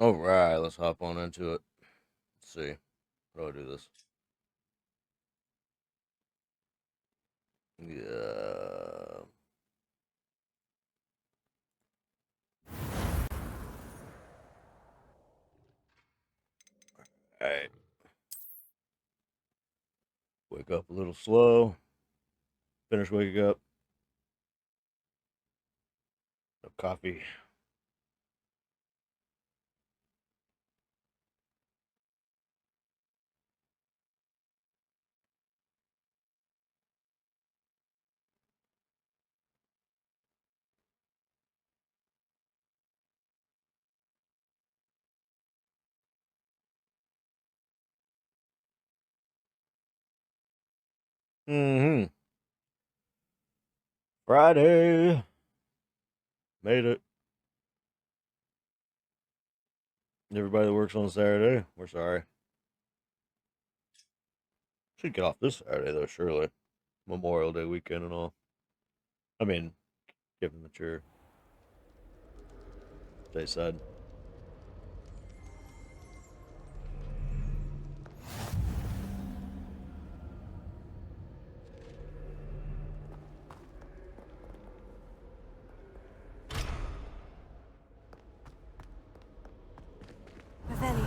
All right, let's hop on into it. Let's see. How do I do this? Yeah. All right. Wake up a little slow. Finish waking up. No coffee. Mm-hmm. Friday. Made it. Everybody that works on Saturday, we're sorry. Should get off this Saturday though, surely. Memorial Day weekend and all. I mean, given that you're stateside. Revelio.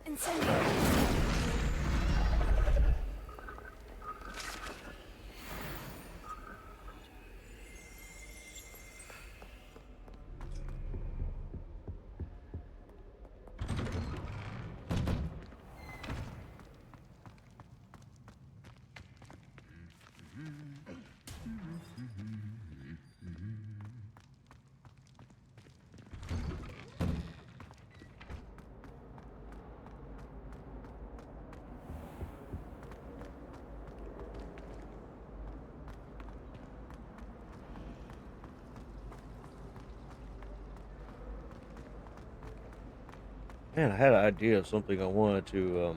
Incendio. Man, I had an idea of something I wanted to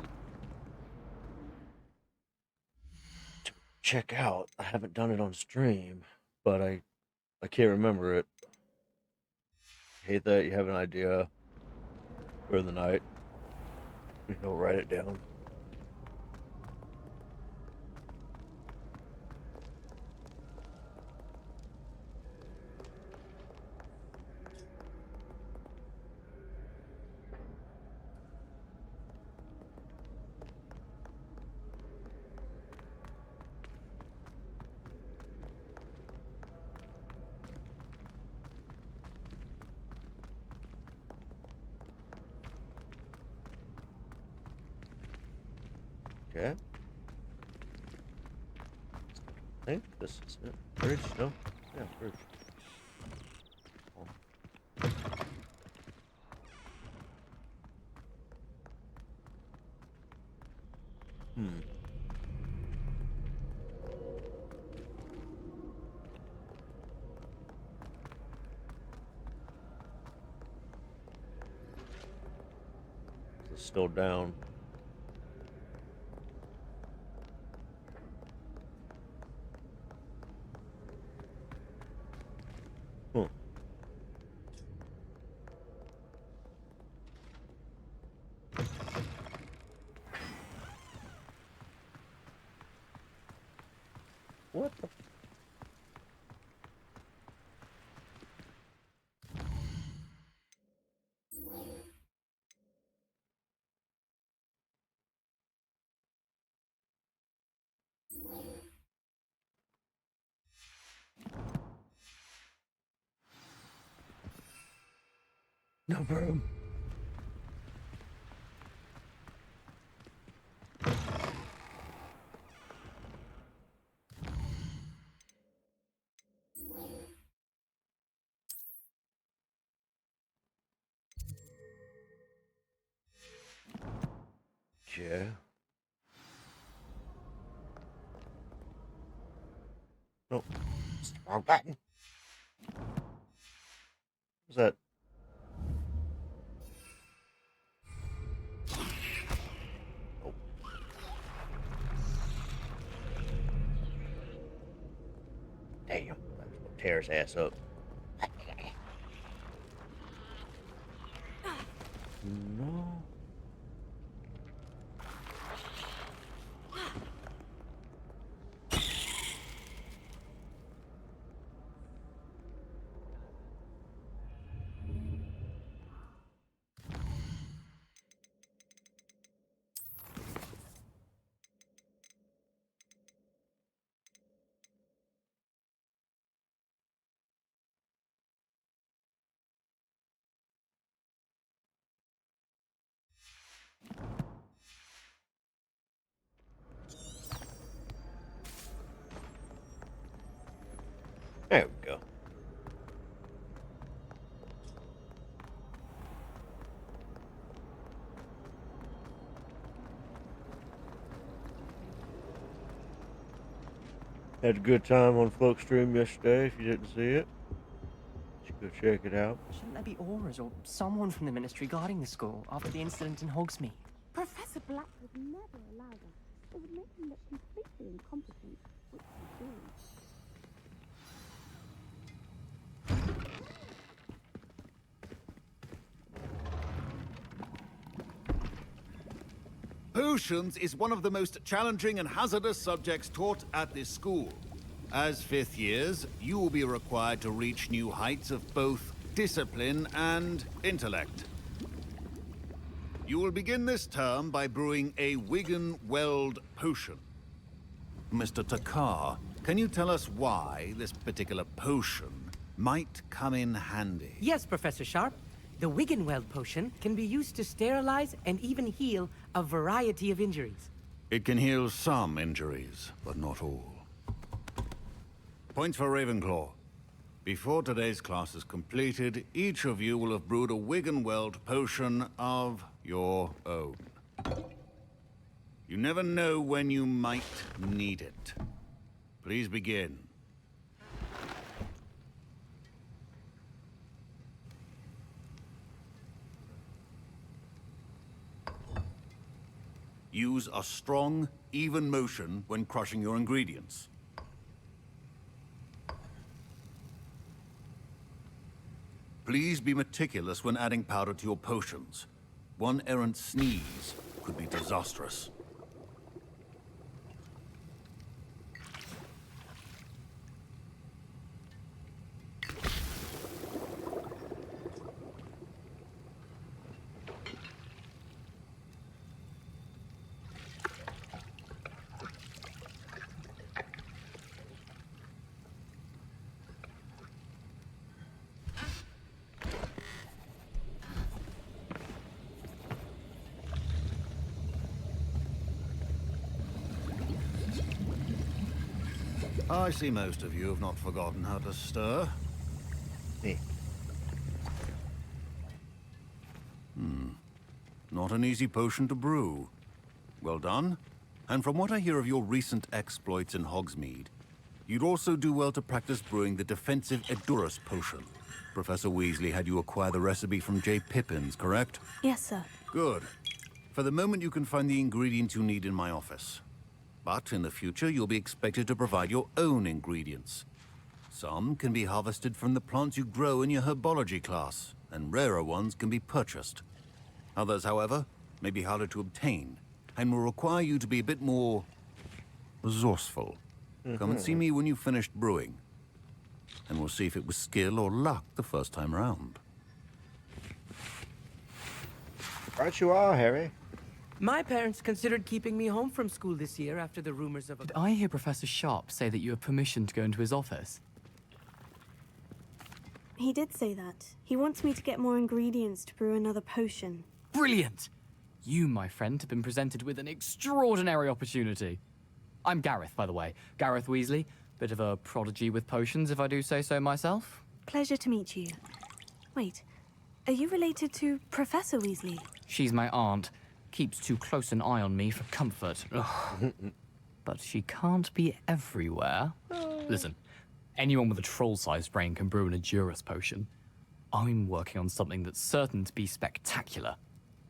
check out. I haven't done it on stream, but I can't remember it. Hate that you have an idea for the night. You don't write it down. Okay. I think this is it. Bridge? No? Yeah, bridge. Oh. Hmm. It's still down. Huh. What the? No problem. Yeah. Nope. Wrong button. What's that? Oh. Damn, that's what tear his ass up. No. There we go. Had a good time on Float Stream yesterday. If you didn't see it, you should go check it out. Shouldn't there be auras or someone from the ministry guarding the school after the incident in Hogsmeade? Professor Black would never allow that. It would make him look completely incompetent, which he did. Potions is one of the most challenging and hazardous subjects taught at this school. As fifth years, you will be required to reach new heights of both discipline and intellect. You will begin this term by brewing a Wigan Weld potion. Mr. Takar, can you tell us why this particular potion might come in handy? Yes, Professor Sharp. The Wiggenweld potion can be used to sterilize and even heal a variety of injuries. It can heal some injuries, but not all. Points for Ravenclaw. Before today's class is completed, each of you will have brewed a Wiggenweld potion of your own. You never know when you might need it. Please begin. Use a strong, even motion when crushing your ingredients. Please be meticulous when adding powder to your potions. One errant sneeze could be disastrous. I see most of you have not forgotten how to stir. Eh. Not an easy potion to brew. Well done. And from what I hear of your recent exploits in Hogsmeade, you'd also do well to practice brewing the defensive Edurus potion. Professor Weasley had you acquire the recipe from J. Pippins, correct? Yes, sir. Good. For the moment, you can find the ingredients you need in my office. But in the future, you'll be expected to provide your own ingredients. Some can be harvested from the plants you grow in your herbology class, and rarer ones can be purchased. Others, however, may be harder to obtain, and will require you to be a bit more resourceful. Come and see me when you've finished brewing, and we'll see if it was skill or luck the first time round. Right you are, Harry. My parents considered keeping me home from school this year after the rumors of a... Did I hear Professor Sharp say that you have permission to go into his office? He did say that. He wants me to get more ingredients to brew another potion. Brilliant! You, my friend, have been presented with an extraordinary opportunity. I'm Gareth, by the way. Gareth Weasley. Bit of a prodigy with potions, if I do say so myself. Pleasure to meet you. Wait, are you related to Professor Weasley? She's my aunt. Keeps too close an eye on me for comfort. Ugh. But she can't be everywhere. Listen, Anyone with a troll-sized brain can brew an Endurus potion. I'm working on something that's certain to be spectacular.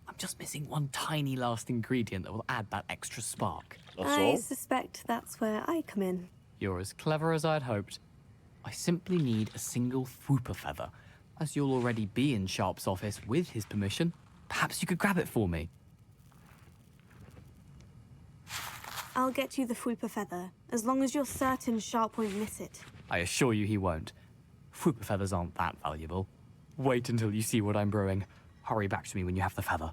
I'm just missing one tiny last ingredient that will add that extra spark. That's I all? suspect that's where I come in. You're as clever as I'd hoped. I simply need a single Fwooper feather. As you'll already be in Sharp's office with his permission, perhaps you could grab it for me. I'll get you the Fwooper feather, as long as you're certain Sharp won't miss it. I assure you he won't. Fwooper feathers aren't that valuable. Wait until you see what I'm brewing. Hurry back to me when you have the feather.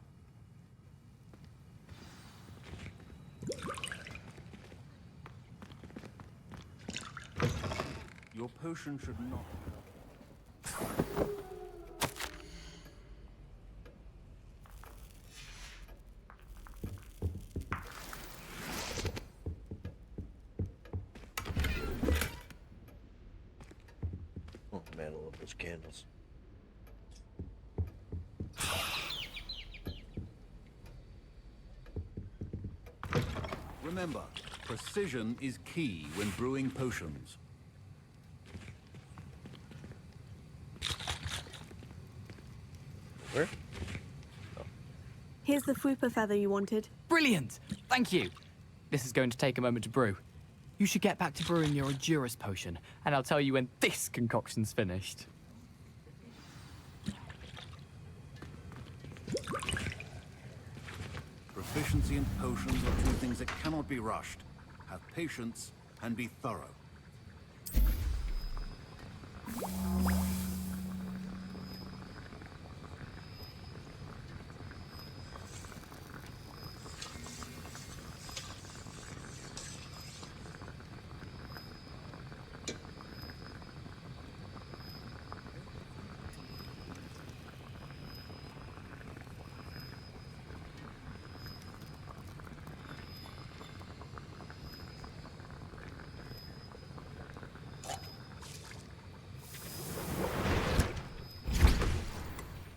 Your potion should not... Oh man, I love those candles. Remember, precision is key when brewing potions. Where? Here's the Fwooper feather you wanted. Brilliant! Thank you! This is going to take a moment to brew. You should get back to brewing your Endurus potion, and I'll tell you when this concoction's finished. Proficiency in potions are two things that cannot be rushed. Have patience and be thorough.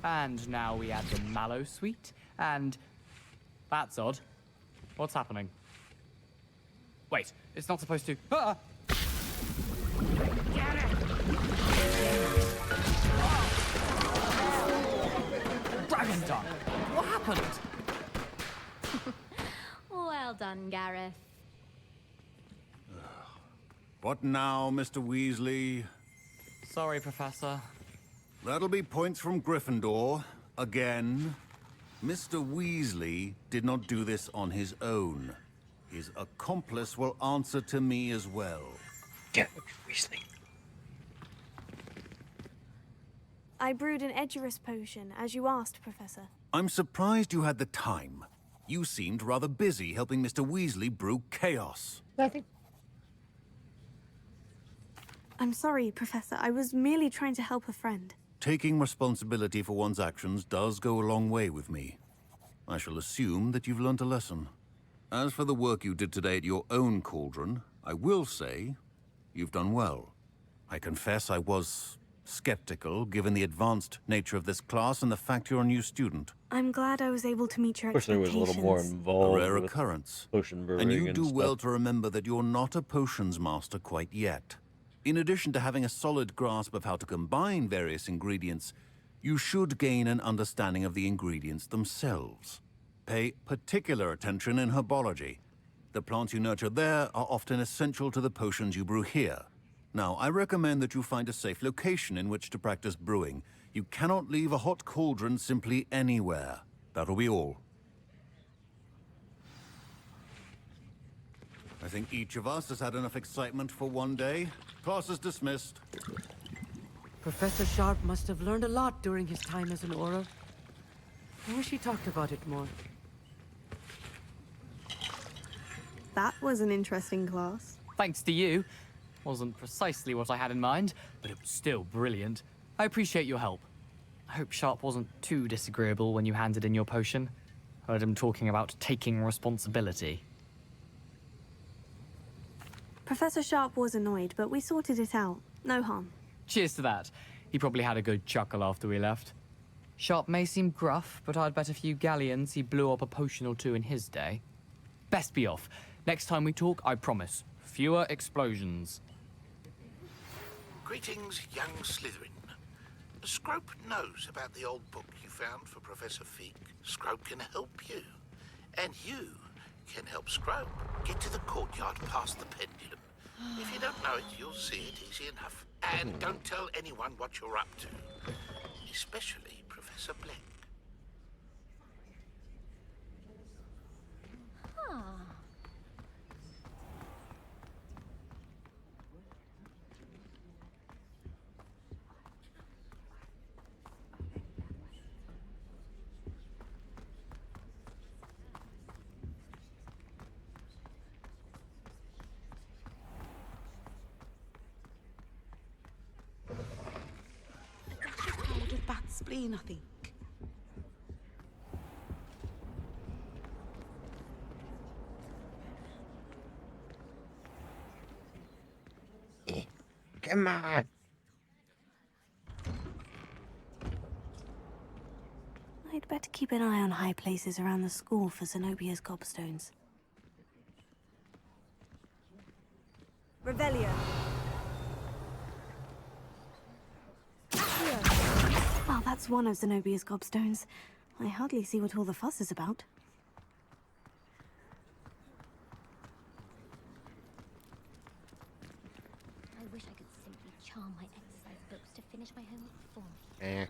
And now we add the mallow sweet, and... That's odd. What's happening? Wait, it's not supposed to... Ah! Dragon Dog! What happened? Well done, Gareth. What now, Mr. Weasley? Sorry, Professor. That'll be points from Gryffindor. Again. Mr. Weasley did not do this on his own. His accomplice will answer to me as well. Get Weasley. I brewed an Edgerus potion, as you asked, Professor. I'm surprised you had the time. You seemed rather busy helping Mr. Weasley brew chaos. I'm sorry, Professor. I was merely trying to help a friend. Taking responsibility for one's actions does go a long way with me. I shall assume that you've learnt a lesson. As for the work you did today at your own cauldron, I will say you've done well. I confess I was skeptical, given the advanced nature of this class and the fact you're a new student. I'm glad I was able to meet your Of course, there was a little more expectations. A involved rare with occurrence. potion brewing And you do stuff. well to remember that you're not a potions master quite yet. In addition to having a solid grasp of how to combine various ingredients, you should gain an understanding of the ingredients themselves. Pay particular attention in herbology. The plants you nurture there are often essential to the potions you brew here. Now, I recommend that you find a safe location in which to practice brewing. You cannot leave a hot cauldron simply anywhere. That'll be all. I think each of us has had enough excitement for one day. Class is dismissed. Professor Sharp must have learned a lot during his time as an Auror. I wish he talked about it more. That was an interesting class. Thanks to you. Wasn't precisely what I had in mind, but it was still brilliant. I appreciate your help. I hope Sharp wasn't too disagreeable when you handed in your potion. Heard him talking about taking responsibility. Professor Sharp was annoyed, but we sorted it out. No harm. Cheers to that. He probably had a good chuckle after we left. Sharp may seem gruff, but I'd bet a few galleons he blew up a potion or two in his day. Best be off. Next time we talk, I promise, fewer explosions. Greetings, young Slytherin. Scrope knows about the old book you found for Professor Fig. Scrope can help you. And you can help Scrope get to the courtyard past the pendulum. If you don't know it, you'll see it easy enough. And don't tell anyone what you're up to. Especially Professor Black. With bat spleen, I think. Come on. I'd better keep an eye on high places around the school for Zenobia's gobstones. Revelio. Well, that's one of Zenobia's gobstones. I hardly see what all the fuss is about. I wish I could simply charm my exercise books to finish my homework for me.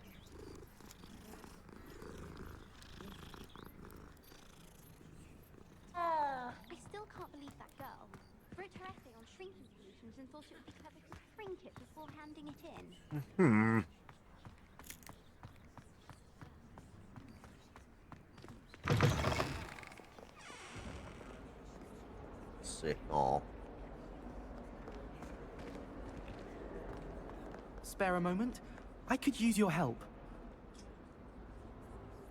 I still can't believe that girl wrote her essay on shrinking solutions and thought it would be clever to shrink it before handing it in. Sick. Oh. Spare a moment? I could use your help.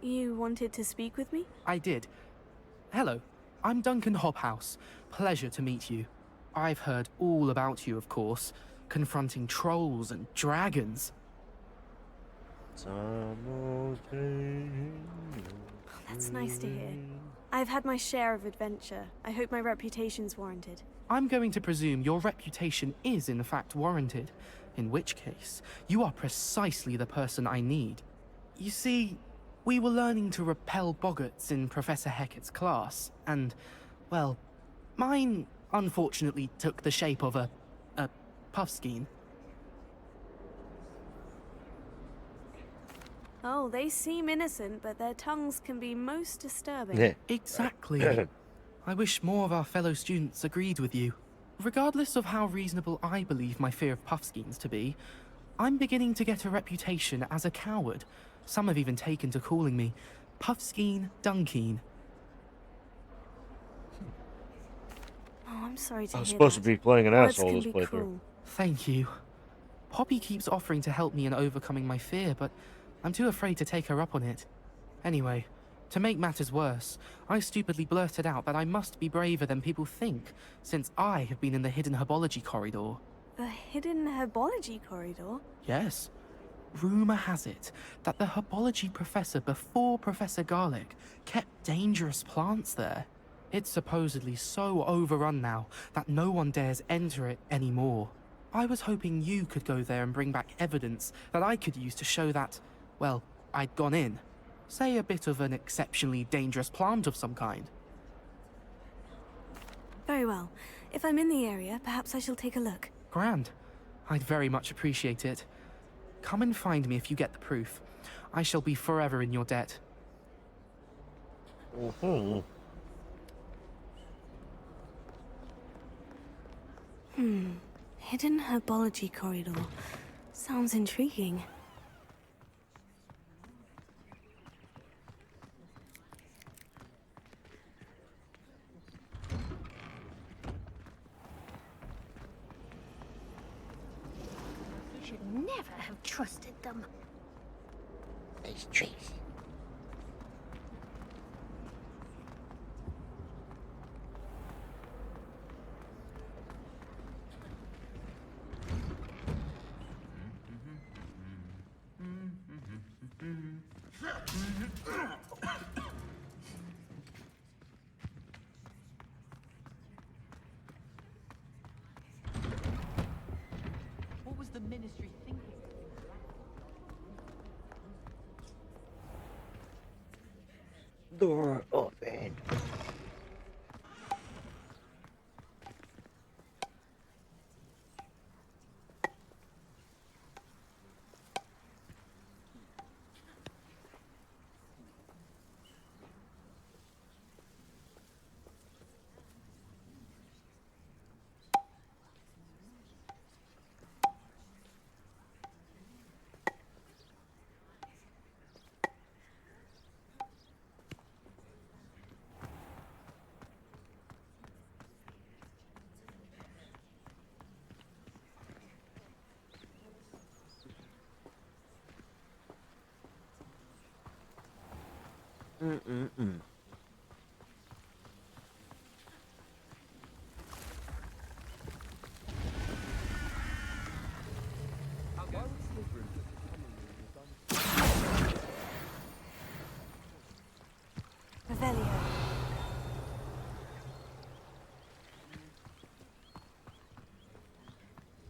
You wanted to speak with me? I did. Hello, I'm Duncan Hobhouse. Pleasure to meet you. I've heard all about you, of course, confronting trolls and dragons. That's nice to hear. I've had my share of adventure. I hope my reputation's warranted. I'm going to presume your reputation is in fact warranted, in which case, you are precisely the person I need. You see, we were learning to repel boggarts in Professor Hecat's class, and, well, mine unfortunately took the shape of a puffskein. Oh, they seem innocent, but their tongues can be most disturbing. Exactly. I wish more of our fellow students agreed with you. Regardless of how reasonable I believe my fear of puffskeins to be, I'm beginning to get a reputation as a coward. Some have even taken to calling me Puffskein Dunkeen. Oh, I'm sorry to I was hear supposed that. to be playing an Words asshole can this be playthrough. cruel. Thank you. Poppy keeps offering to help me in overcoming my fear, but I'm too afraid to take her up on it. Anyway, to make matters worse, I stupidly blurted out that I must be braver than people think, since I have been in the hidden herbology corridor. The hidden herbology corridor? Yes. Rumor has it that the herbology professor before Professor Garlic kept dangerous plants there. It's supposedly so overrun now that no one dares enter it anymore. I was hoping you could go there and bring back evidence that I could use to show that, well, I'd gone in. Say a bit of an exceptionally dangerous plant of some kind. Very well. If I'm in the area, perhaps I shall take a look. Grand. I'd very much appreciate it. Come and find me if you get the proof. I shall be forever in your debt. Hidden herbology corridor. Sounds intriguing. You should never have trusted them. These trees. What was the Door open. Mm-mm-mm. Revelio.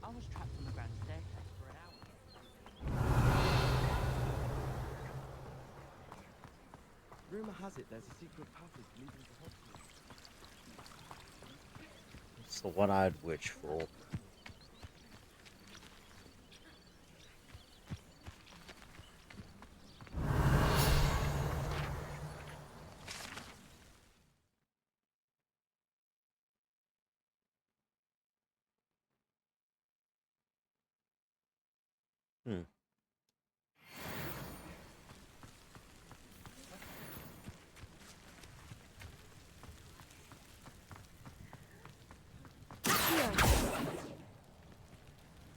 I was trapped on the grand staircase for an hour. Rumor has it there's a secret passage leading to hospital. It's the one-eyed witch folk. Hmm.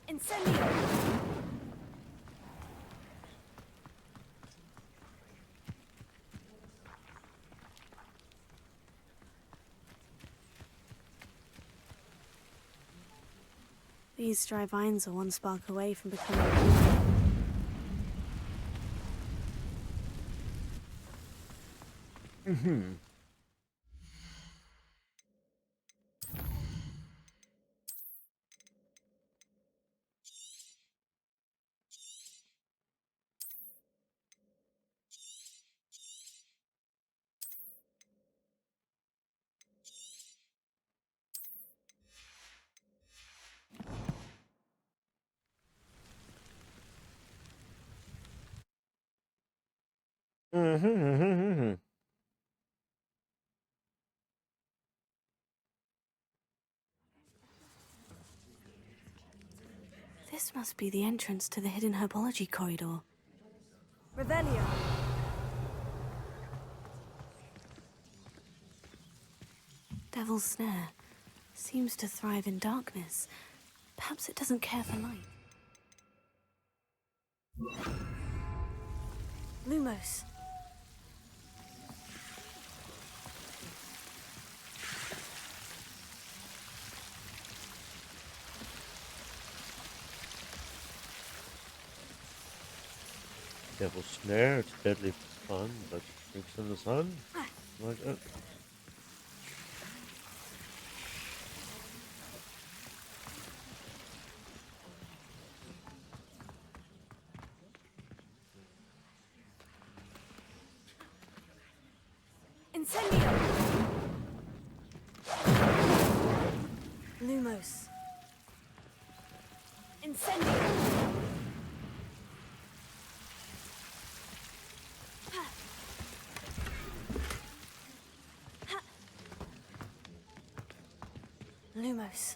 Incendio. These dry vines are one spark away from becoming. Mm-hmm. Mm-hmm. This must be the entrance to the hidden herbology corridor. Revelio. Devil's Snare seems to thrive in darkness. Perhaps it doesn't care for light. Lumos. Devil's Snare, it's deadly fun, but shrinks in the sun. Like that. Incendio. Lumos. Incendio. Lumos.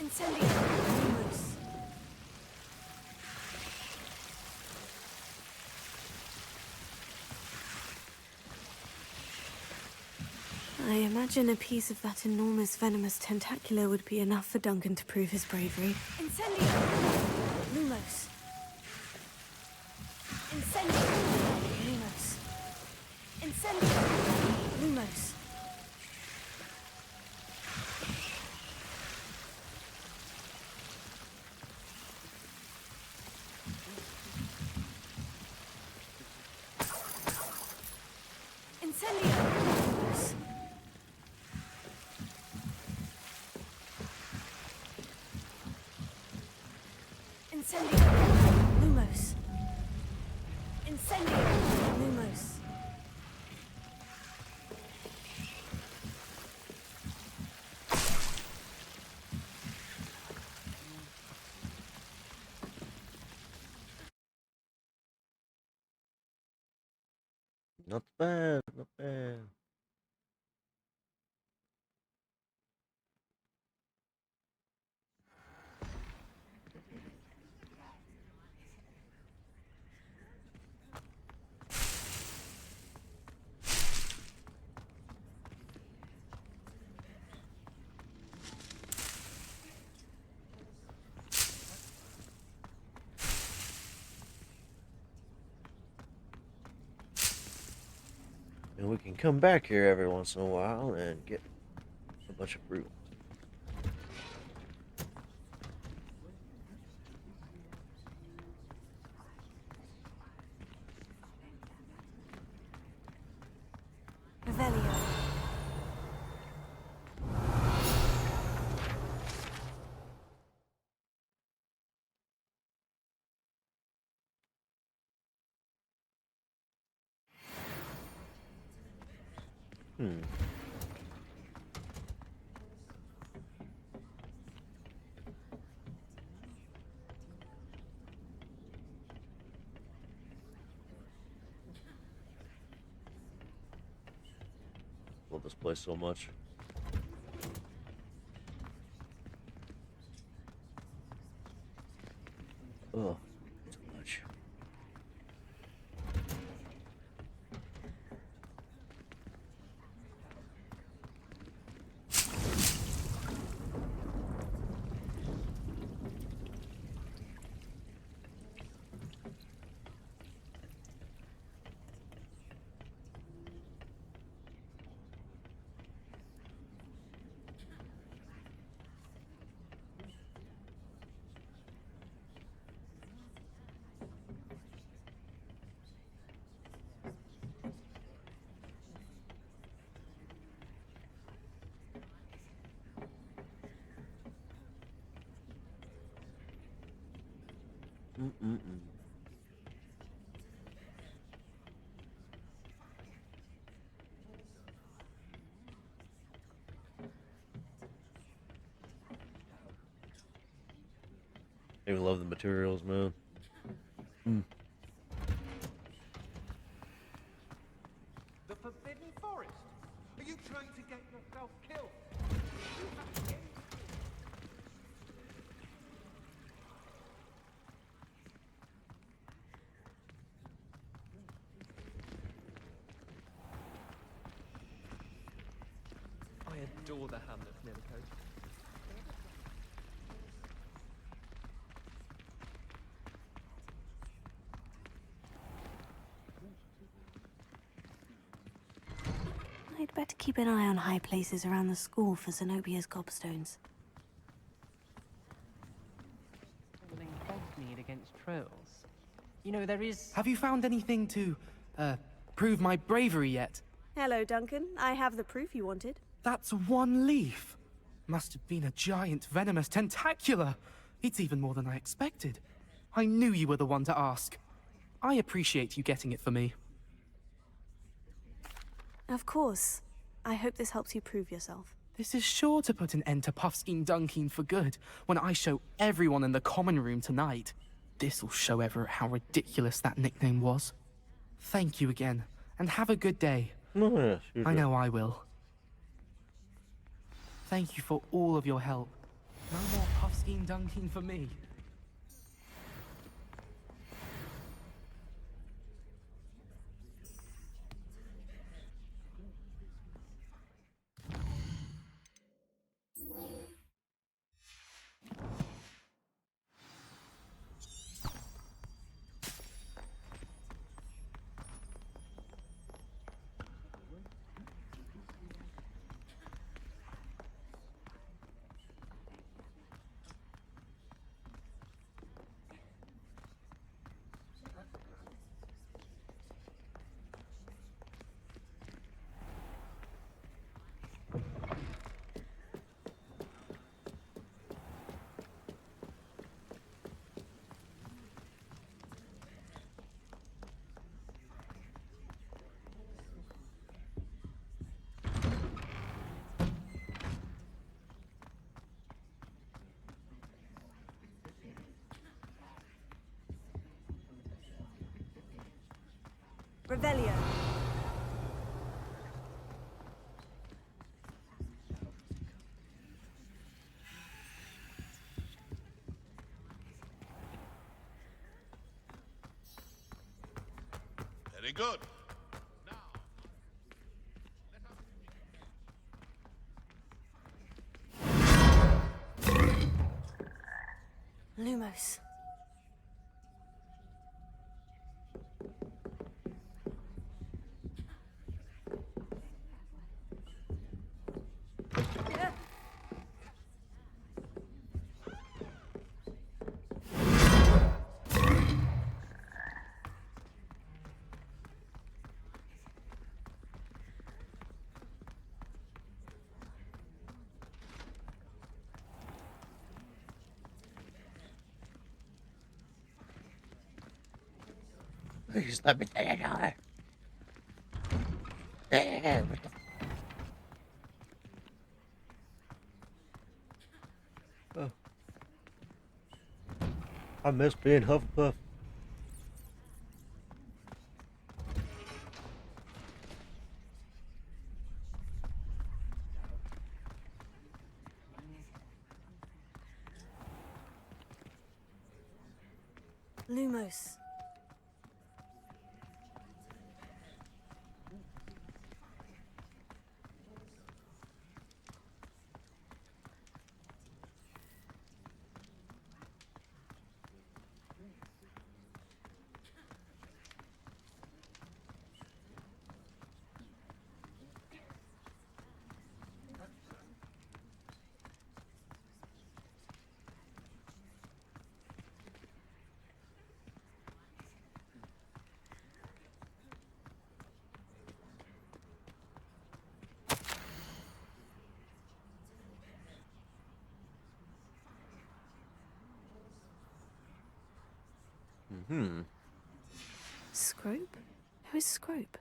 Incendio. Lumos. I imagine a piece of that enormous venomous tentacular would be enough for Duncan to prove his bravery. Incendio! Lumos! Incendio! Lumos! Incendio! Lumos! Incendio! Lumos! Incendio! Lumos! Not bad, not bad. And we can come back here every once in a while and get a bunch of fruit. Revelio. Love this place so much. Oh, so much. I even love the materials, man. The Forbidden Forest? Are you trying to get yourself killed? I adore the hamlet, Mst9k. I'd better keep an eye on high places around the school for Zenobia's gobstones. Holding Hogsmeade against trolls. You know, there is... Have you found anything to, prove my bravery yet? Hello, Duncan. I have the proof you wanted. That's one leaf. Must have been a giant venomous tentacula. It's even more than I expected. I knew you were the one to ask. I appreciate you getting it for me. Of course. I hope this helps you prove yourself. This is sure to put an end to Puffskein Dunkeen for good when I show everyone in the common room tonight. This'll show Everett how ridiculous that nickname was. Thank you again, and have a good day. Oh, yes, you I do. know I will. Thank you for all of your help. No more Puffskein Dunkeen for me. Revelio. Very good. Lumos. Please let me take it. Oh. I miss being Hufflepuff. Lumos. Scrope? Who is Scrope?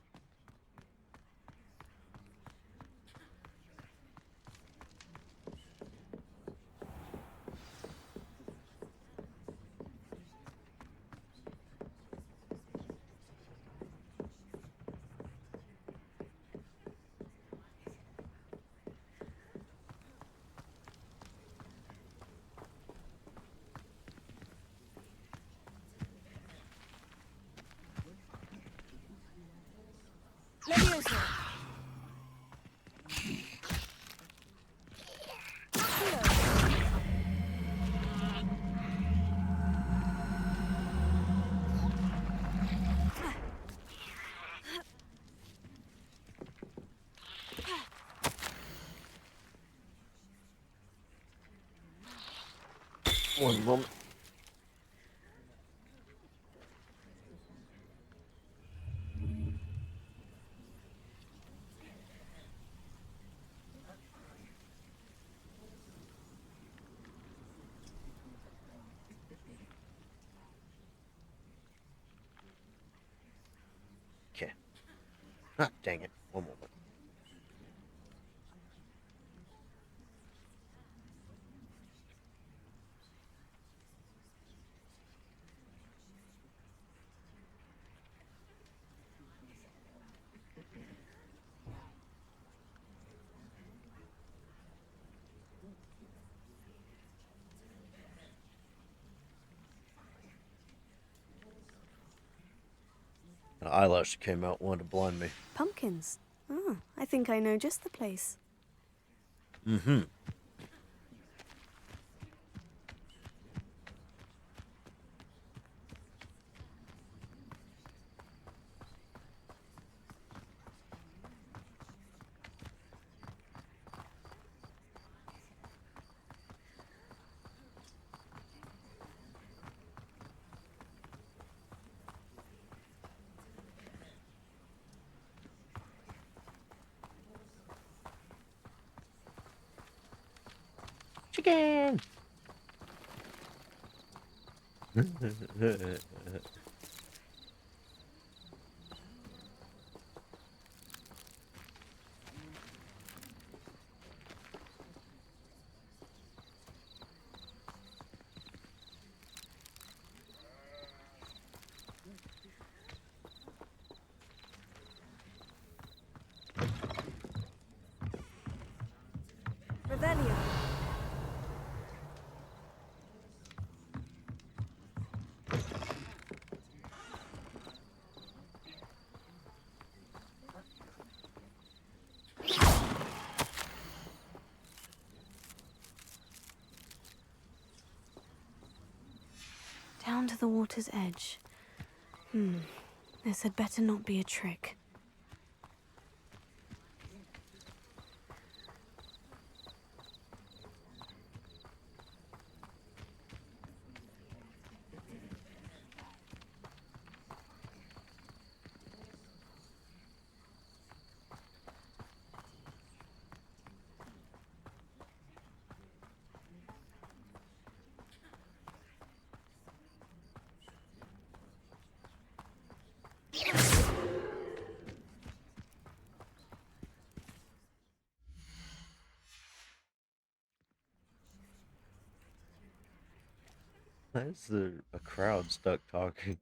Leviosa. One moment. Okay. Ah, dang it. One moment. An eyelash came out, wanted to blind me. Pumpkins. Oh, I think I know just the place. Mm-hmm. Chicken! Down to the water's edge. This had better not be a trick. Why is there a crowd stuck talking?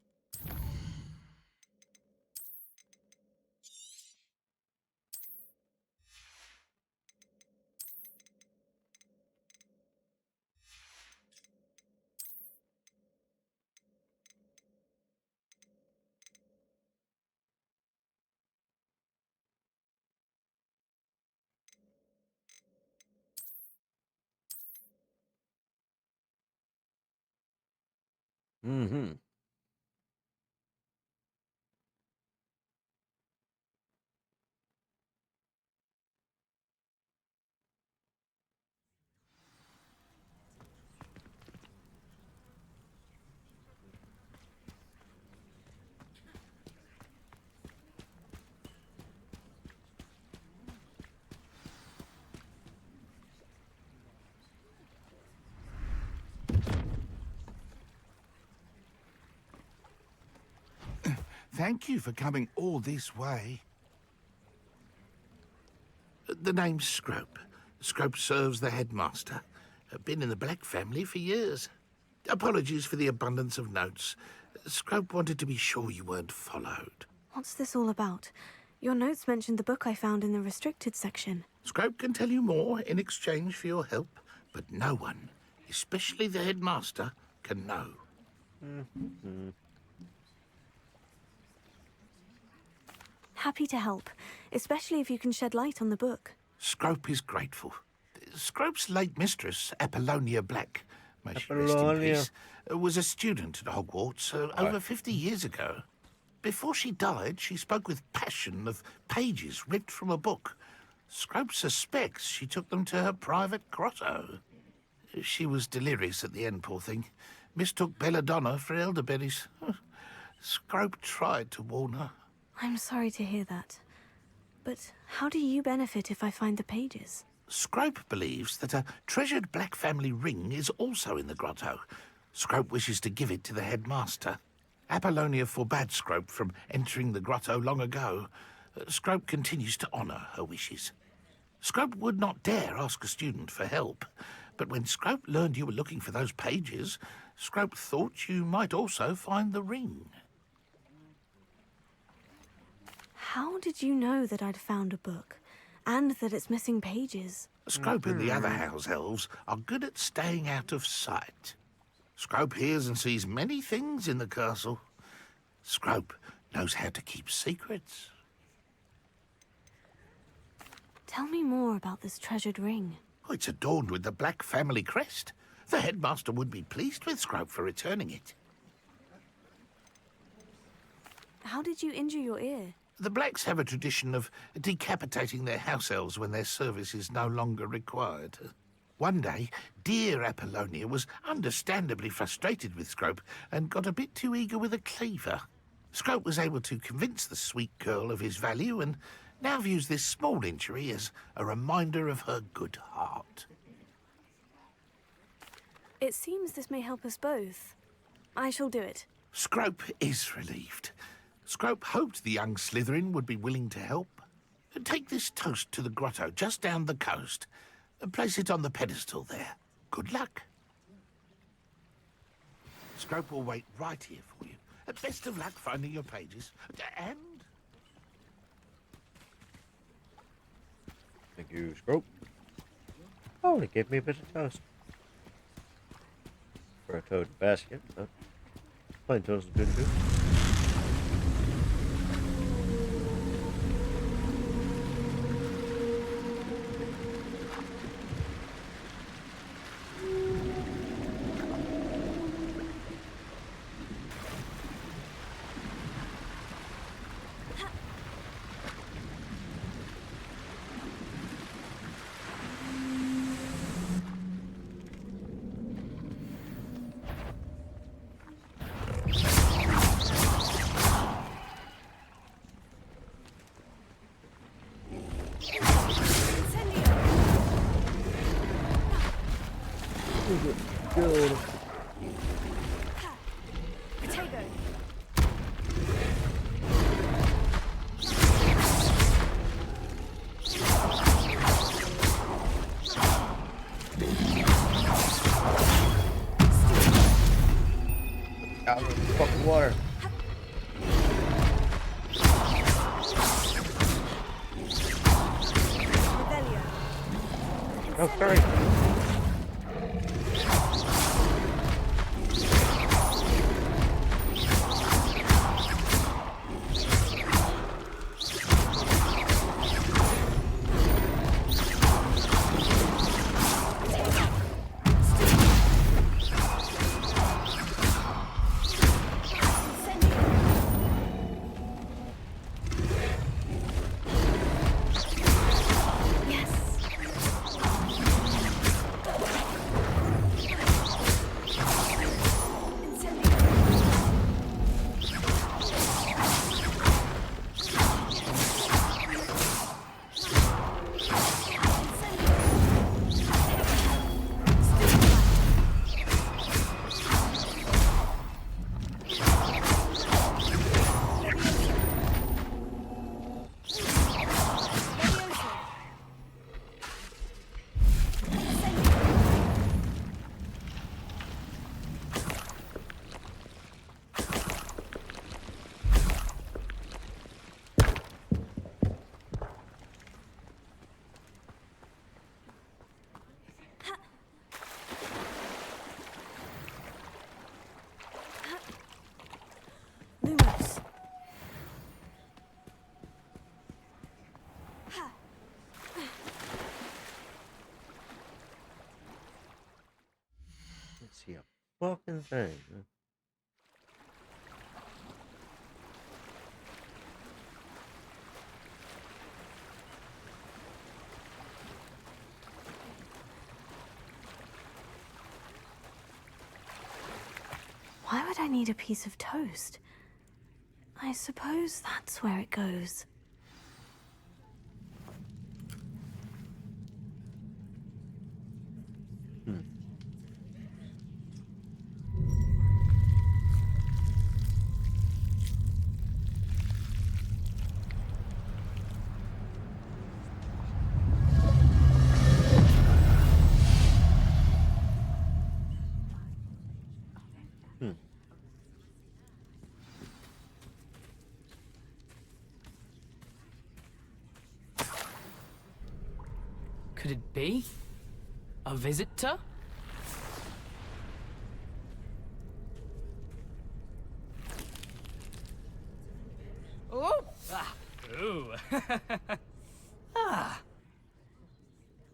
Mm-hmm. Thank you for coming all this way. The name's Scrope. Scrope serves the headmaster. Been in the Black family for years. Apologies for the abundance of notes. Scrope wanted to be sure you weren't followed. What's this all about? Your notes mentioned the book I found in the restricted section. Scrope can tell you more in exchange for your help, but no one, especially the headmaster, can know. Happy to help, especially if you can shed light on the book. Scrope is grateful. Scrope's late mistress, Apollonia Black, may she rest in Apollonia. peace, was a student at Hogwarts over 50 years ago. Before she died, she spoke with passion of pages ripped from a book. Scrope suspects she took them to her private grotto. She was delirious at the end, poor thing. Mistook belladonna for elderberries. Scrope tried to warn her. I'm sorry to hear that. But how do you benefit if I find the pages? Scrope believes that a treasured Black family ring is also in the grotto. Scrope wishes to give it to the headmaster. Apollonia forbade Scrope from entering the grotto long ago. Scrope continues to honour her wishes. Scrope would not dare ask a student for help, but when Scrope learned you were looking for those pages, Scrope thought you might also find the ring. How did you know that I'd found a book, and that it's missing pages? Scrope and the other house elves are good at staying out of sight. Scrope hears and sees many things in the castle. Scrope knows how to keep secrets. Tell me more about this treasured ring. Oh, it's adorned with the Black family crest. The headmaster would be pleased with Scrope for returning it. How did you injure your ear? The Blacks have a tradition of decapitating their house elves when their service is no longer required. One day, dear Apollonia was understandably frustrated with Scrope and got a bit too eager with a cleaver. Scrope was able to convince the sweet girl of his value and now views this small injury as a reminder of her good heart. It seems this may help us both. I shall do it. Scrope is relieved. Scrope hoped the young Slytherin would be willing to help. Take this toast to the grotto just down the coast and place it on the pedestal there. Good luck. Scrope will wait right here for you. Best of luck finding your pages. And... Thank you, Scrope. Oh, they gave me a bit of toast. For a toad basket, but plain toast is good too. Out of the fucking water. Oh, sorry. Lumos. Let's see a fucking thing. Why would I need a piece of toast? I suppose that's where it goes. Could it be? A visitor? Oh! Ah. Ooh. Ah.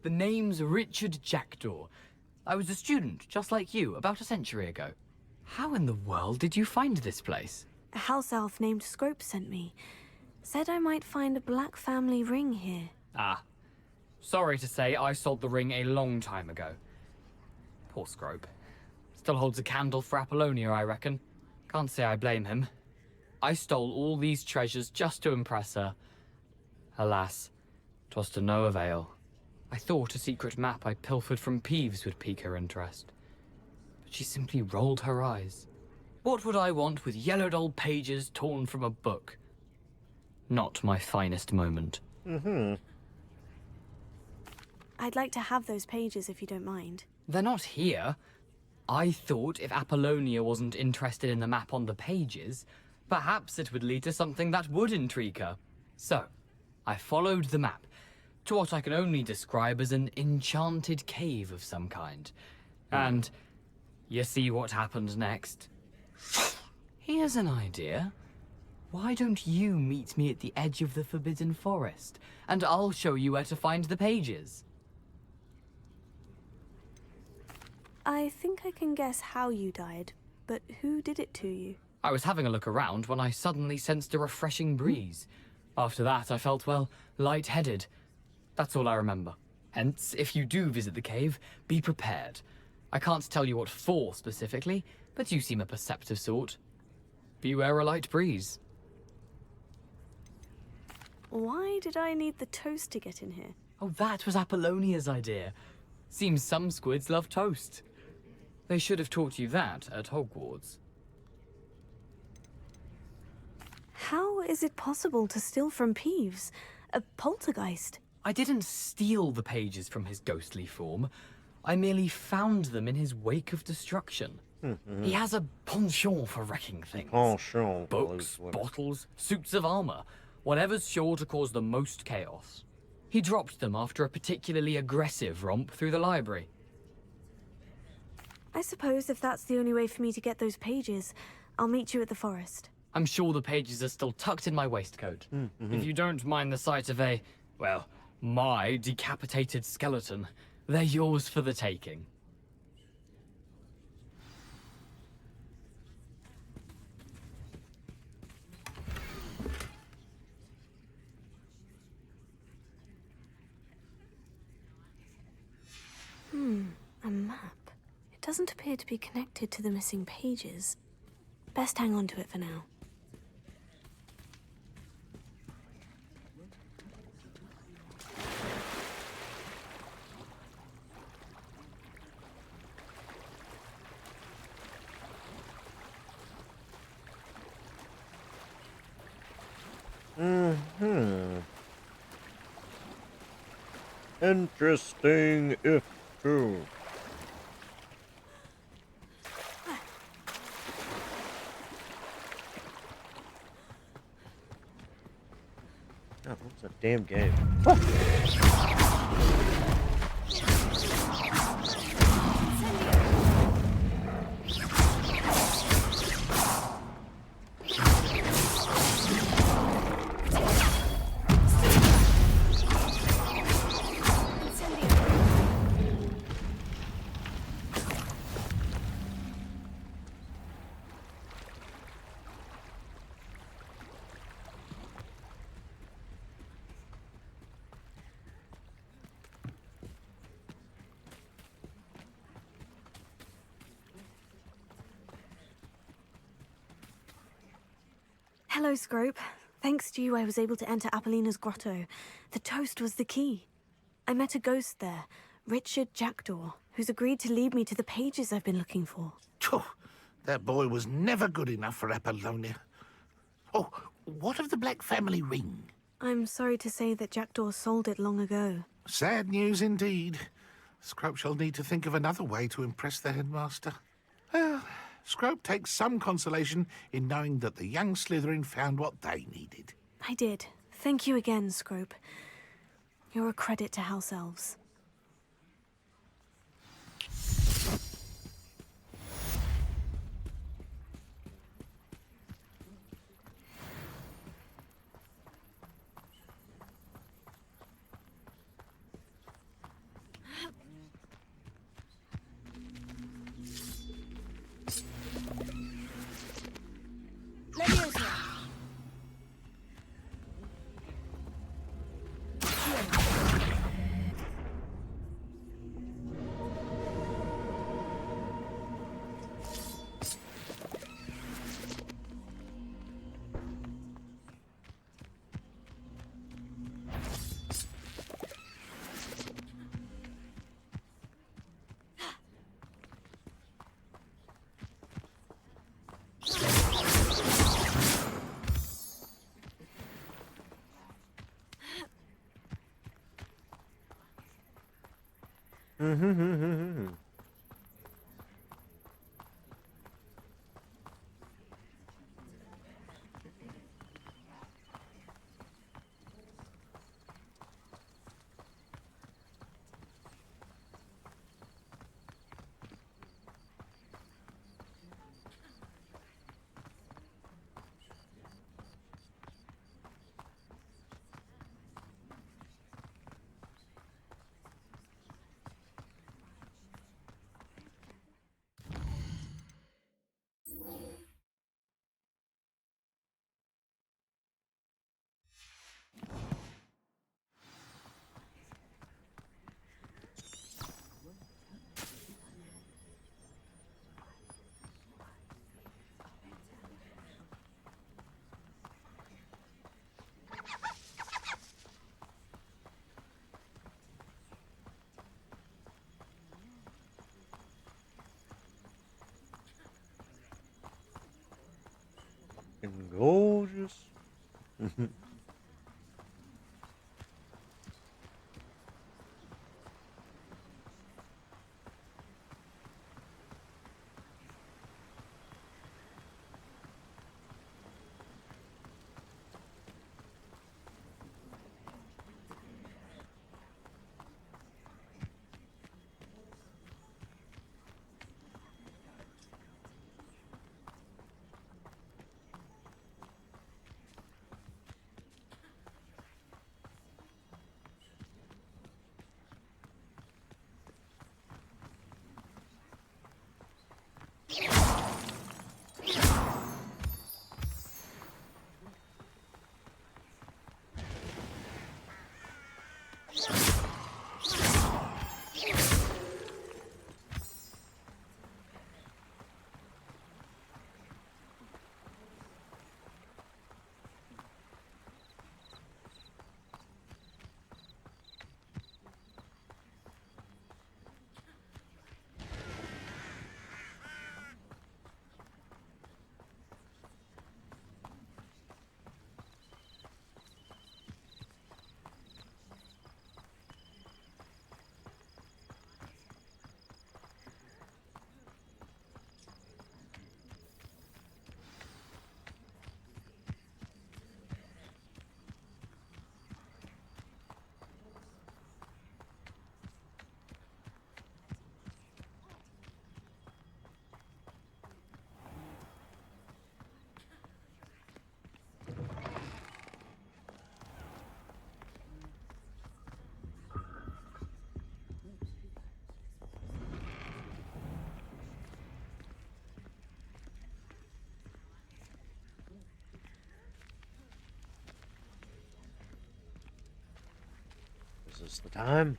The name's Richard Jackdaw. I was a student, just like you, about a century ago. How in the world did you find this place? A house elf named Scrope sent me. Said I might find a black family ring here. Ah. Sorry to say, I sold the ring a long time ago. Poor Scrope. Still holds a candle for Apollonia, I reckon. Can't say I blame him. I stole all these treasures just to impress her. Alas, 'twas to no avail. I thought a secret map I pilfered from Peeves would pique her interest. But she simply rolled her eyes. What would I want with yellowed old pages torn from a book? Not my finest moment. I'd like to have those pages if you don't mind. They're not here. I thought if Apollonia wasn't interested in the map on the pages, perhaps it would lead to something that would intrigue her. So, I followed the map to what I can only describe as an enchanted cave of some kind. And you see what happened next? Here's an idea. Why don't you meet me at the edge of the Forbidden Forest, and I'll show you where to find the pages? I think I can guess how you died, but who did it to you? I was having a look around when I suddenly sensed a refreshing breeze. After that, I felt, well, lightheaded. That's all I remember. Hence, if you do visit the cave, be prepared. I can't tell you what for specifically, but you seem a perceptive sort. Beware a light breeze. Why did I need the toast to get in here? Oh, that was Apollonia's idea. Seems some squids love toast. They should have taught you that at Hogwarts. How is it possible to steal from Peeves? A poltergeist? I didn't steal the pages from his ghostly form. I merely found them in his wake of destruction. He has a penchant for wrecking things. Penchant. Books, bottles, suits of armor, whatever's sure to cause the most chaos. He dropped them after a particularly aggressive romp through the library. I suppose if that's the only way for me to get those pages, I'll meet you at the forest. I'm sure the pages are still tucked in my waistcoat. If you don't mind the sight of a, well, my decapitated skeleton, they're yours for the taking. A map. It doesn't appear to be connected to the missing pages. Best hang on to it for now. Interesting, if true. Oh, what's that damn game? Hello, Scrope. Thanks to you, I was able to enter Apollina's grotto. The toast was the key. I met a ghost there, Richard Jackdaw, who's agreed to lead me to the pages I've been looking for. Phew, that boy was never good enough for Apollonia. Oh, what of the Black family ring? I'm sorry to say that Jackdaw sold it long ago. Sad news indeed. Scrope shall need to think of another way to impress the headmaster. Well, Scrope takes some consolation in knowing that the young Slytherin found what they needed. I did. Thank you again, Scrope. You're a credit to House Elves. And gorgeous. Is this the time?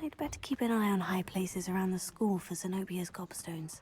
I'd better keep an eye on high places around the school for Zenobia's gobstones.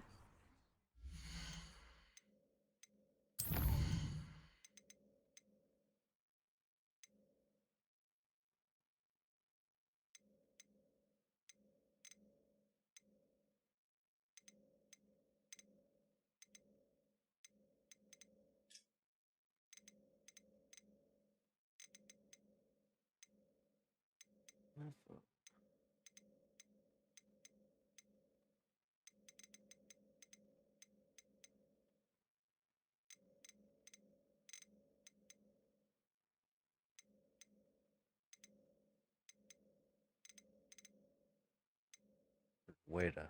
Wait a.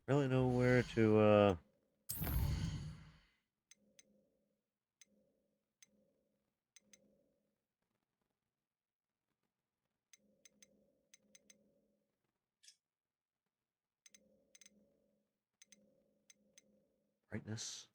Really know where to brightness.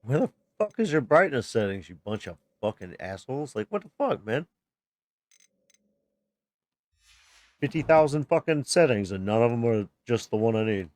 Where the fuck is your brightness settings, you bunch of fucking assholes? Like, what the fuck, man? 50,000 fucking settings, and none of them are just the one I need.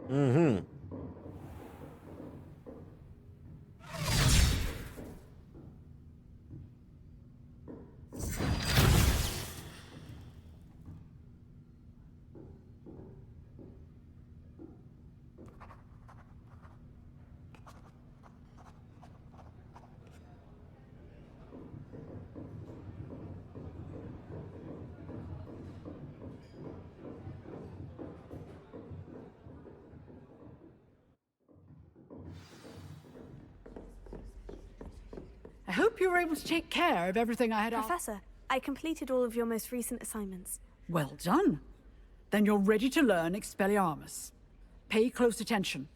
Mm-hmm. hope you were able to take care of everything I had asked. Professor, I completed all of your most recent assignments. Well done. Then you're ready to learn Expelliarmus. Pay close attention.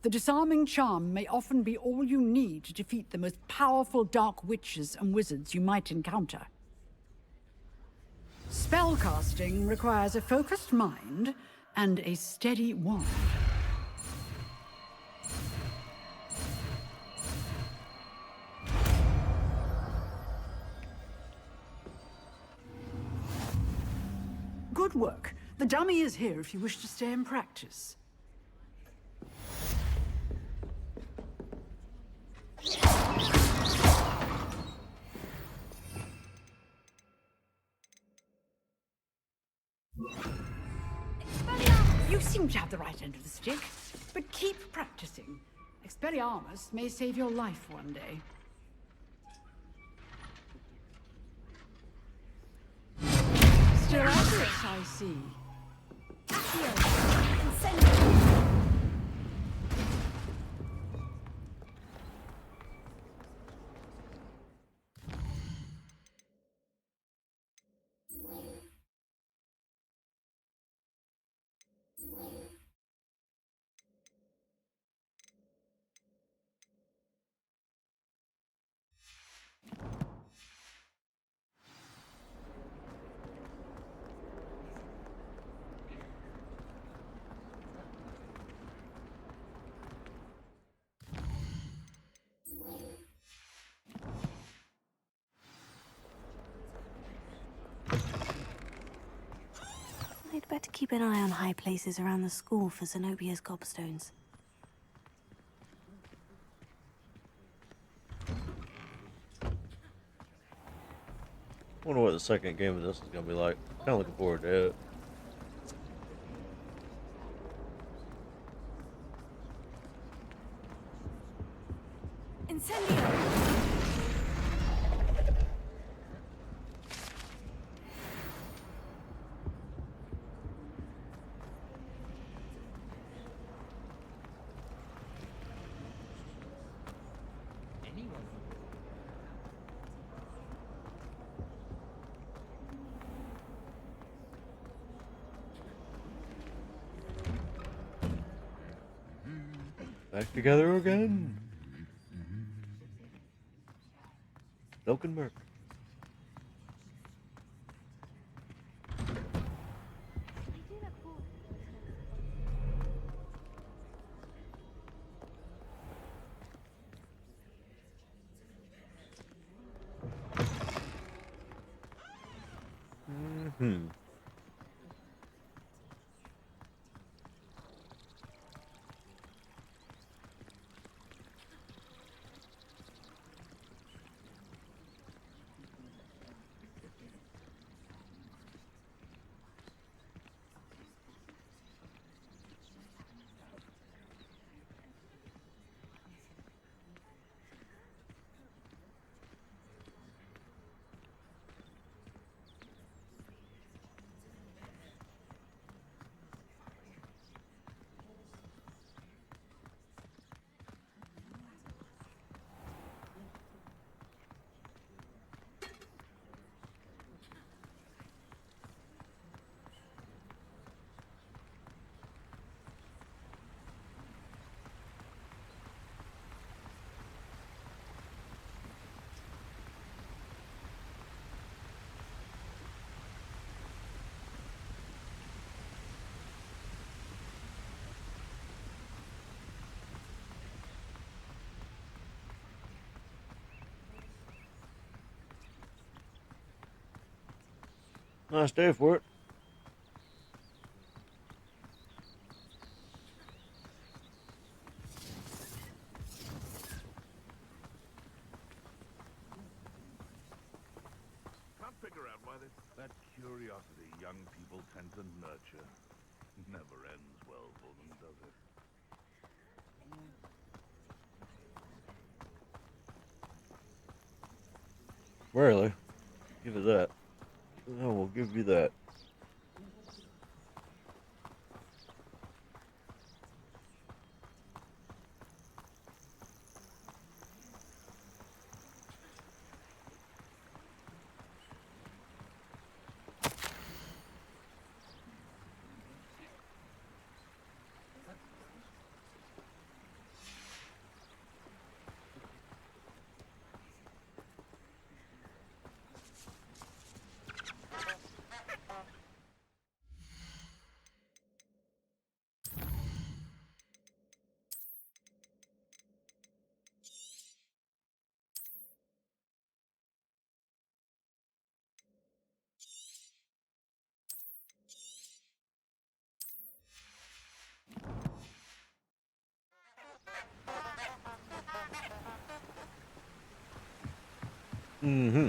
The disarming charm may often be all you need to defeat the most powerful dark witches and wizards you might encounter. Spellcasting requires a focused mind and a steady wand. Good work. The dummy is here if you wish to stay and practice. You seem to have the right end of the stick, but keep practicing. Expelliarmus may save your life one day. Still at it, I see. I'd better keep an eye on high places around the school for Zenobia's gobstones. Wonder what the second game of this is gonna be like. Kinda looking forward to it. Incendio! Back together again. Milk and Merc. Mm-hmm. Nice day for it. Can't figure out why that curiosity young people tend to nurture never ends well for them, does it? Rarely. Give it that. No, we'll give you that. Mm-hmm.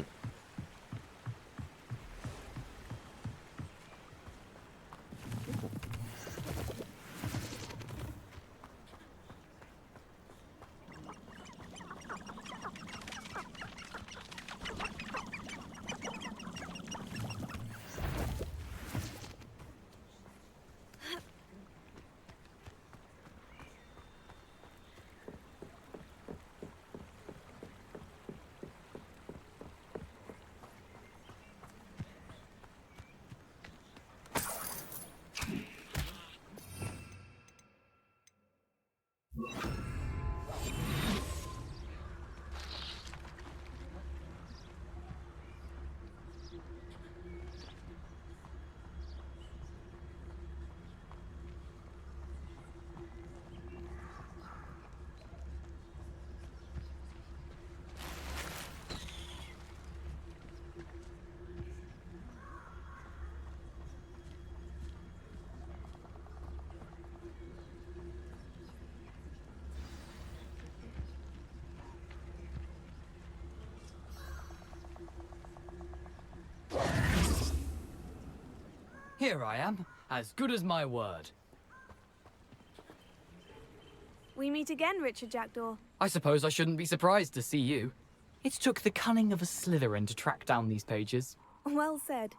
Here I am, as good as my word. We meet again, Richard Jackdaw. I suppose I shouldn't be surprised to see you. It took the cunning of a Slytherin to track down these pages. Well said.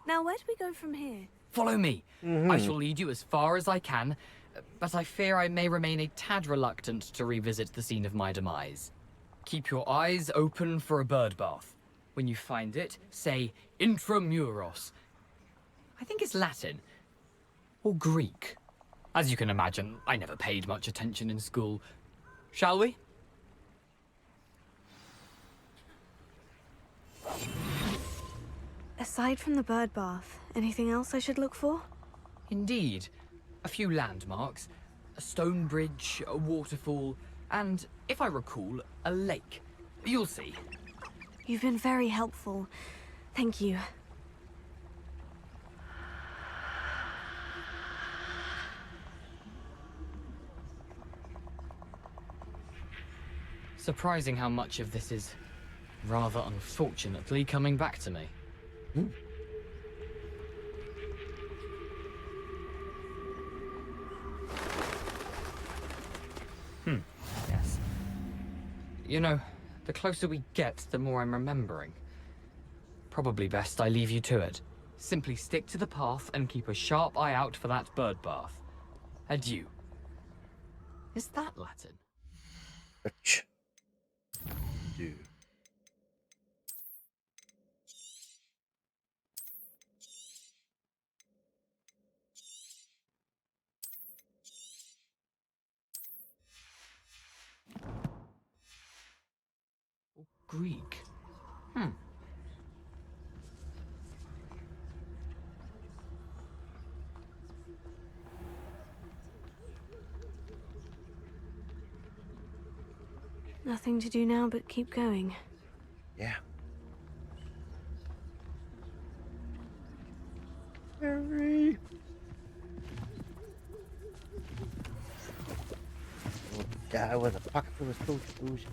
Now, where do we go from here? Follow me. I shall lead you as far as I can, but I fear I may remain a tad reluctant to revisit the scene of my demise. Keep your eyes open for a bird bath. When you find it, say intramuros. I think it's Latin. Or Greek. As you can imagine, I never paid much attention in school. Shall we? Aside from the bird bath, anything else I should look for? Indeed. A few landmarks. A stone bridge, a waterfall, and, if I recall, a lake. You'll see. You've been very helpful. Thank you. Surprising how much of this is, rather unfortunately, coming back to me. Yes. You know, the closer we get, the more I'm remembering. Probably best I leave you to it. Simply stick to the path and keep a sharp eye out for that bird bath. Adieu. Is that Latin? Ach. Dude. Greek. Nothing to do now but keep going. Yeah. Harry. Little guy with a pocket full of social.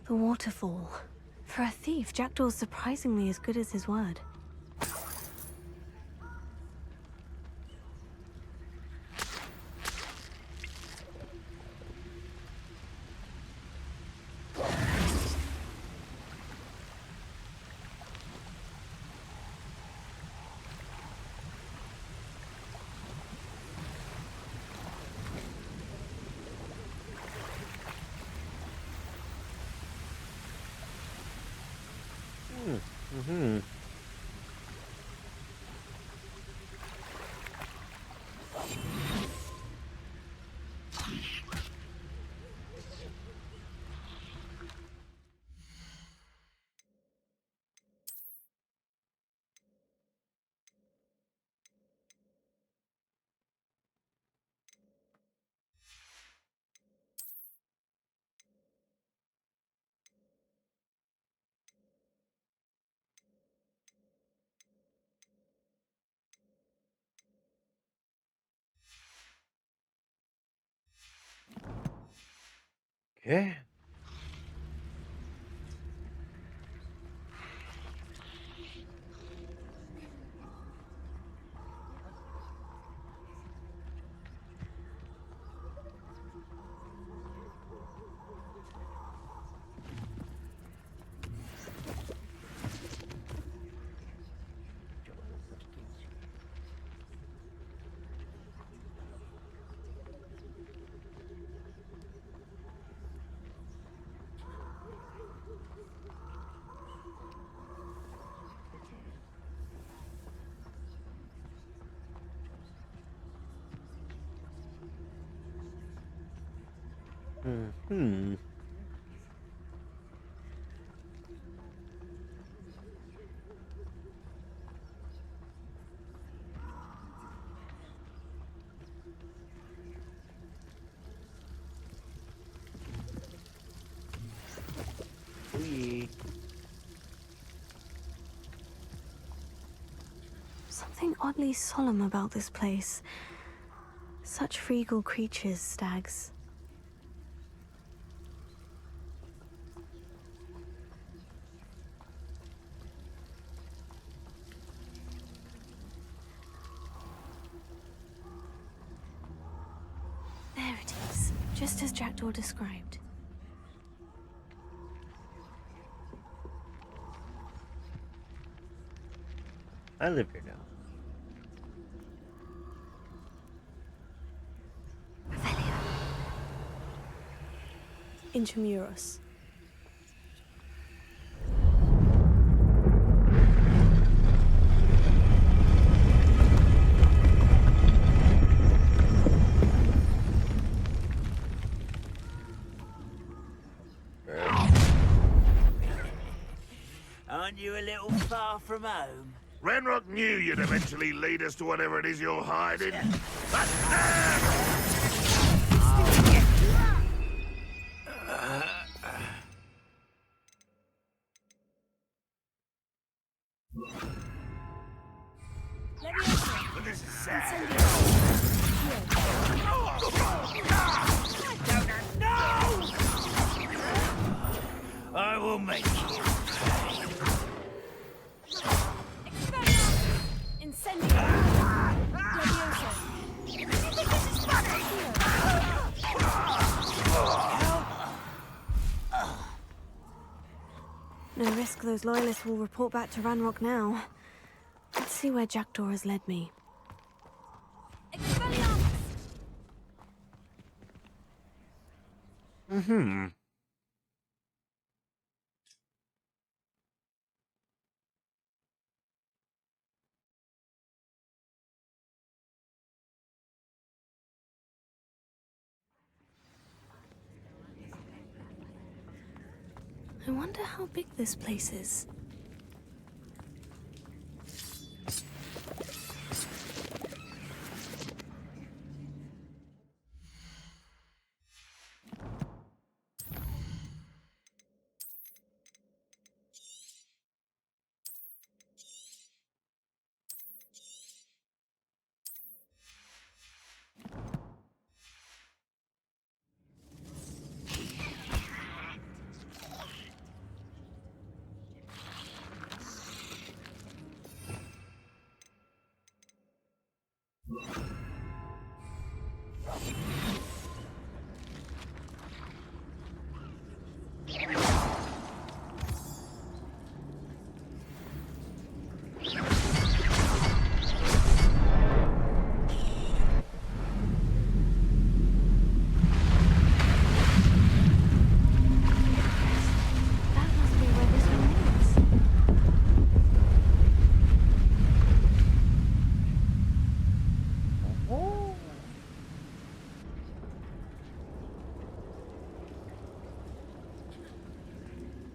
The waterfall. For a thief, Jackdaw's surprisingly as good as his word. Mm-hmm. Okay. Hmm. Something oddly solemn about this place. Such regal creatures, stags. There it is, just as Jackdaw described. I live here now. Intramuros. Aren't you a little far from home? Ranrock knew you'd eventually lead us to whatever it is you're hiding. This is sad. I will make you. No risk those loyalists will report back to Ranrock now. Let's see where Jackdaw has led me. Mm-hmm. I wonder how big this place is.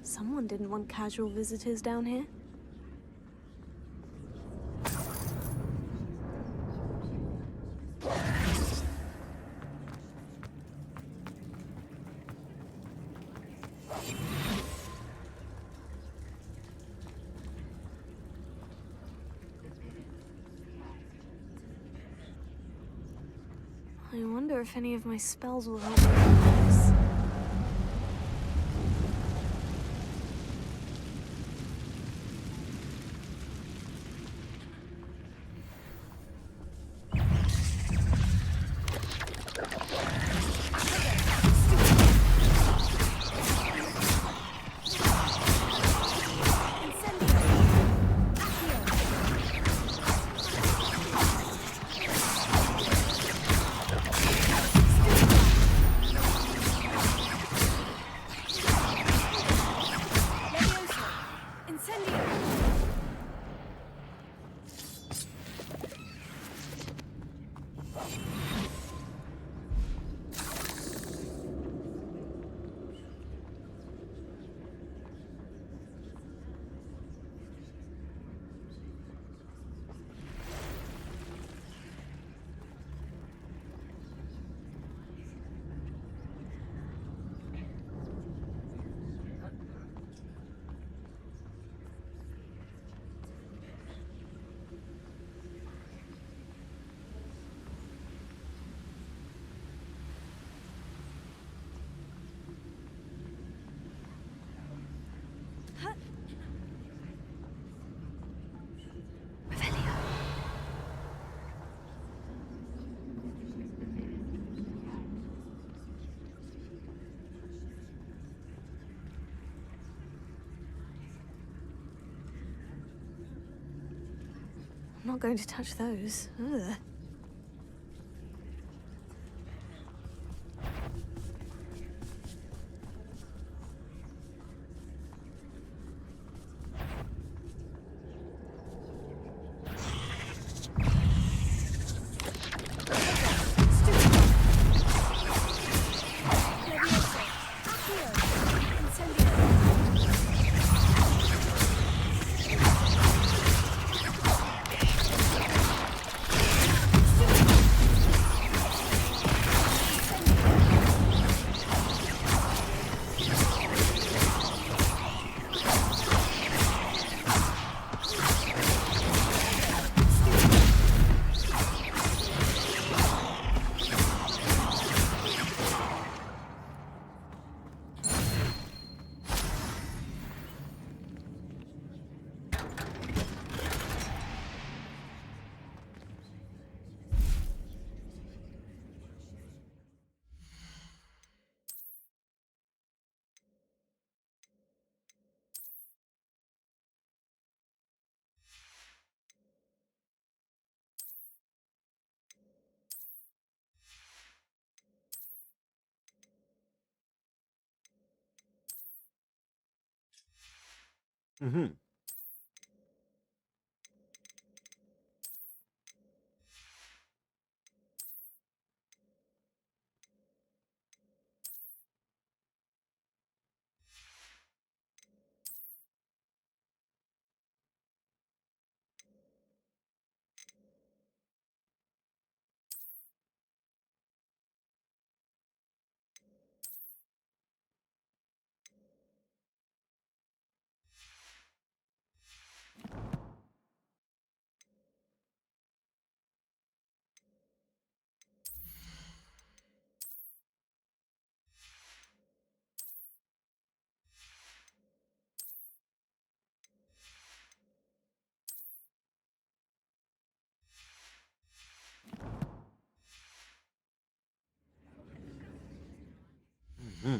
Someone didn't want casual visitors down here. I wonder if any of my spells will help me with this. I'm not going to touch those. Ugh. Mm-hmm. Mm-hmm.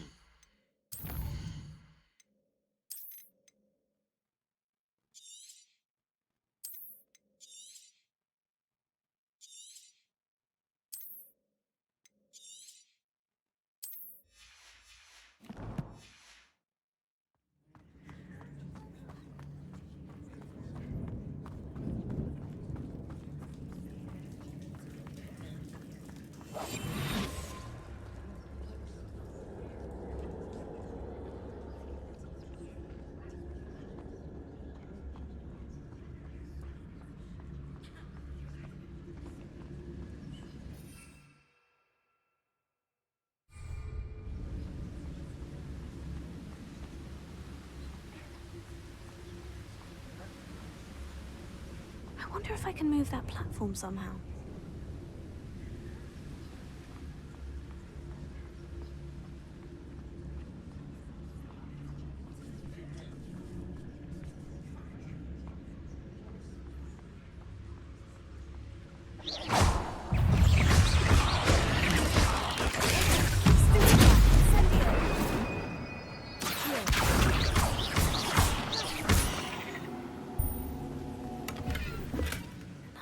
I wonder if I can move that platform somehow.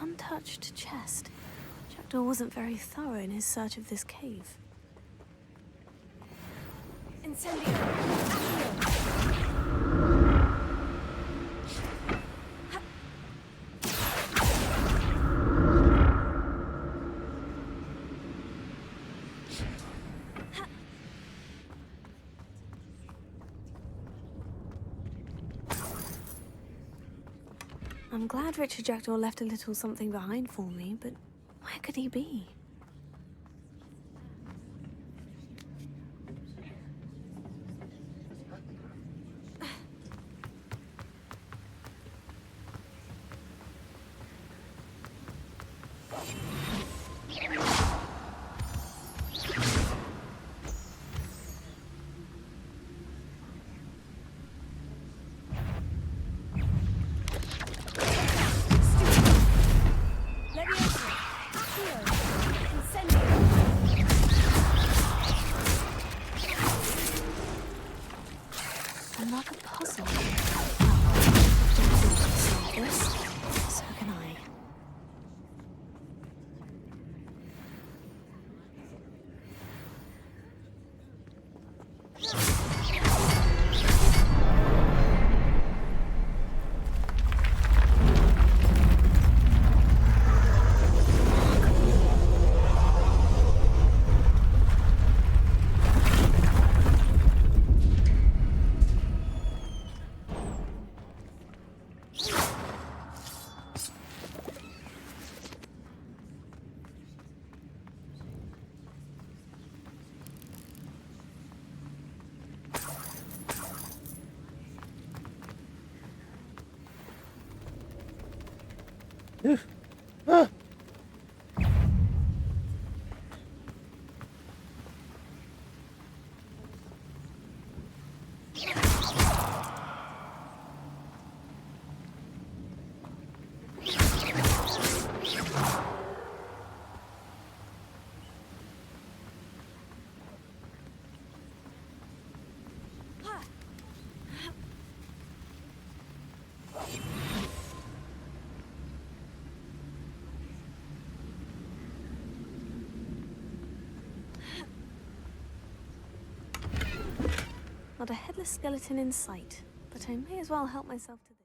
Untouched chest. Jackdaw wasn't very thorough in his search of this cave. Incendio! I'm glad Richard Jackdaw left a little something behind for me, but where could he be? Another puzzle. This, so can I. Not a headless skeleton in sight, but I may as well help myself to this.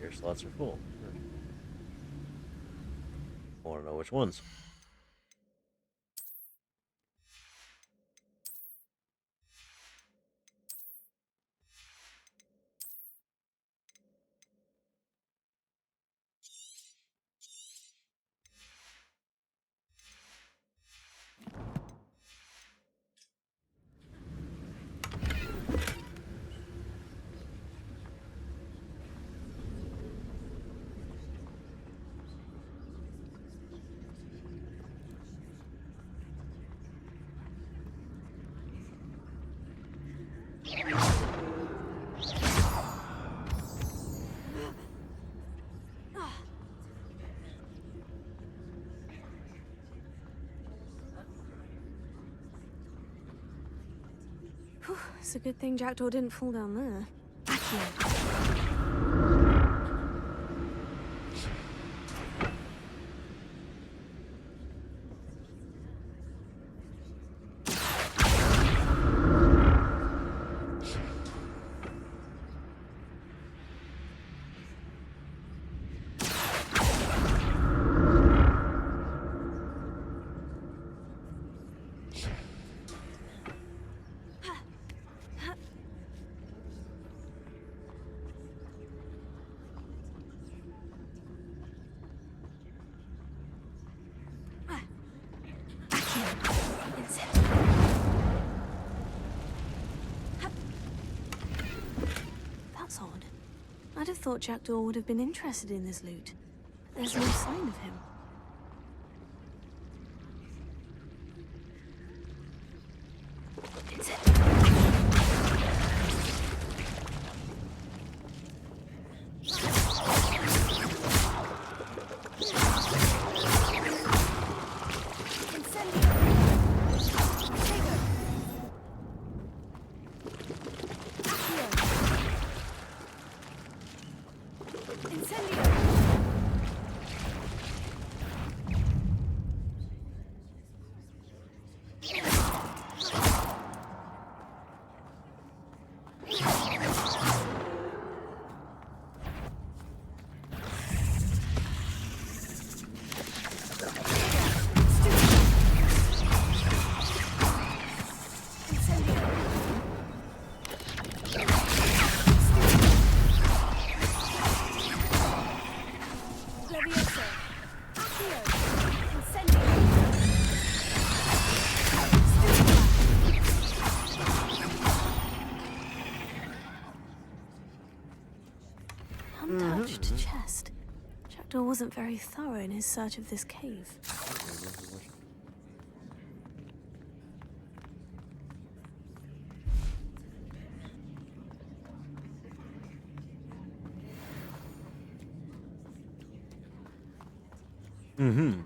Your slots are full. I want to know which ones. Whew, it's a good thing Jackdaw didn't fall down there. Accio. That's odd. I'd have thought Jackdaw would have been interested in this loot. There's no sign of him. untouched chest. Jackdaw wasn't very thorough in his search of this cave. Mm-hmm.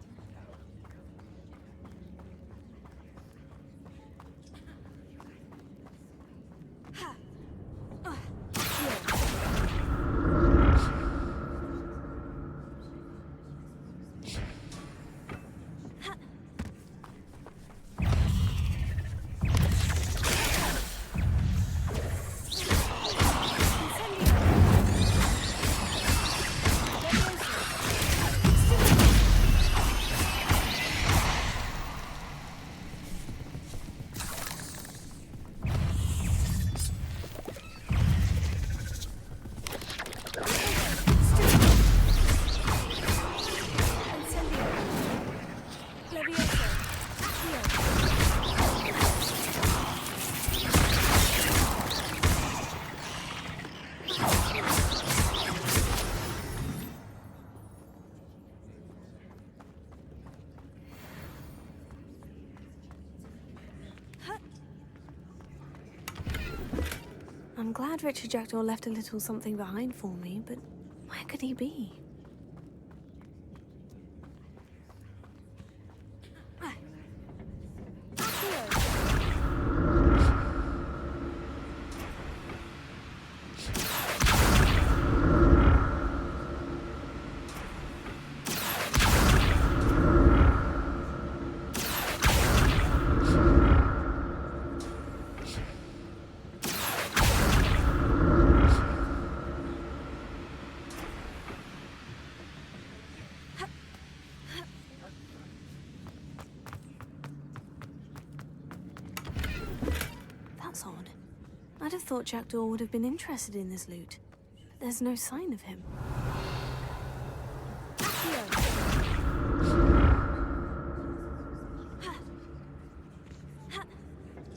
I'm glad Richard Jackdaw left a little something behind for me, but where could he be? That's odd. I'd have thought Jackdaw would have been interested in this loot, but there's no sign of him.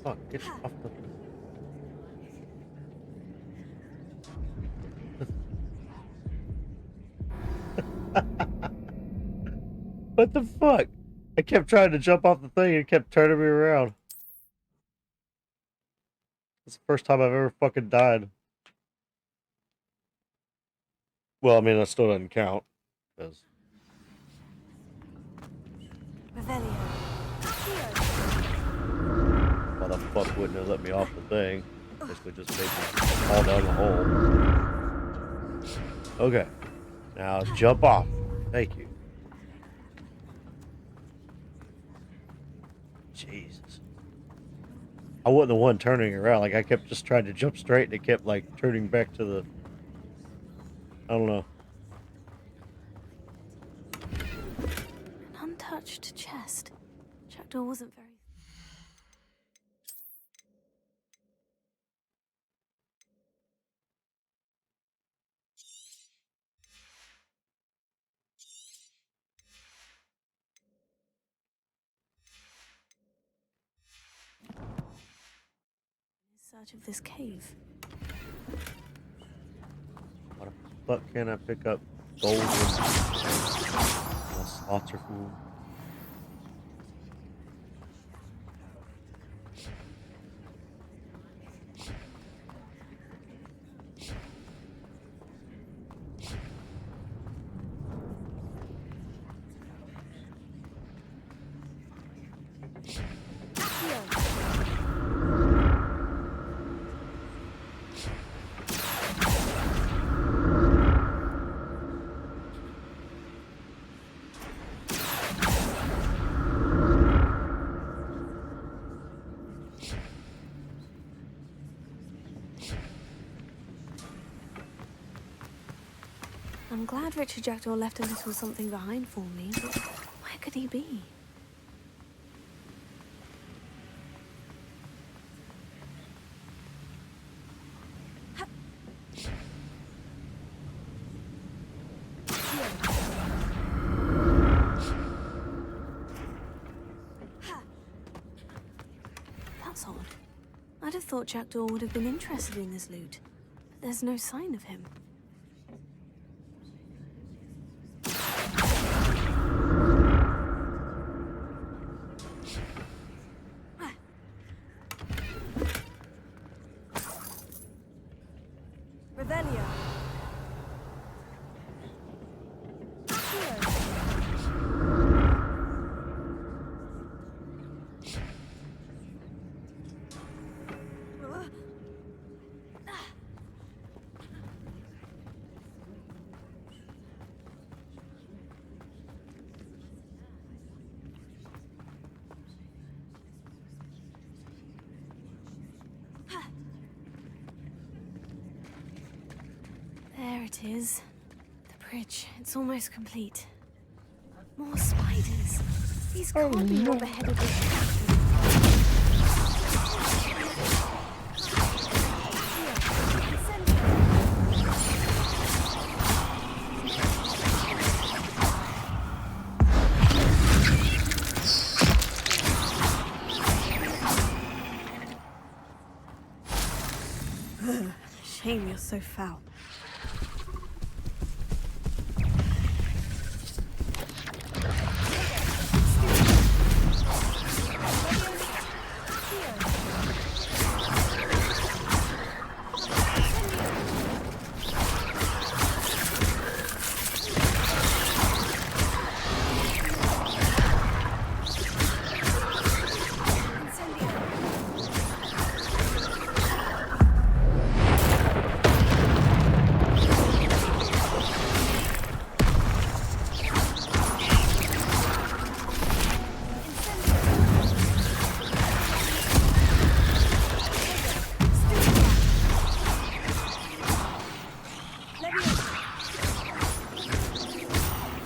Fuck, get off the... What the fuck? I kept trying to jump off the thing and it kept turning me around. It's the first time I've ever fucking died. Well, I mean, that still doesn't count. Because... Why the fuck wouldn't it let me off the thing? Basically just made me fall down the hole. Okay. Now jump off. Thank you. Jesus. I wasn't the one turning around. Like, I kept just trying to jump straight and it kept, like, turning back to the... I don't know. An untouched chest. Jackdaw wasn't very... search of this cave. What the fuck can I pick up gold with? My slots are full. I'm glad Richard Jackdaw left a little something behind for me, but where could he be? That's odd. I'd have thought Jackdaw would have been interested in this loot, but there's no sign of him. Revelio. There it is. The bridge. It's almost complete. More spiders. These can't be what the head of this Shame you're so foul.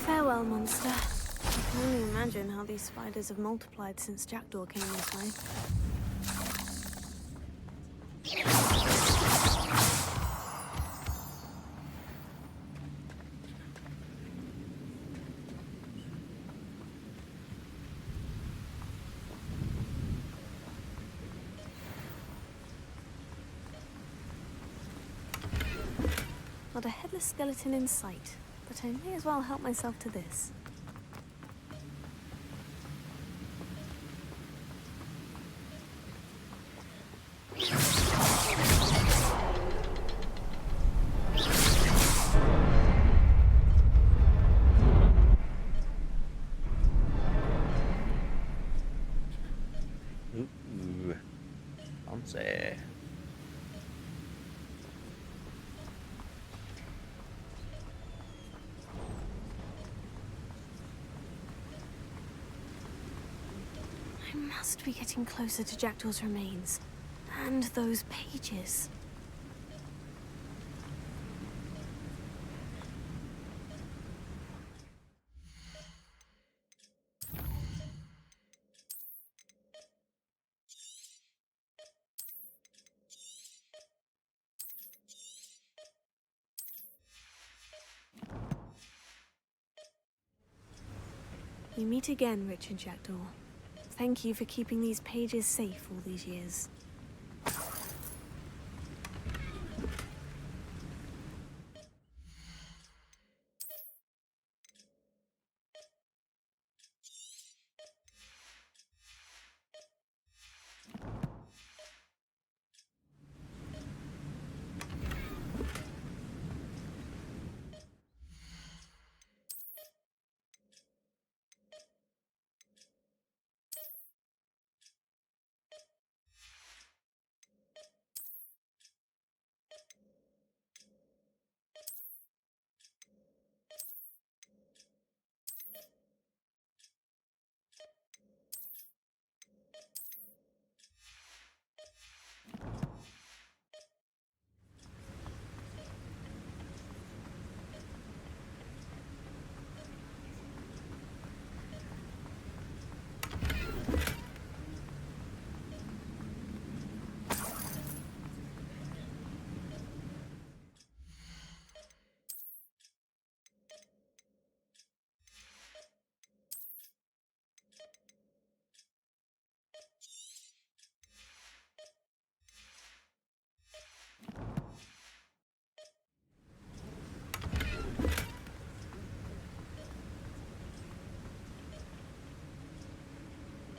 Farewell, monster. I can only imagine how these spiders have multiplied since Jackdaw came this way. Not a headless skeleton in sight, but I may as well help myself to this. Ooh, fancy. I must be getting closer to Jackdaw's remains. And those pages. We meet again, Richard Jackdaw. Thank you for keeping these pages safe all these years.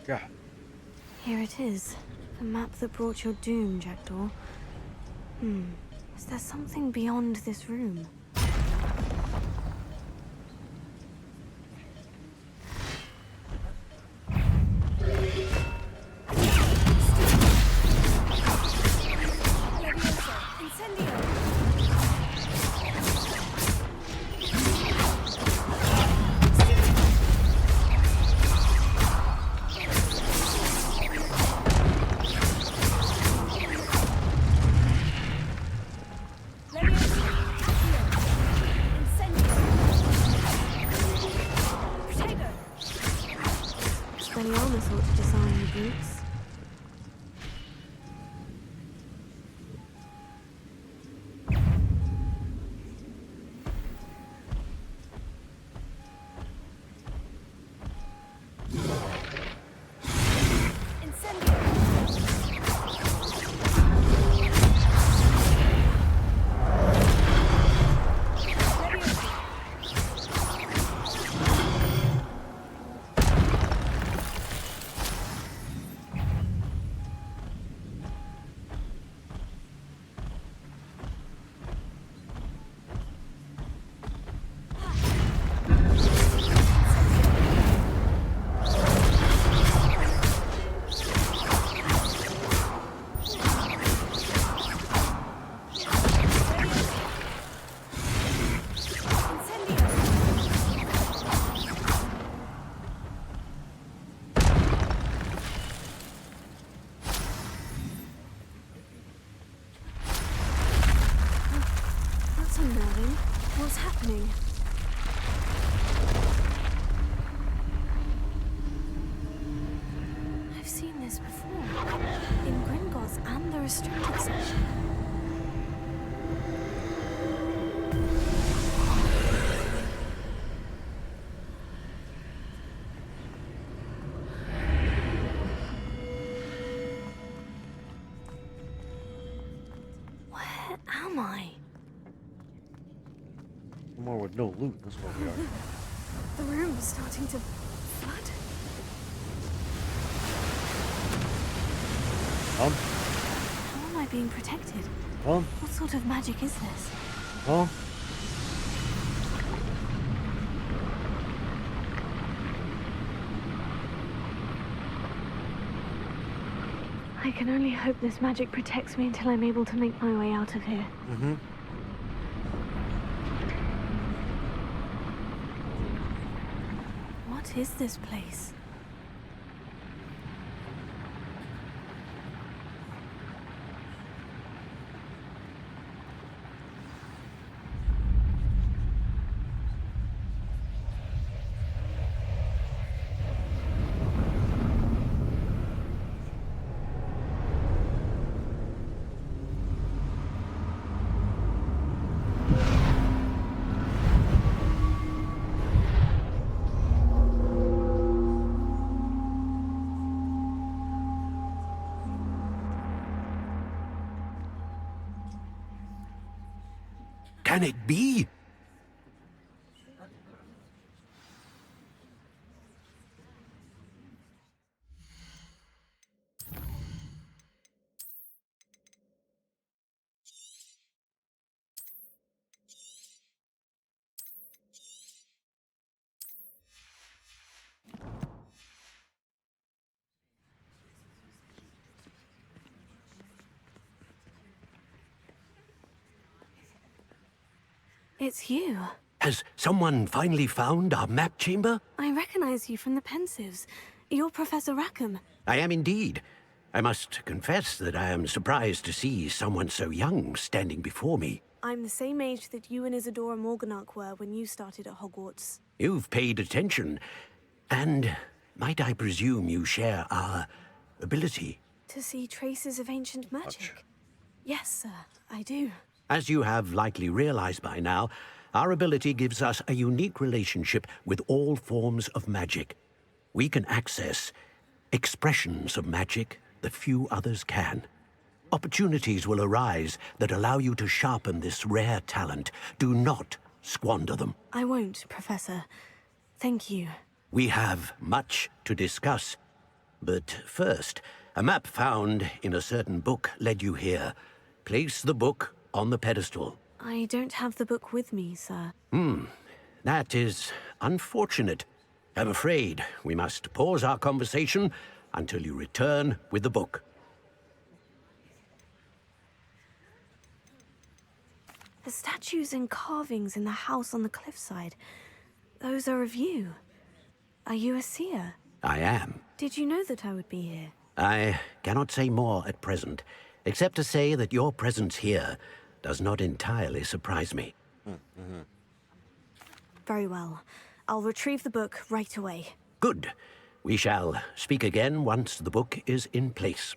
Yeah. Here it is. The map that brought your doom, Jackdaw. Is there something beyond this room? Expelliarmus ought to disarm you brutes. What's happening? I've seen this before. In Gringotts and the restricted section. Where am I? Somewhere with no loot, that's where we are. The room is starting to flood. How am I being protected? What sort of magic is this? I can only hope this magic protects me until I'm able to make my way out of here. What is this place? Can it be? It's you. Has someone finally found our map chamber? I recognize you from the Pensives. You're Professor Rackham. I am indeed. I must confess that I am surprised to see someone so young standing before me. I'm the same age that you and Isadora Morganach were when you started at Hogwarts. You've paid attention. And might I presume you share our ability? To see traces of ancient magic? Yes, sir, I do. As you have likely realized by now, our ability gives us a unique relationship with all forms of magic. We can access expressions of magic that few others can. Opportunities will arise that allow you to sharpen this rare talent. Do not squander them. I won't, Professor. Thank you. We have much to discuss. But first, a map found in a certain book led you here. Place the book on the pedestal. I don't have the book with me, sir. That is unfortunate. I'm afraid we must pause our conversation until you return with the book. The statues and carvings in the house on the cliffside, those are of you. Are you a seer? I am. Did you know that I would be here? I cannot say more at present, except to say that your presence here does not entirely surprise me. Very well. I'll retrieve the book right away. Good. We shall speak again once the book is in place.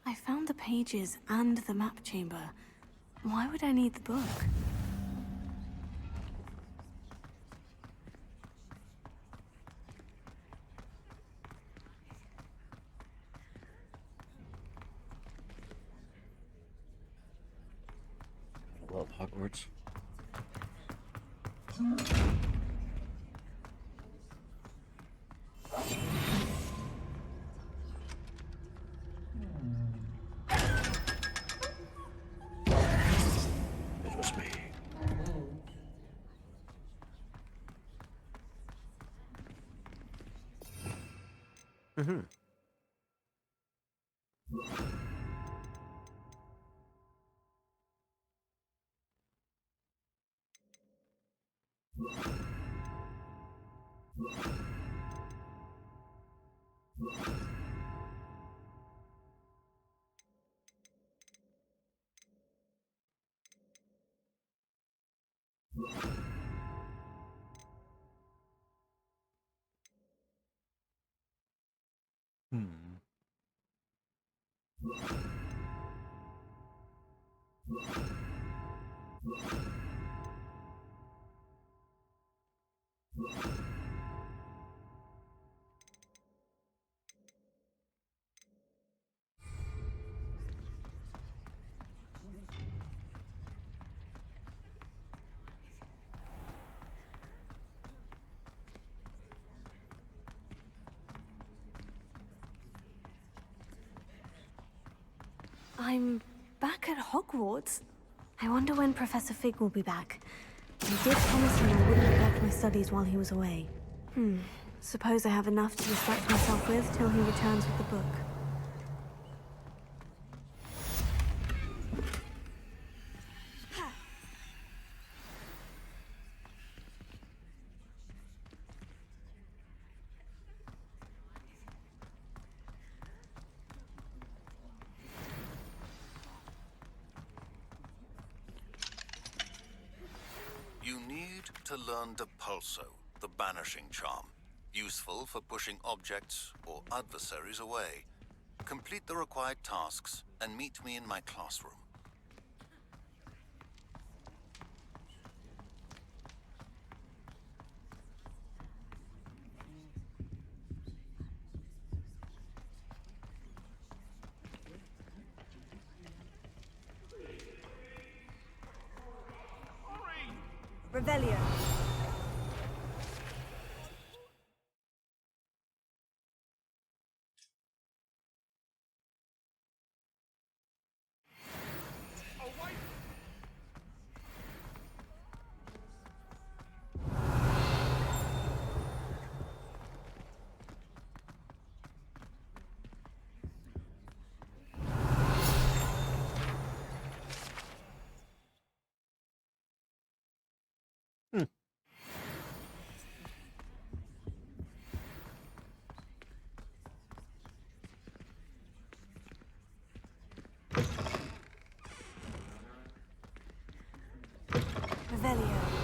I found the pages and the map chamber. Why would I need the book? I love Hogwarts. It was me. I'm back at Hogwarts. I wonder when Professor Fig will be back. I did promise him I wouldn't neglect my studies while he was away. Suppose I have enough to distract myself with till he returns with the book. You need to learn Depulso, the banishing charm. Useful for pushing objects or adversaries away. Complete the required tasks and meet me in my classroom. Revelio. Revelio.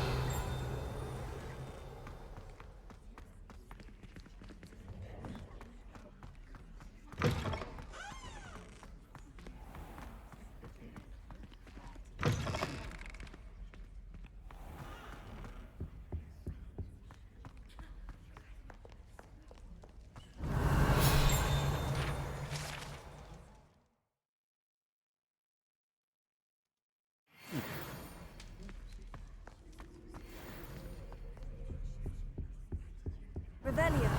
Revelio.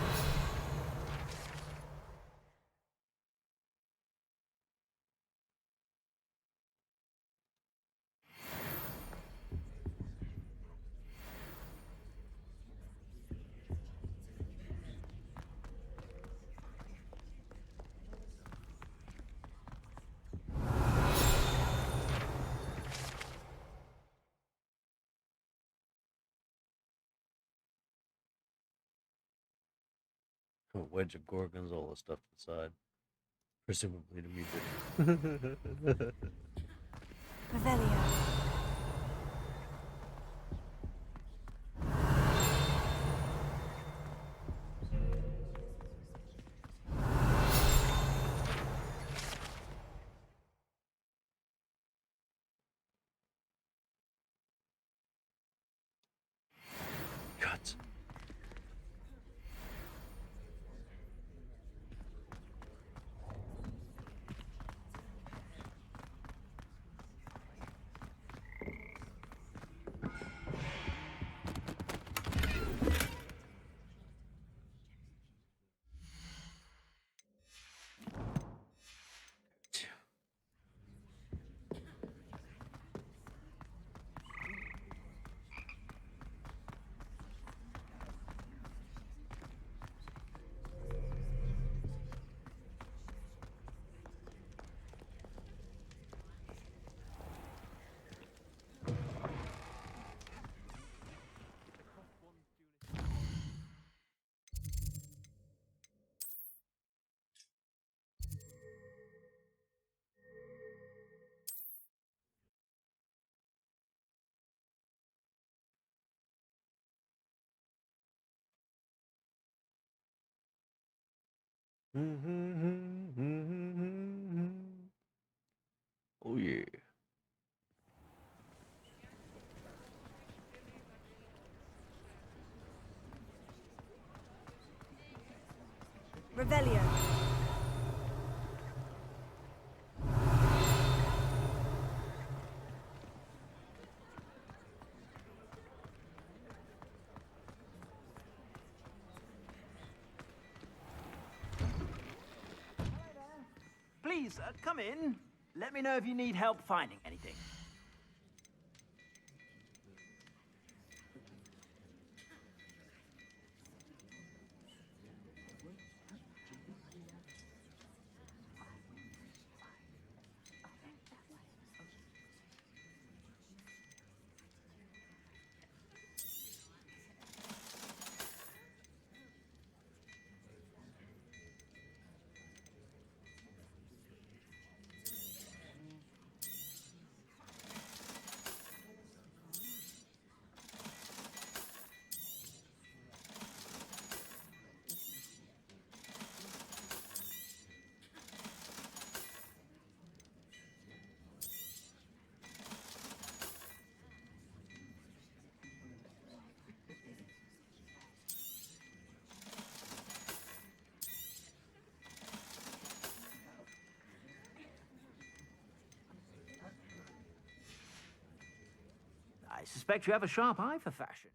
A wedge of gorgonzola stuff to the side. Presumably to music. Revelio. Guts. Oh yeah. Revelio. Please, come in. Let me know if you need help finding anything. I suspect you have a sharp eye for fashion.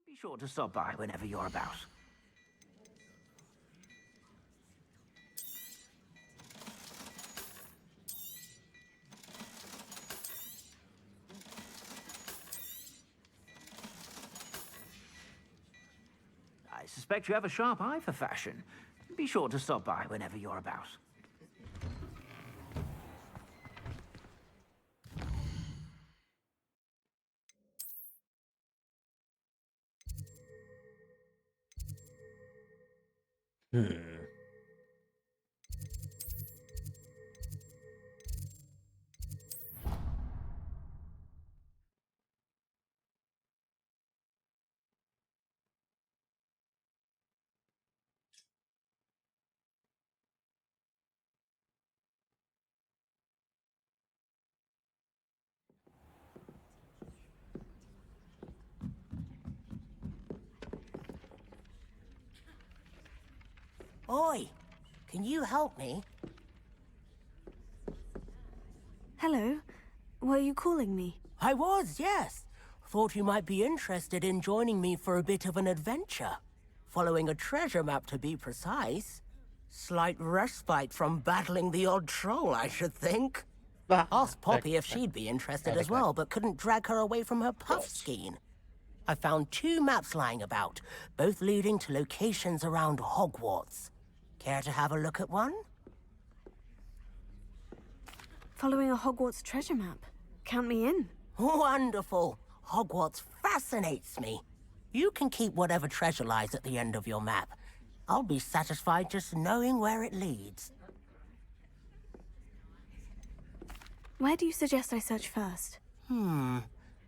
Be sure to stop by whenever you're about. I suspect you have a sharp eye for fashion. Be sure to stop by whenever you're about. Oi, can you help me? Hello. Were you calling me? I was, yes. Thought you might be interested in joining me for a bit of an adventure. Following a treasure map, to be precise. Slight respite from battling the odd troll, I should think. Asked Poppy if she'd be interested as well, but couldn't drag her away from her puff skein. I found 2 maps lying about, both leading to locations around Hogwarts. Care to have a look at one? Following a Hogwarts treasure map. Count me in. Wonderful. Hogwarts fascinates me. You can keep whatever treasure lies at the end of your map. I'll be satisfied just knowing where it leads. Where do you suggest I search first?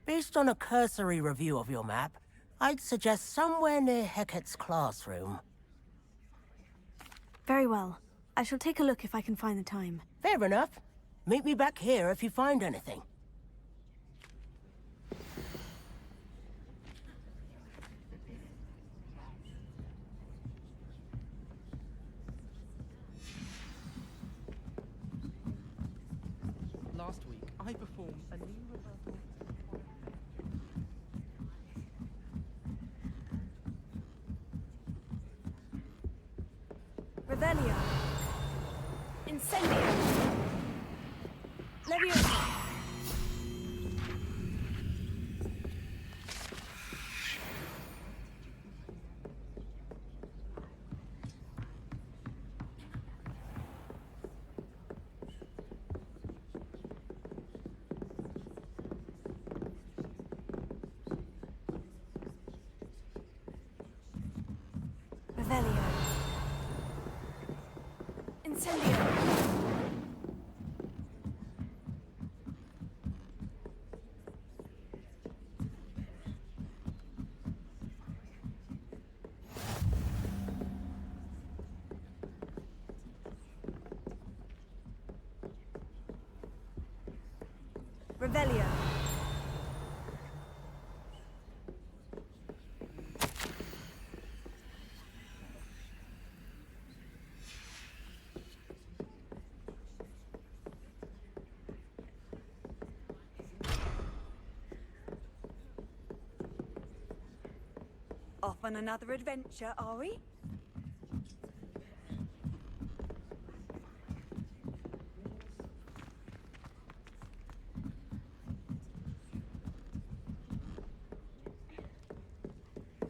Based on a cursory review of your map, I'd suggest somewhere near Hecat's classroom. Very well. I shall take a look if I can find the time. Fair enough. Meet me back here if you find anything. Last week, I performed a new reversal. Revelio. Incendio! Leviosa! Revelio. Incendio. Revelio. Off on another adventure, are we?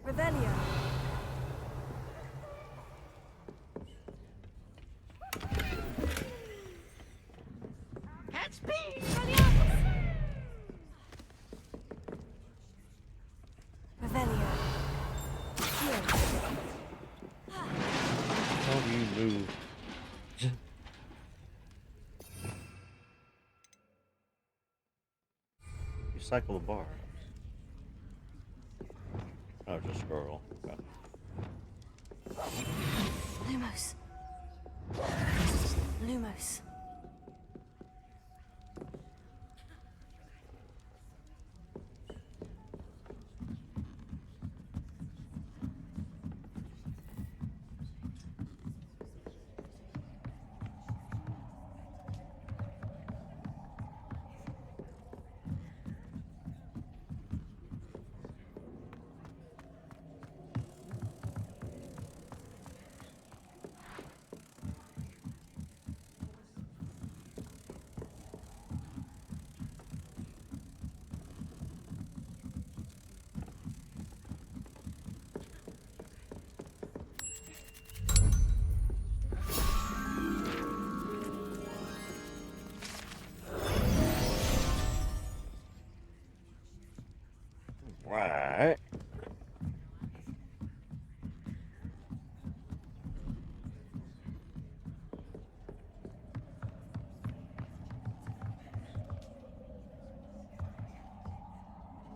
Revelio. Catch speed! Revelio. How do you move? You cycle the bar. Oh, just scroll. Okay. Lumos. Lumos. Right.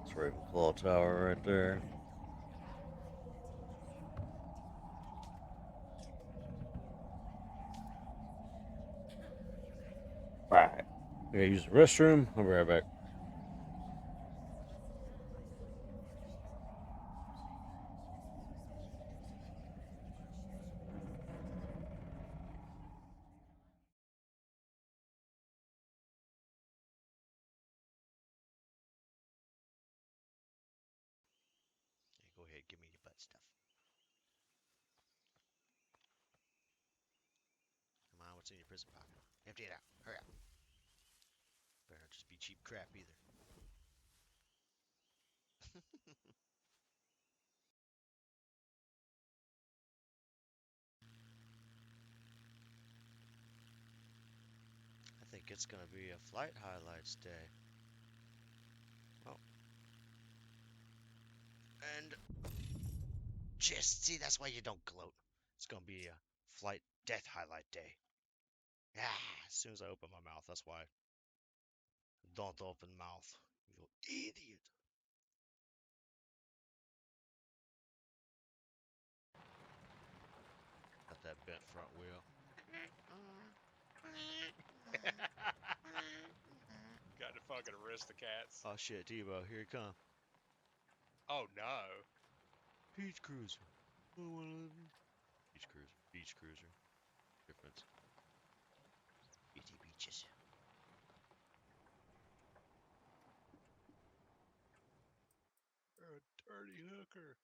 It's Ravenclaw Tower right there. Right. We gotta use the restroom. I'll be right back. Go ahead, give me your butt stuff. Come on, what's in your prison pocket? Empty it out. Hurry up. Better not just be cheap crap either. I think it's gonna be a flight highlights day. Oh. And just see, that's why you don't gloat. It's gonna be a flight death highlight day. Ah, as soon as I open my mouth, that's why. Don't open mouth, you idiot. Got that bent front wheel. Got to fucking aristocats. Oh shit, Debo, here he come. Oh no. Beach cruiser. Beach cruiser. Beach cruiser. Difference. BT beaches. You're a dirty hooker.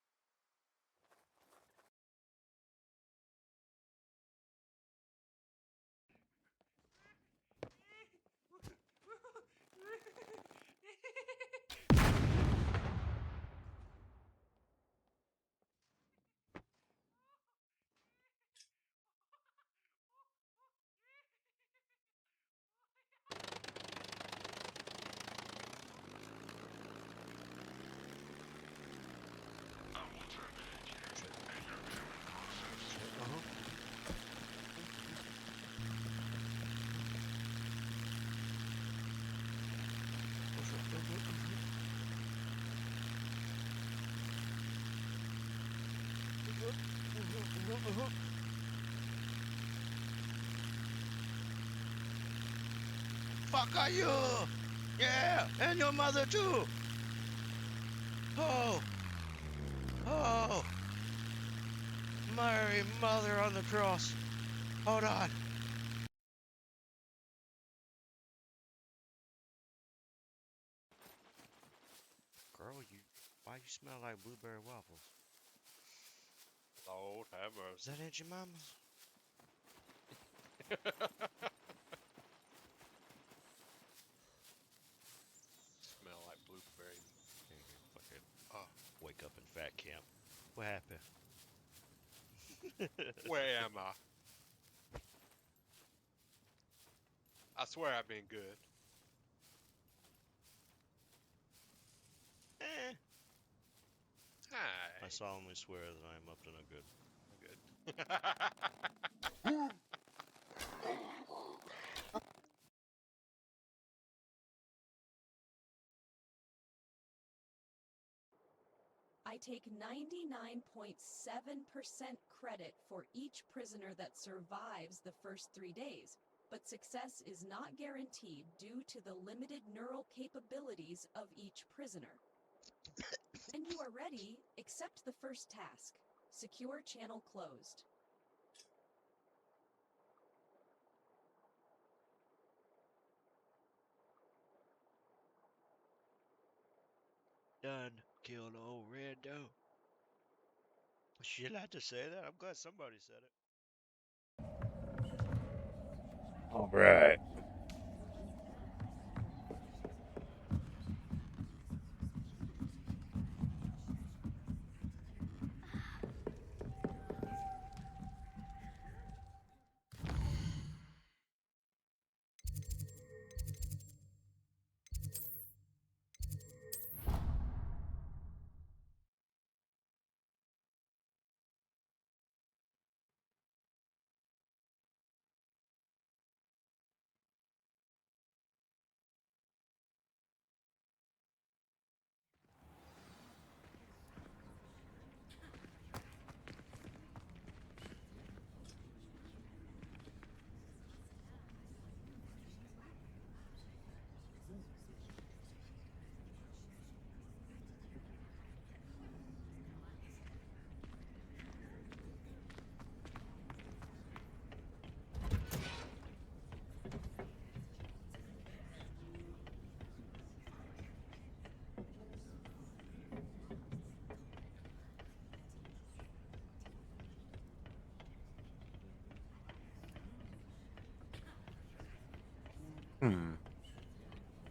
fuck are you? Yeah, and your mother too. Oh. Oh. Mary, mother on the cross. Hold on. Girl, why you smell like blueberry waffles? Lord have Is that Aunt Jemima's? Smell like blueberry. Fucking, wake up in fat camp. What happened? Where am I? I swear I've been good. Hi. I solemnly swear that I am up to no good. Good. I take 99.7% credit for each prisoner that survives the first 3 days, but success is not guaranteed due to the limited neural capabilities of each prisoner. When you are ready, accept the first task. Secure channel closed. Done. Killed old red doe. She allowed to say that? I'm glad somebody said it. All right.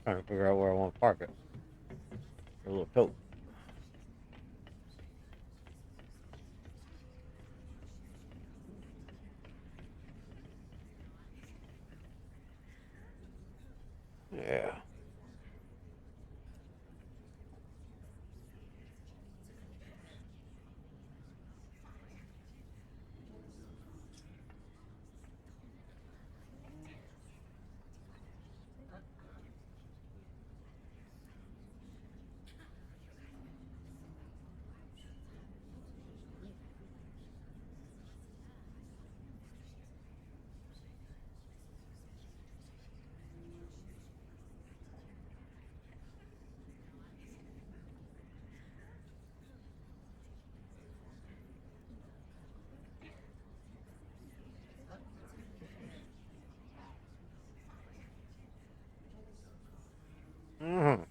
Trying to figure out where I want to park it. A little tote. Yeah. Mm-hmm.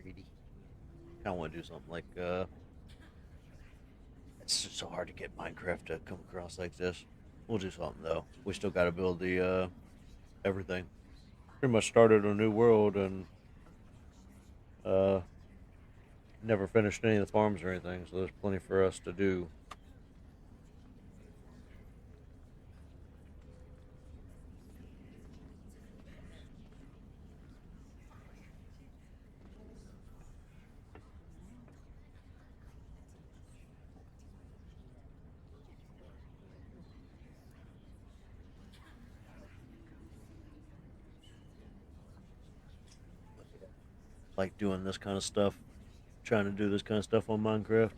Greedy. I want to do something like, it's just so hard to get Minecraft to come across like this. We'll do something, though. We still got to build the, everything. Pretty much started a new world and, never finished any of the farms or anything, so there's plenty for us to do. Like doing this kind of stuff, trying to do this kind of stuff on Minecraft.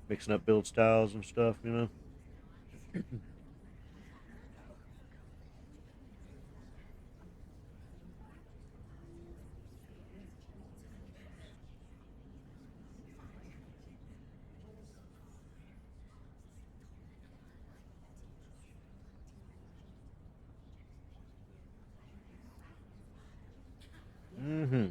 Mixing up build styles and stuff, you know? Mm-hmm.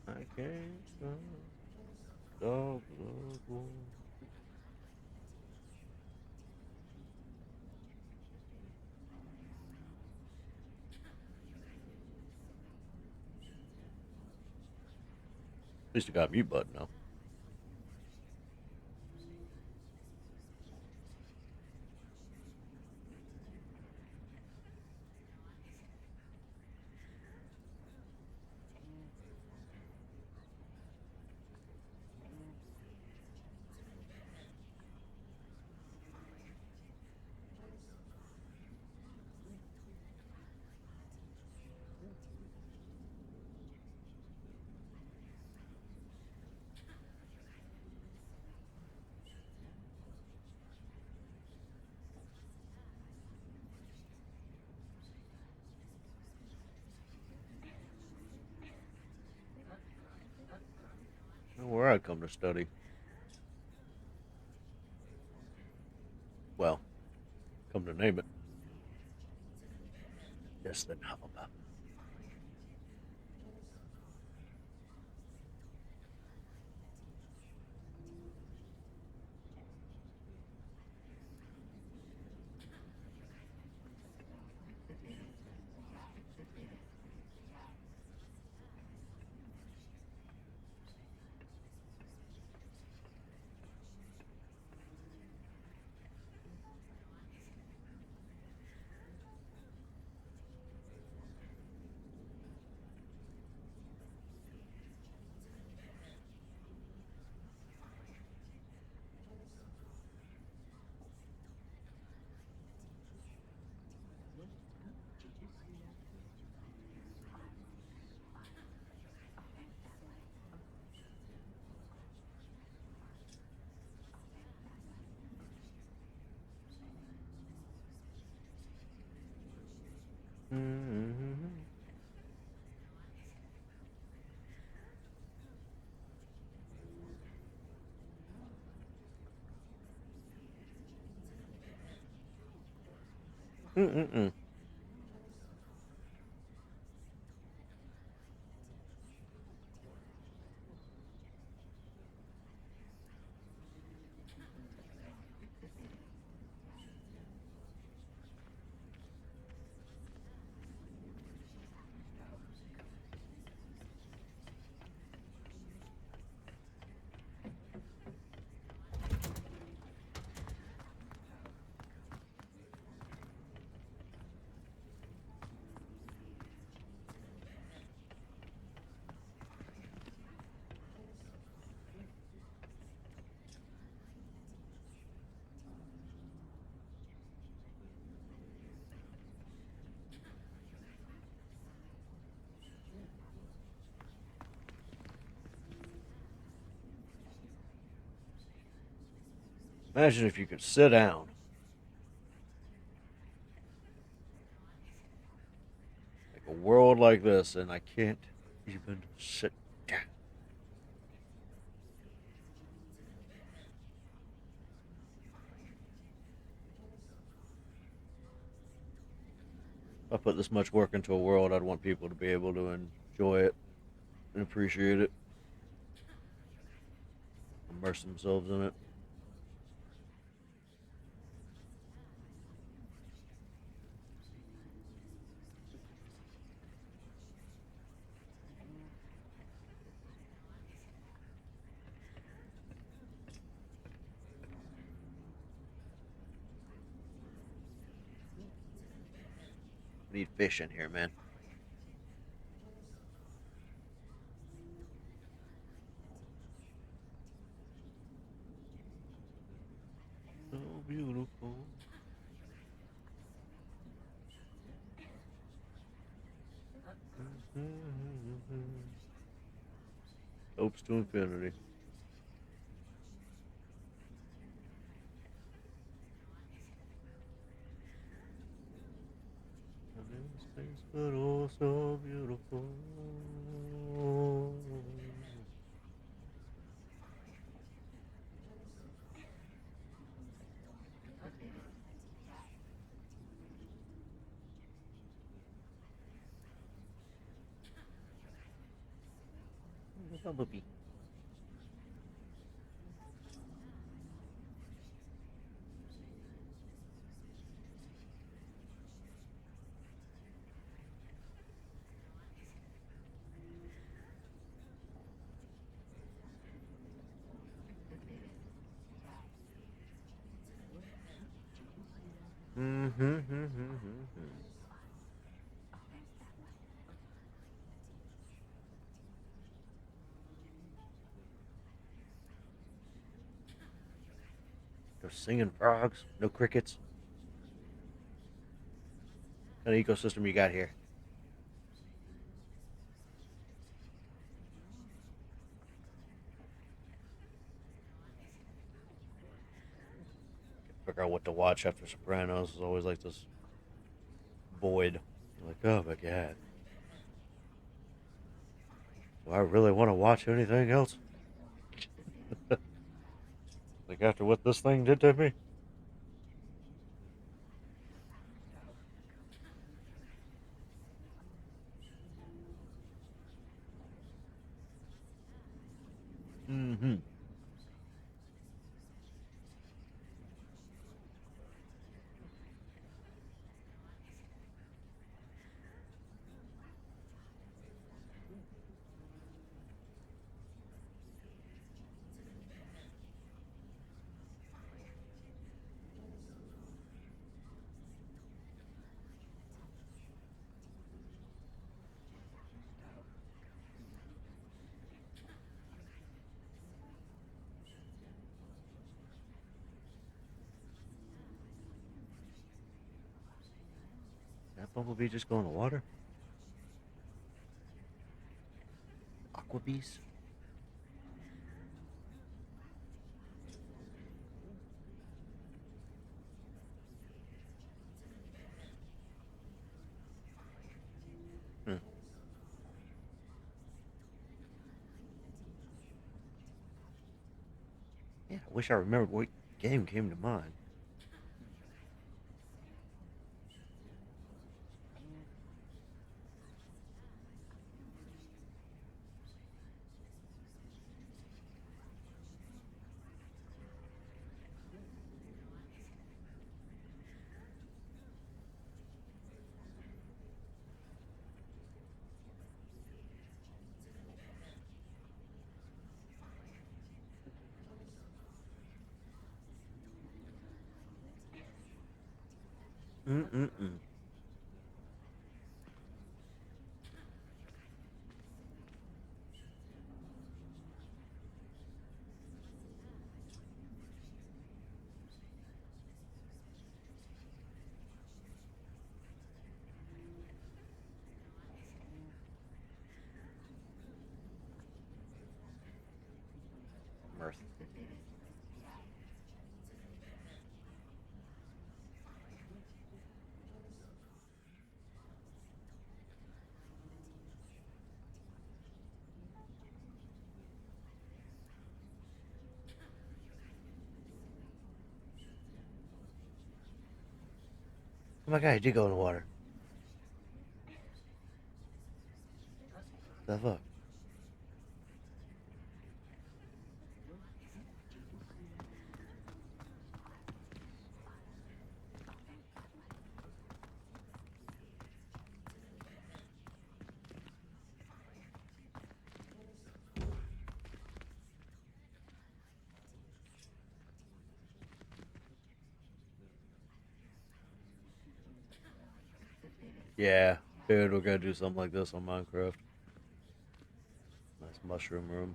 I can't stop. Dog love war. At least I got a mute button now. I don't know where I come to study. Well, come to name it. Yes, then how about? Mm-hmm. Mm-mm-mm. Imagine if you could sit down. Like a world like this, and I can't even sit down. If I put this much work into a world, I'd want people to be able to enjoy it and appreciate it, immerse themselves in it. We need fish in here, man. So beautiful. Hopes to infinity. Things but oh so beautiful. Bumblebee. Those singing frogs, no crickets. What kind of ecosystem you got here? Figure out what to watch after Sopranos. Is always like this void. Like, oh my god. Do I really want to watch anything else? Like after what this thing did to me? Mm-hmm. That bumblebee just go in the water? Aqua bees? Hmm. Yeah, I wish I remembered what game came to mind. Mm-mm-mm. Mirth. Oh my god, he did go in the water. The fuck? Yeah, dude, we're gonna do something like this on Minecraft. Nice mushroom room.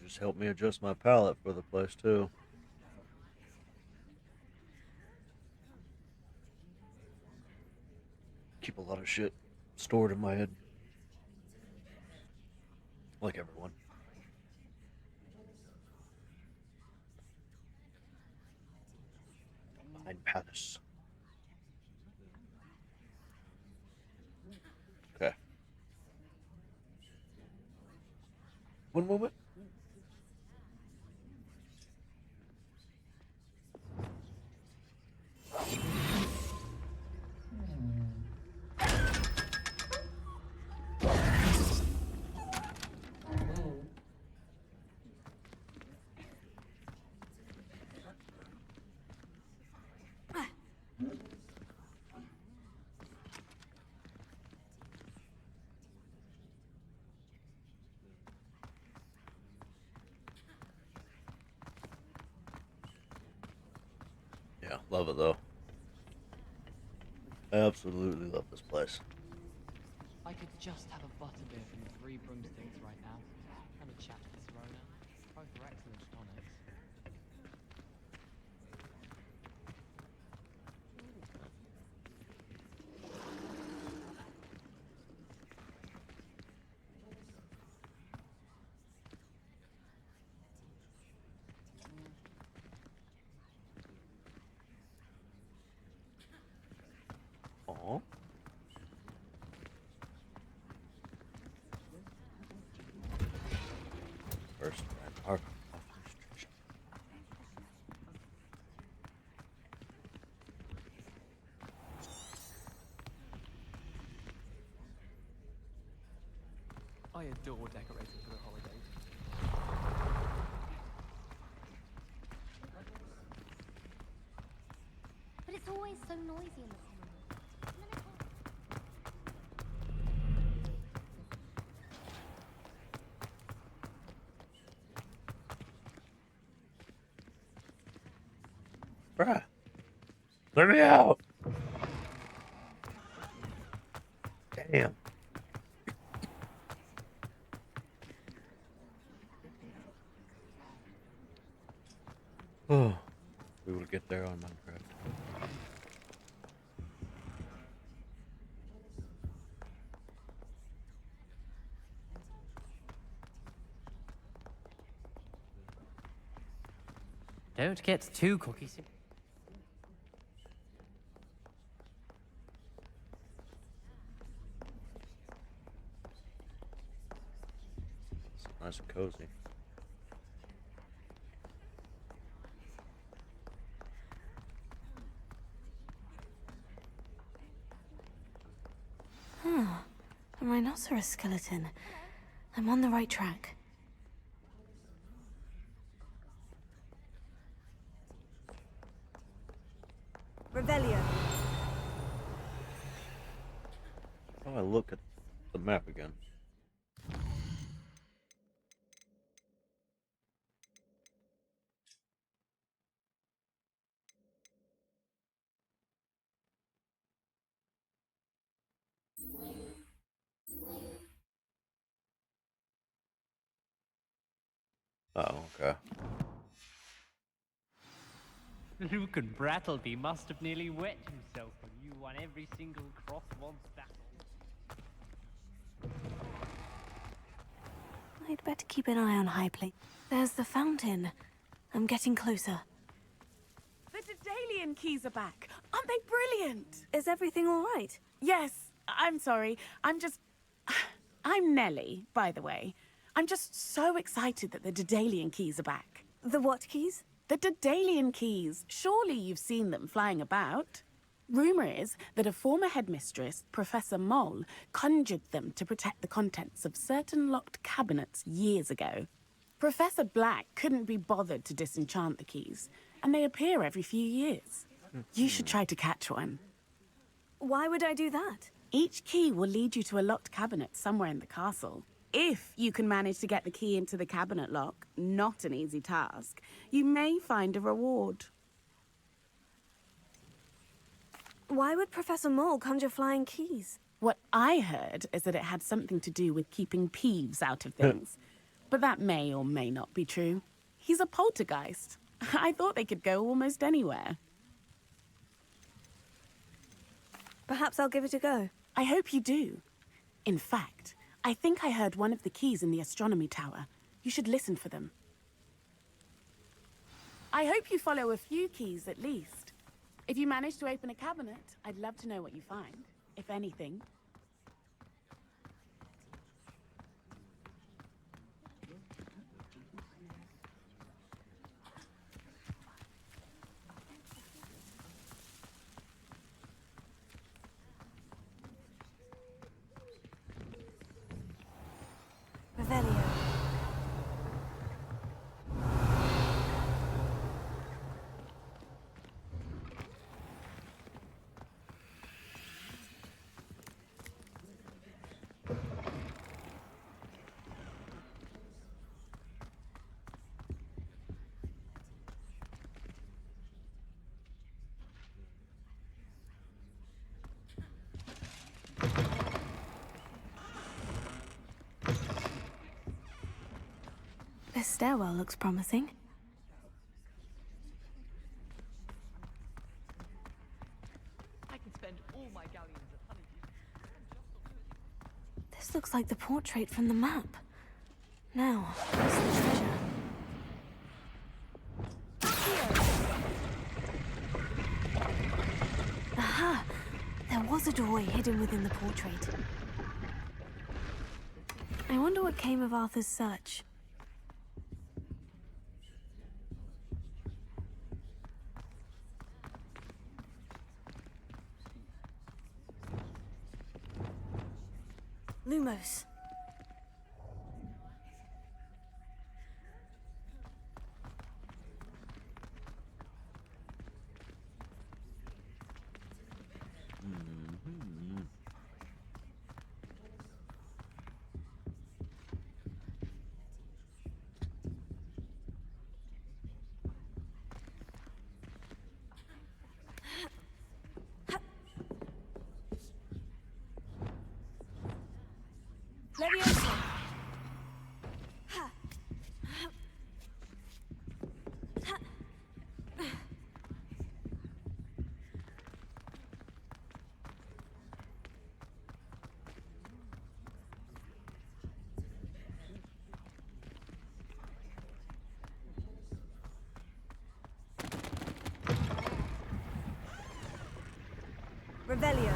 Just help me adjust my palette for the place too. Keep a lot of shit stored in my head. Like everyone. Behind Pathos. Okay. One moment. Yeah, love it though. I absolutely love this place. I could just have a butterbeer from 3 broomsticks right now. And a chat with Serona. Both are excellent tonics. Aww. First, our I adore decorating for the holidays. But it's always so noisy in the common room. And then I can't... Bruh. Let me out. Damn. Oh, we will get there on Minecraft. Don't get too cocky. It's nice and cozy. Huh. I'm rhinoceros skeleton. I'm on the right track. Revelio. How do I look at the map again? Oh, okay. Luke and Brattleby must have nearly wet himself when you won every single crossroads battle. I'd better keep an eye on High Plate. There's the fountain. I'm getting closer. The Daedalian keys are back. Aren't they brilliant? Is everything all right? Yes. I'm sorry. I'm Nellie, by the way. I'm just so excited that the Daedalian keys are back. The what keys? The Daedalian keys. Surely you've seen them flying about. Rumor is that a former headmistress, Professor Moll, conjured them to protect the contents of certain locked cabinets years ago. Professor Black couldn't be bothered to disenchant the keys, and they appear every few years. You should try to catch one. Why would I do that? Each key will lead you to a locked cabinet somewhere in the castle. If you can manage to get the key into the cabinet lock, not an easy task, you may find a reward. Why would Professor Moll conjure flying keys? What I heard is that it had something to do with keeping Peeves out of things. But that may or may not be true. He's a poltergeist. I thought they could go almost anywhere. Perhaps I'll give it a go. I hope you do. In fact, I think I heard one of the keys in the astronomy tower. You should listen for them. I hope you follow a few keys at least. If you manage to open a cabinet, I'd love to know what you find, if anything. Revelio. This stairwell looks promising. I can spend all my galleons of honeydew. This looks like the portrait from the map. Now, where's the treasure? Aha! There was a doorway hidden within the portrait. I wonder what came of Arthur's search. Lumos. Leviosa. Revelio.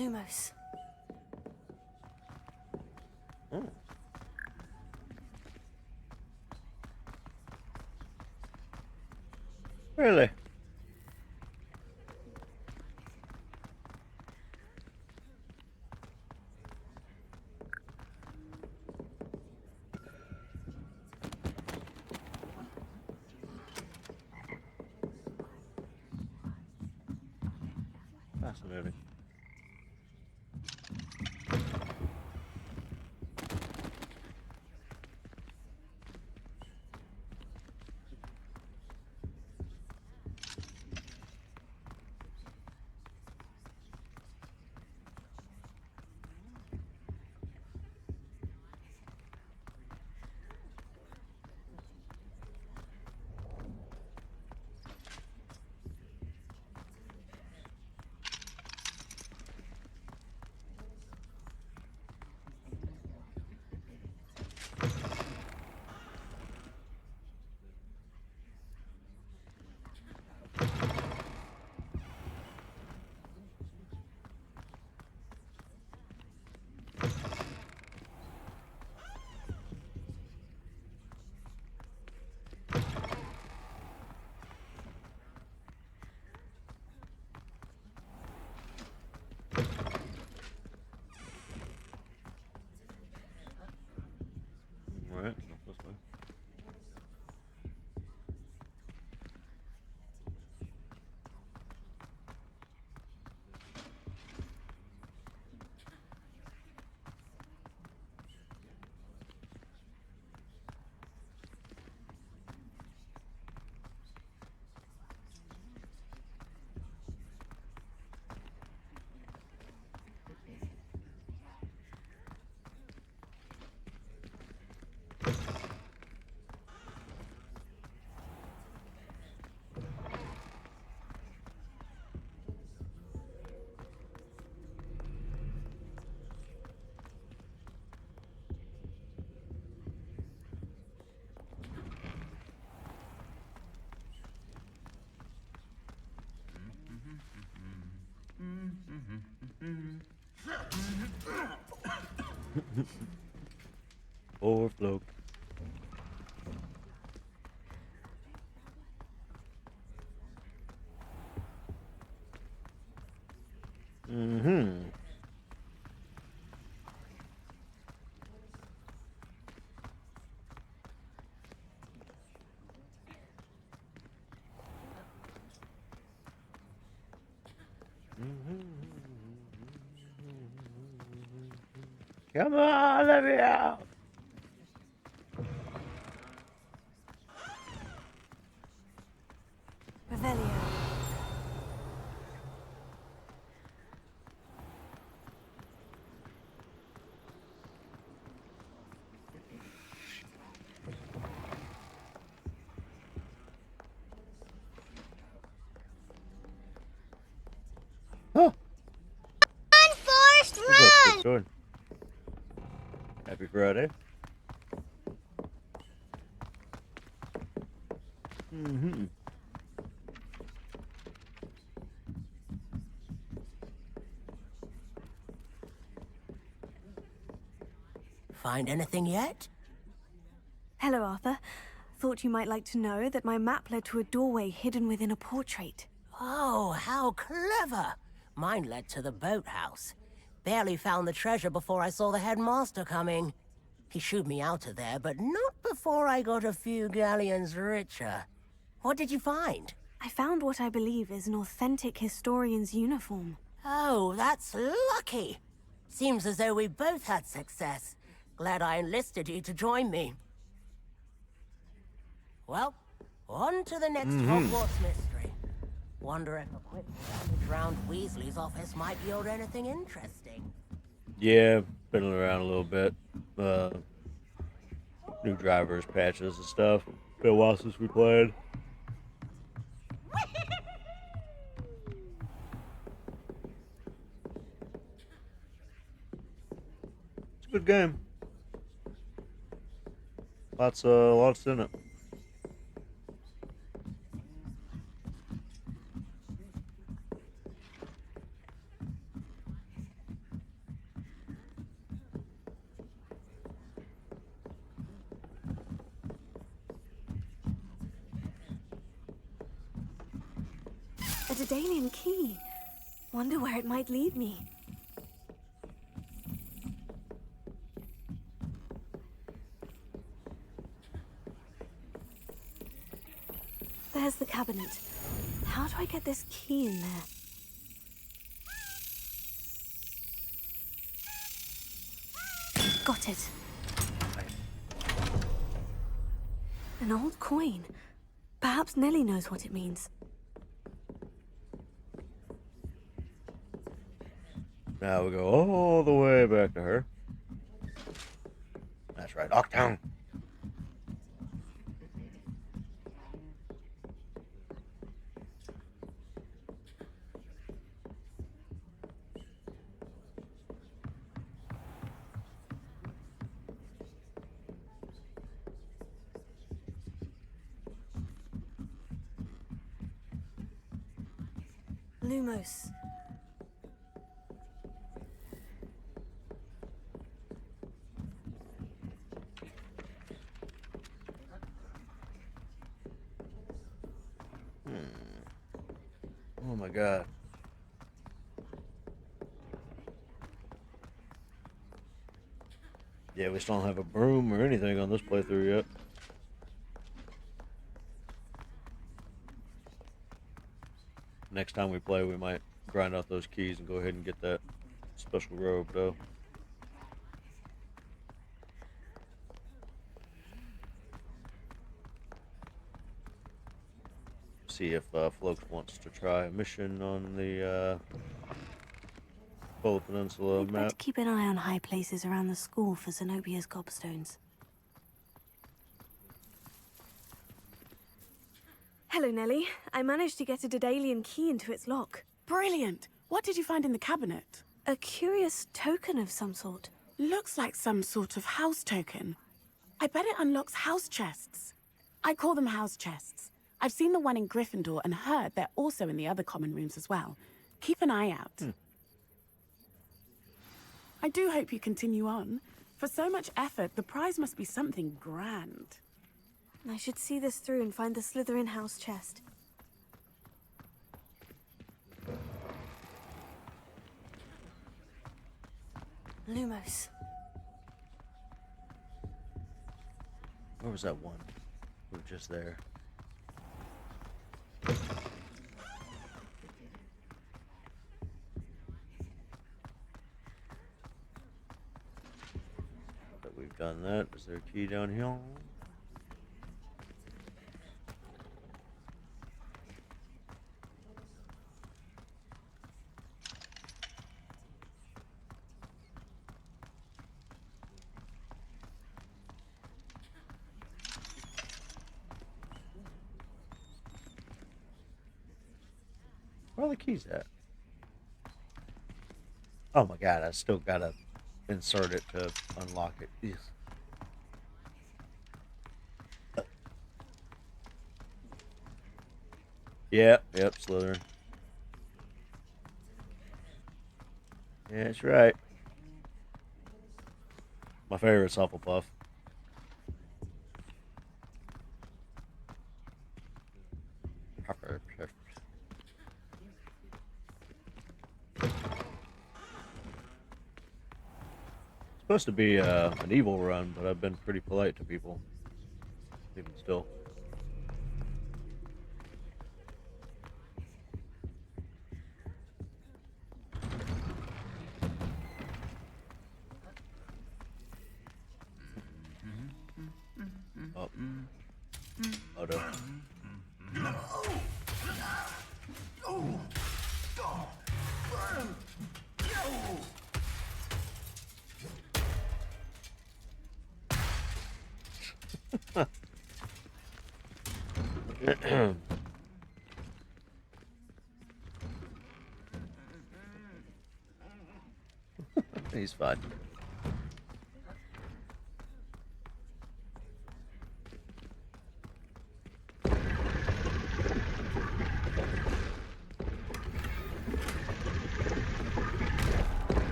Lumos. Oh. Really? Fascinating. Alright, not this way. Overflow. Mm-hmm. Come on, let me out. Revelio. Oh. Run, Forrest, What's up, run! good going? Happy Friday. Mm-hmm. Find anything yet? Hello, Arthur. Thought you might like to know that my map led to a doorway hidden within a portrait. Oh, how clever! Mine led to the boathouse. Barely found the treasure before I saw the headmaster coming. He shooed me out of there, but not before I got a few galleons richer. What did you find? I found what I believe is an authentic historian's uniform. Oh, that's lucky. Seems as though we both had success. Glad I enlisted you to join me. Well, on to the next Hogwarts mystery. Wonder if a quick rummage round Weasley's office might yield anything interesting. Yeah, been around a little bit. New drivers, patches, and stuff. Been a while since we played. It's a good game. Lots in it. A Daedalian key. Wonder where it might lead me. There's the cabinet. How do I get this key in there? Got it. An old coin. Perhaps Nellie knows what it means. Now we go all the way back to her. That's right, Octown. Lumos. Oh my god. Yeah, we still don't have a broom or anything on this playthrough yet. Next time we play, we might grind out those keys and go ahead and get that special robe, though. See if Floch wants to try a mission on the Polar Peninsula We'd map. better keep an eye on high places around the school for Zenobia's gobstones. Hello, Nellie. I managed to get a Daedalian key into its lock. Brilliant! What did you find in the cabinet? A curious token of some sort. Looks like some sort of house token. I bet it unlocks house chests. I call them house chests. I've seen the one in Gryffindor and heard they're also in the other common rooms as well. Keep an eye out. I do hope you continue on. For so much effort, the prize must be something grand. I should see this through and find the Slytherin house chest. Lumos. Where was that one? We were just there. But we've done that. Is there a key down here? Where are the keys at? Oh my god, I still gotta insert it to unlock it. Yes. Yep, Slytherin. Yeah, that's right. My favorite's Hufflepuff. Supposed to be an evil run, but I've been pretty polite to people, even still. Oh. Oh no. He's fine.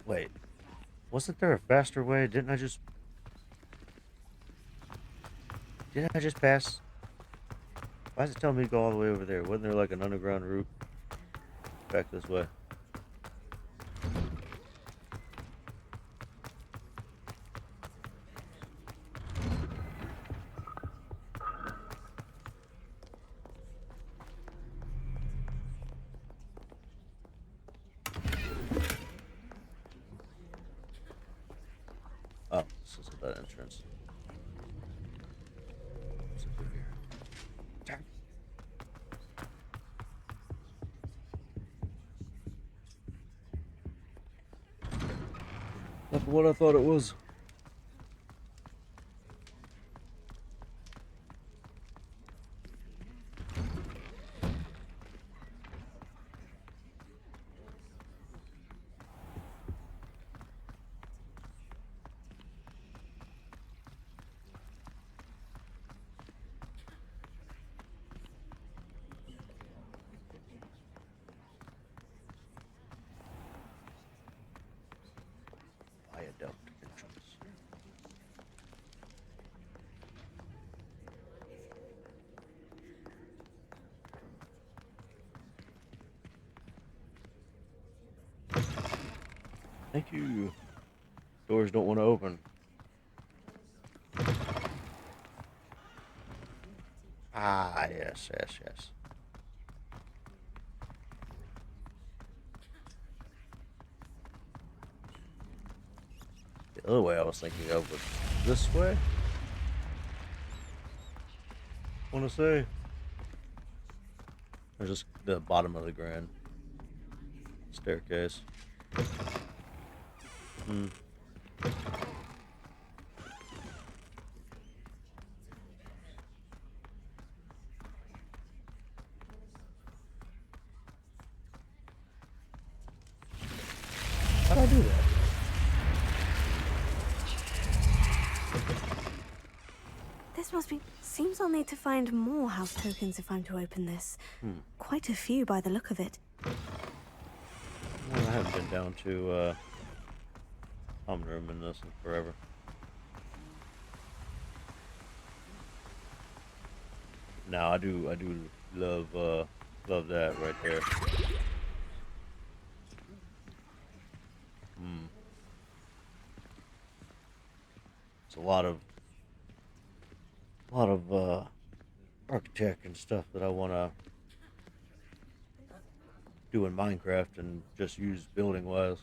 Wait, wasn't there a faster way? Didn't I just pass? Why is it telling me to go all the way over there? Wasn't there like an underground route back this way? Oh, this is that entrance. What's up here? Damn. Not what I thought it was. Viaduct entrance. Thank you. Doors don't want to open. Ah, yes, yes, yes. The other way I was thinking of was this way. I want to say. Or just the bottom of the grand staircase. Hmm. How'd I do that? This must be... Seems I'll need to find more house tokens if I'm to open this. Quite a few by the look of it. Well, I haven't been down to common room in this in forever. Now I do love that right there. It's a lot of architect and stuff that I want to do in Minecraft and just use building wise.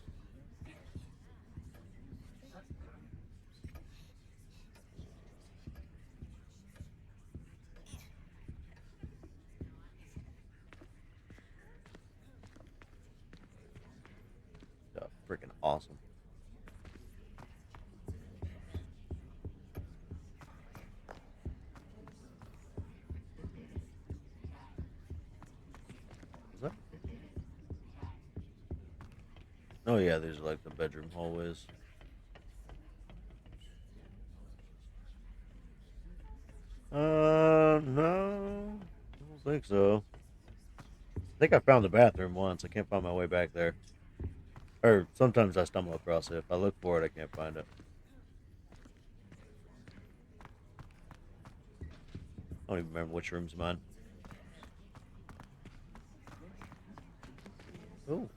Freaking awesome. Is that? Oh yeah, these are like the bedroom hallways. No, I don't think so. I think I found the bathroom once. I can't find my way back there. Or sometimes I stumble across it. If I look for it, I can't find it. I don't even remember which room's mine. Oh.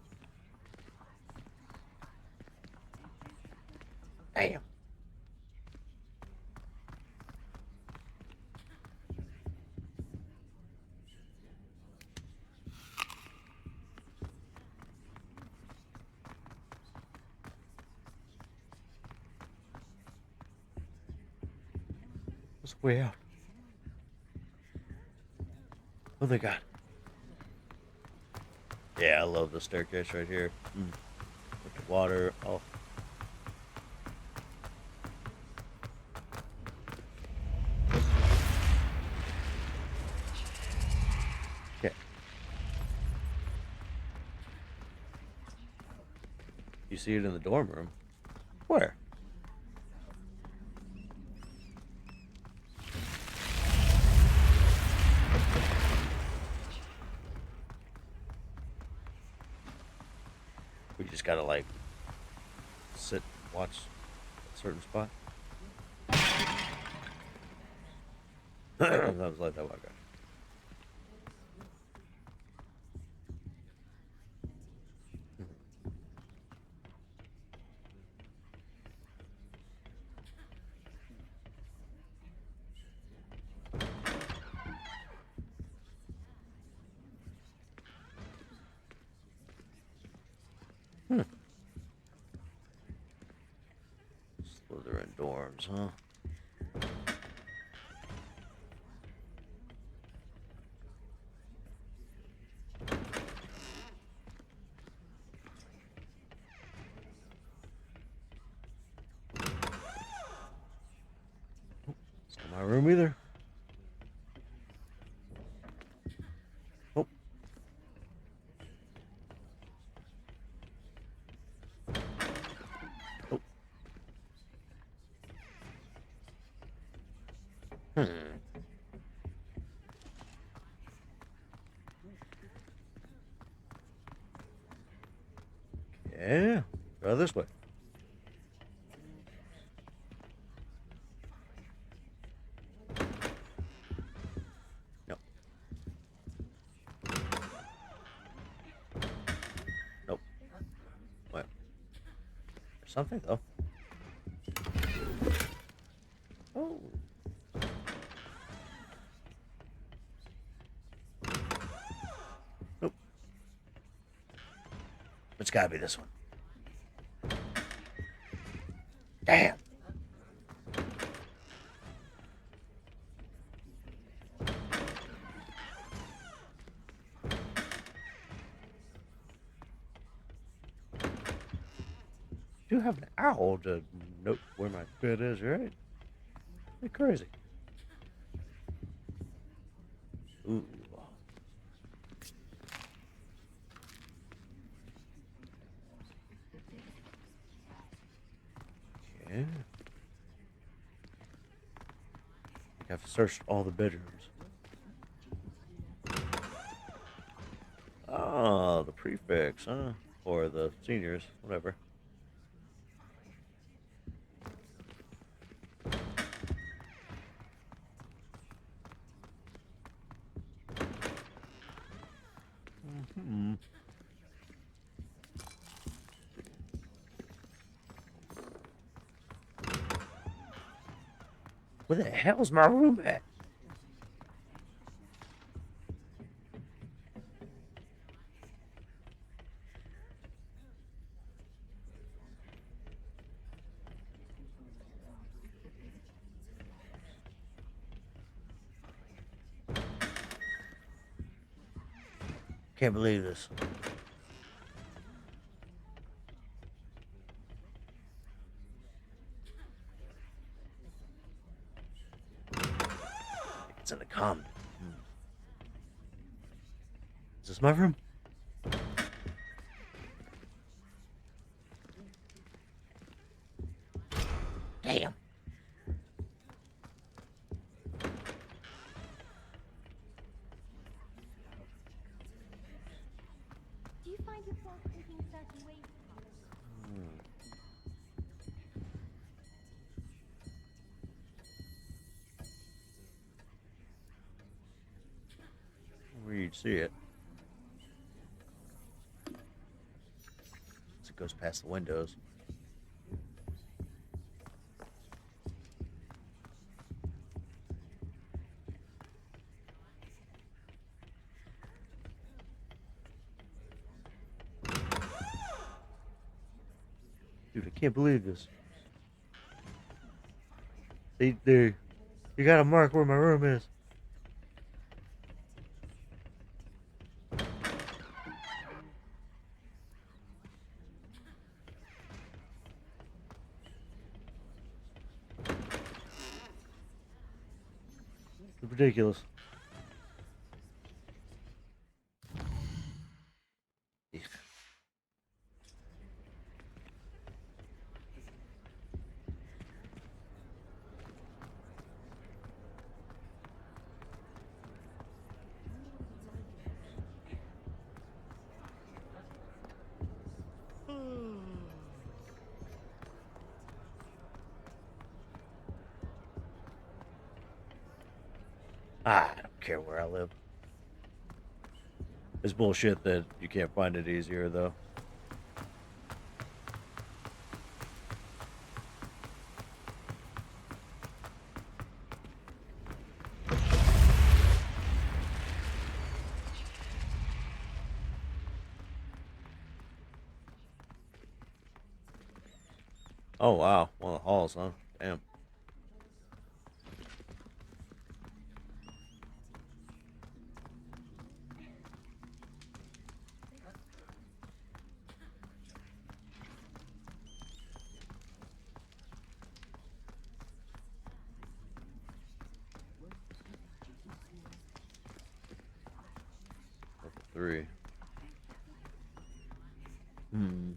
Damn. What's the way out? What they got? Yeah, I love the staircase right here. With the water. Oh. Okay. You see it in the dorm room? Where? We just gotta like sit and watch a certain spot. That was like that one guy. Slytherin dorms, huh? It's not my room either. Oh. Oh. Yeah, go this way. Nope. Nope. Well, there's something though. Oh. Nope. It's gotta be this one. Damn. You have an owl to note where my bed is, right? You're crazy. Ooh. Yeah. I've searched all the bedrooms. Oh, the prefects, huh? Or the seniors, whatever. Mm-hmm. Where the hell's my room at? Can't believe this. It's in the common. Is this my room? Damn. Do you find yourself thinking certain ways? Where you'd see it. As it goes past the windows. Dude, I can't believe this. There. You gotta mark where my room is. It's ridiculous. I don't care where I live. It's bullshit that you can't find it easier, though. Oh, wow. One of the halls, huh? Damn. Level 3. Hmm.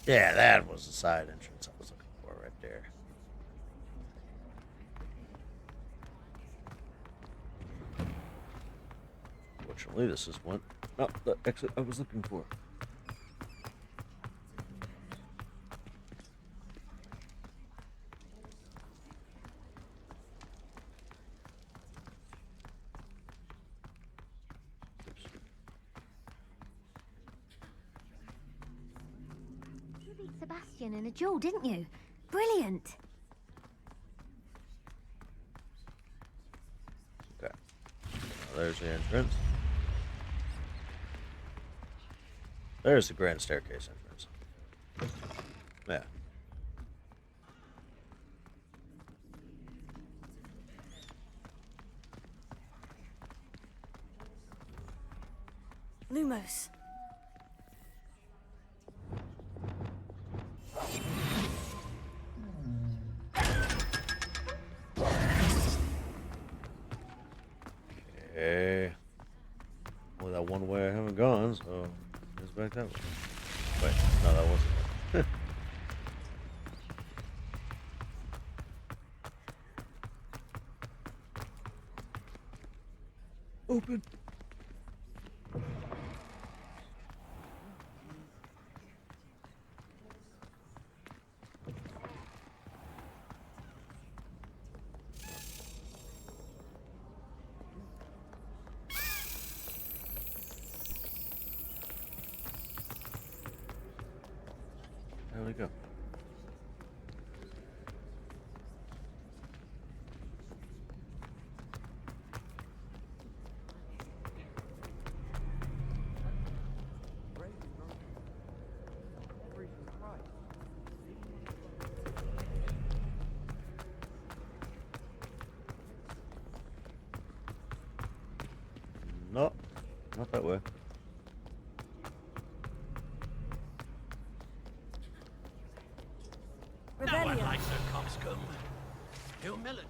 Yeah, that was the side entrance I was looking for right there. Fortunately, this is one. Not the exit I was looking for. You beat Sebastian in a duel, didn't you? Brilliant. Okay. Now there's the entrance. There's the grand staircase entrance. Yeah. Lumos. Okay. Only that one way I haven't gone, so it's back that way. Wait, no, that wasn't it. Open. There we go. No, not that way. No one likes a coxcomb. Humility.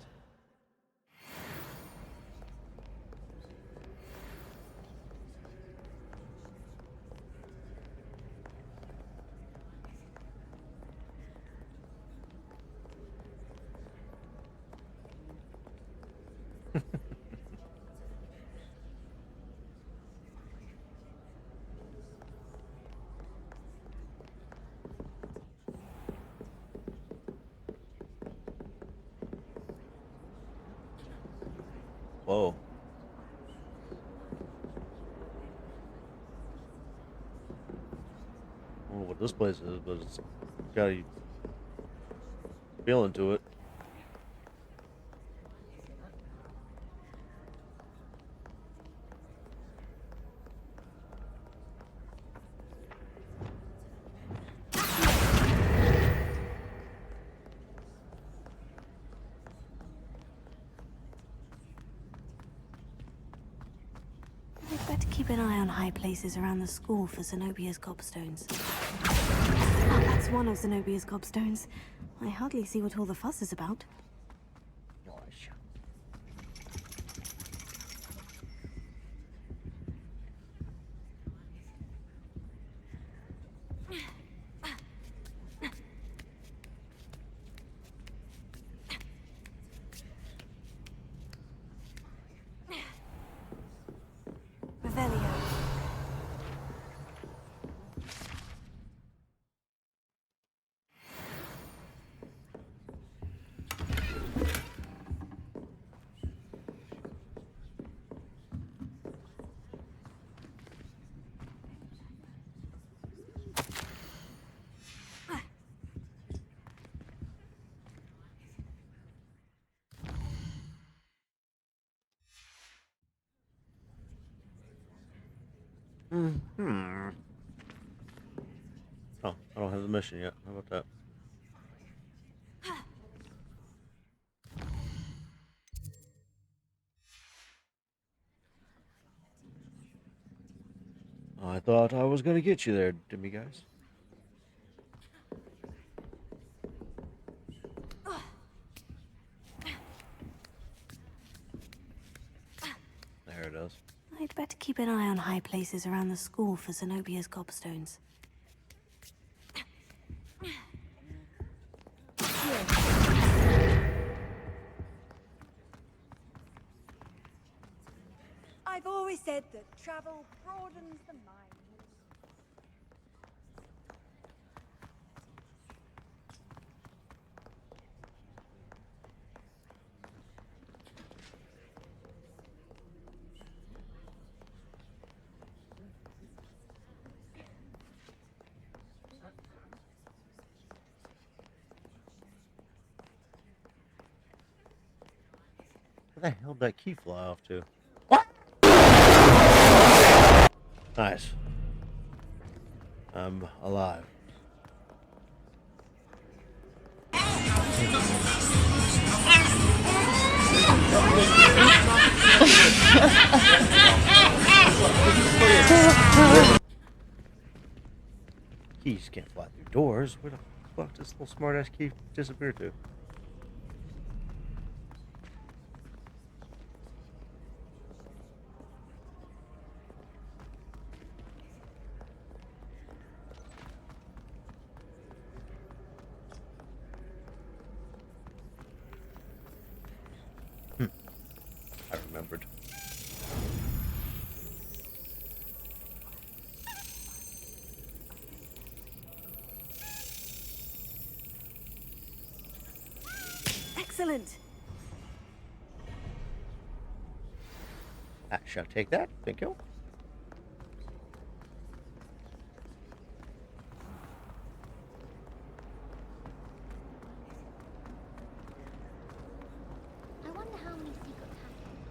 Whoa. I don't know what this place is, but it's got a feeling to it. We'd better keep an eye on high places around the school for Zenobia's gobstones. Ah, that's one of Zenobia's gobstones. I hardly see what all the fuss is about. Hmm. Oh, I don't have the mission yet. How about that? I thought I was gonna get you there, Dimmy guys. There it is. I'd better keep an eye on high places around the school for Zenobia's gobstones. I've always said that travel broadens the mind. Where the hell did that key fly off to? Nice. I'm alive. Keys can't fly through doors. Where the fuck does this little smartass key disappear to? I remembered. Excellent. I shall take that. Thank you. I wonder how many secret passages.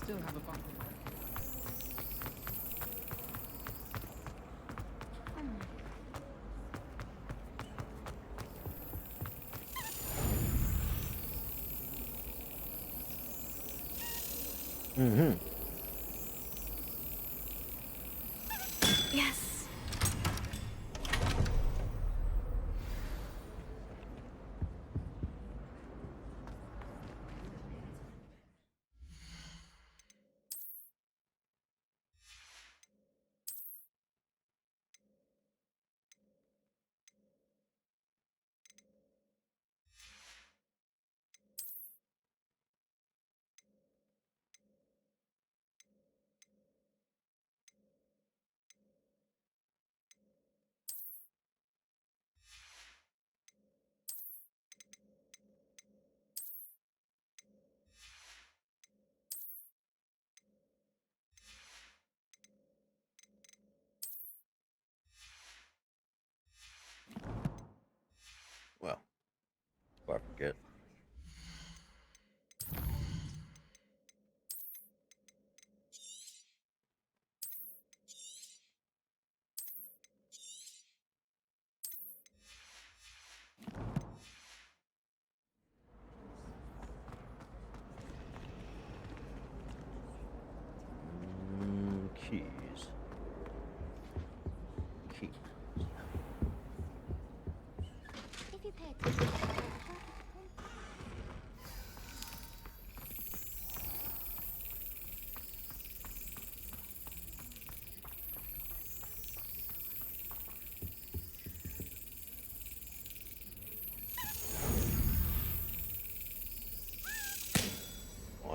Still have a bump. Mm-hmm. Yes. Well, before I forget. Keys. Key. If you pay attention,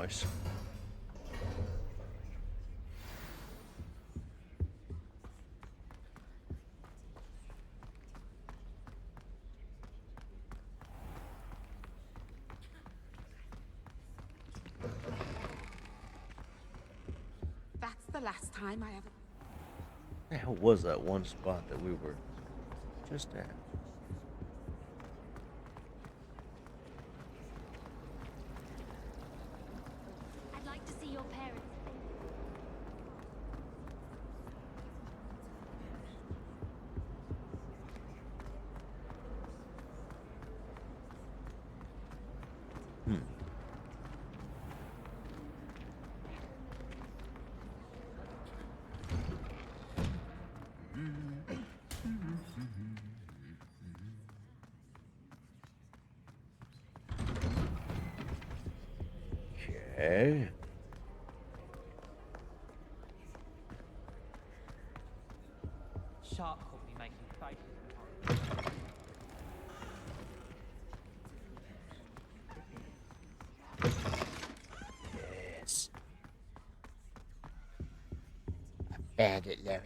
Nice. That's the last time I ever... The hell was that one spot that we were just at? your parents. Okay. Sharp caught me making faces. Yes. I'm bad at Lois.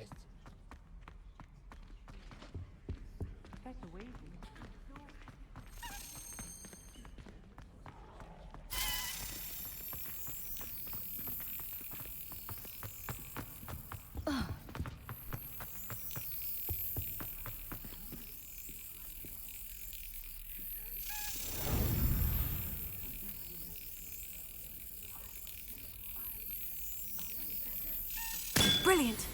Professor Weasley. Brilliant.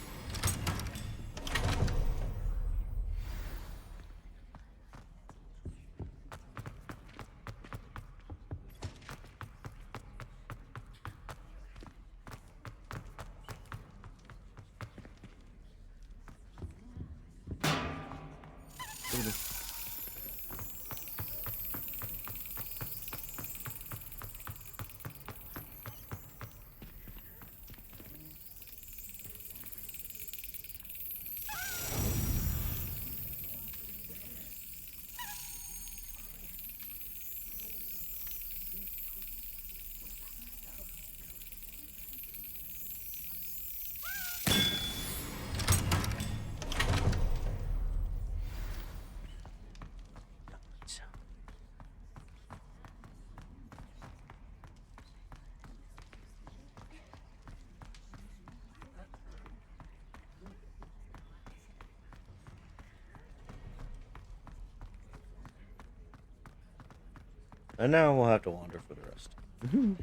And now we'll have to wander for the rest. You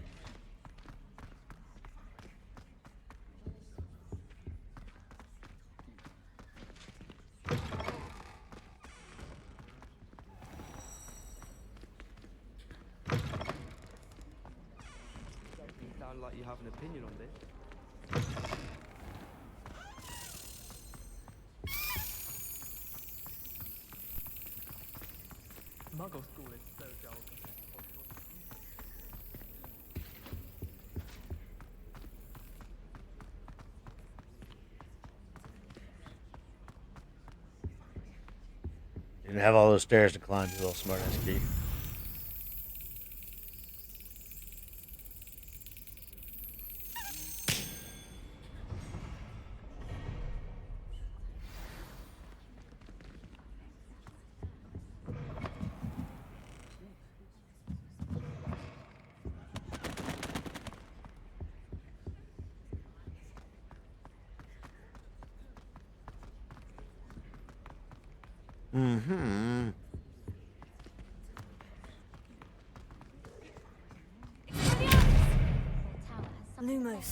sound like you have an opinion on this. Muggle school is so dull. Didn't have all those stairs to climb, you little smartass key. Mm-hmm. Lumos.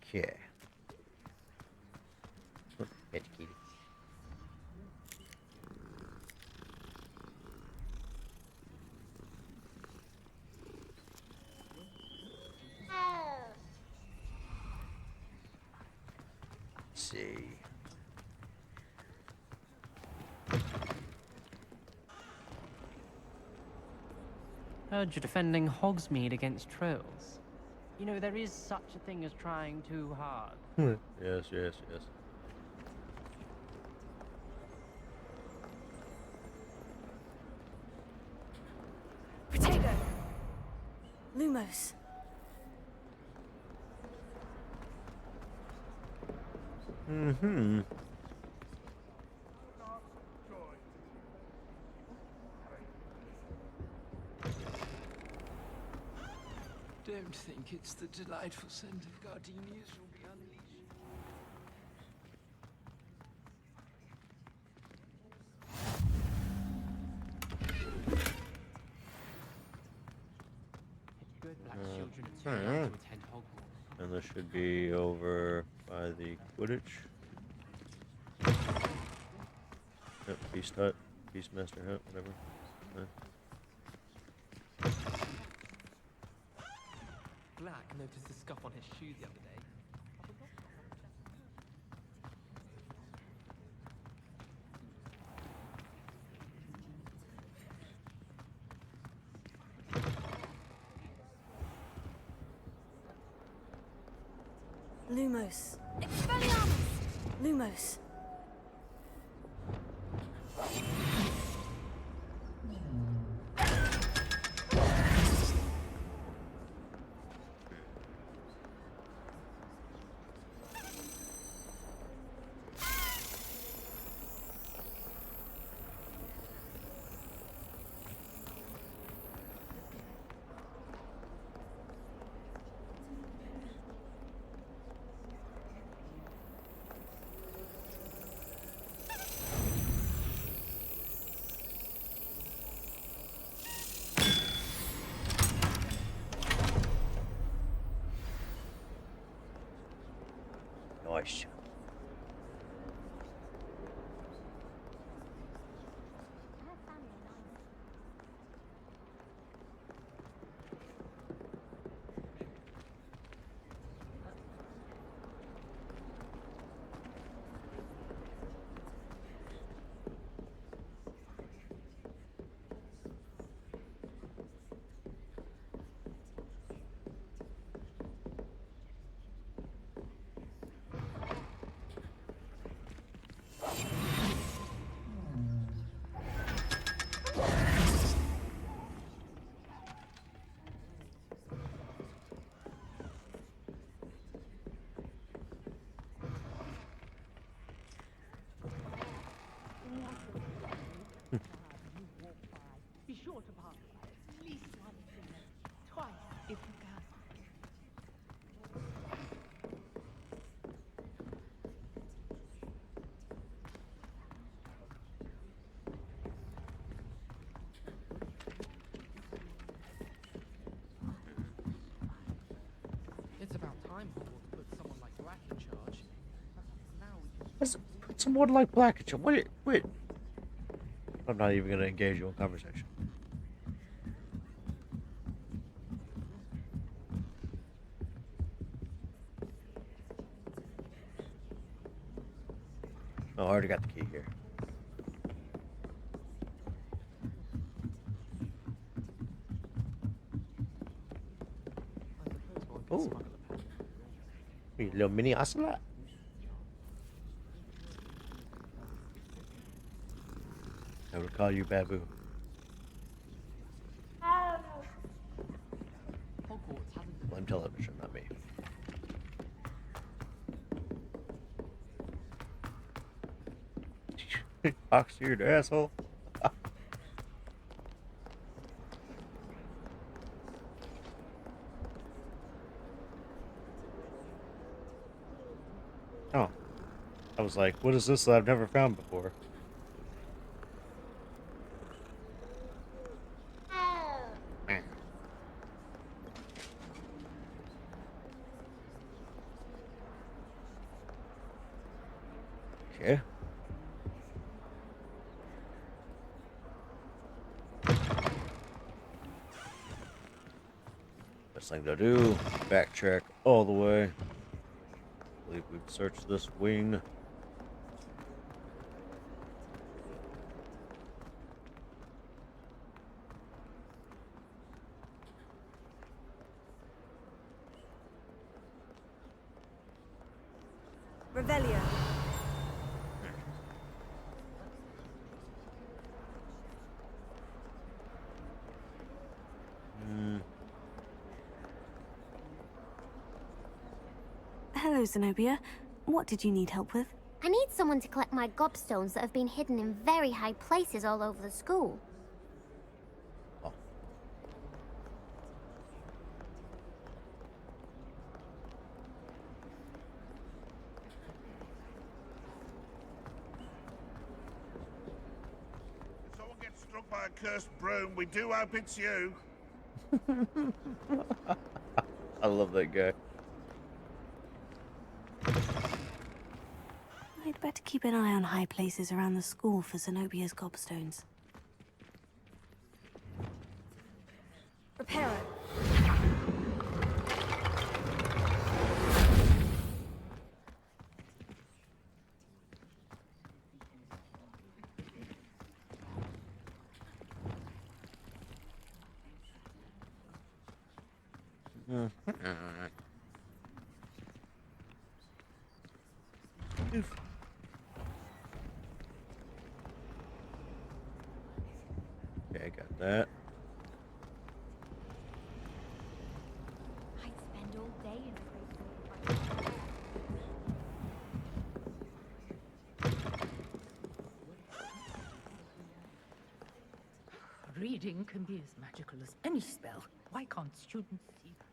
Okay. Educated. Let's see. Heard you're defending Hogsmeade against trolls. You know, there is such a thing as trying too hard. Yes, yes, yes. Lumos. Mm-hmm. Don't think it's the delightful scent of gardenias will be unleashed. Good black Uh, children are too young alright. to attend Hogwarts. And this should be over by the Quidditch. Yep, Beast Hut, Beastmaster Hut, whatever. Black noticed a scuff on his shoe the other day. Lumos. Expelliarmus! Lumos. Nice. Be sure to pass by at least once a minute, twice if you can. It's about time Hogwarts put someone like Black in charge. Now we can... Let's put someone like Black in charge. Wait. I'm not even going to engage you in conversation. Oh, I already got the key here. Oh, you little mini ocelot. I will call you Babu. Blame television, not me. Box-eared asshole. Oh. I was like, what is this that I've never found before? Okay. Best thing to do, backtrack all the way. I believe we've searched this wing. Revelio. Zenobia. What did you need help with? I need someone to collect my gobstones that have been hidden in very high places all over the school. If someone gets struck by a cursed broom, we do hope it's you. I love that guy. I'd better keep an eye on high places around the school for Zenobia's gobstones. Reparo. Okay, got that. I'd spend all day in a place like Reading can be as magical as any spell. Why can't students see that?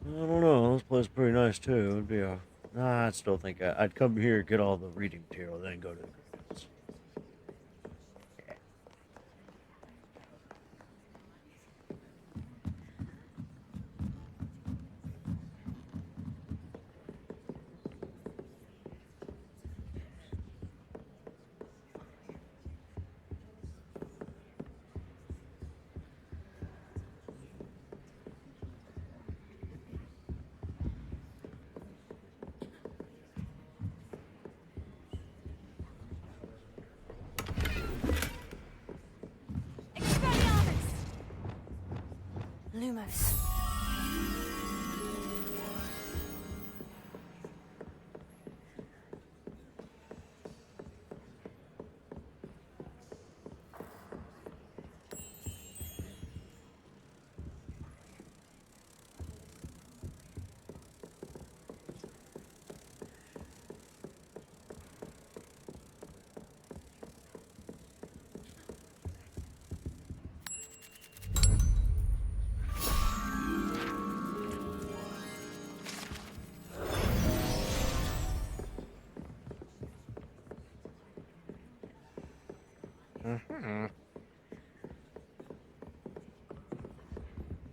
I don't know. This place is pretty nice too. It'd be a. Nah, I'd still think I'd come here, get all the reading material, then go to the graveyards. Lumos.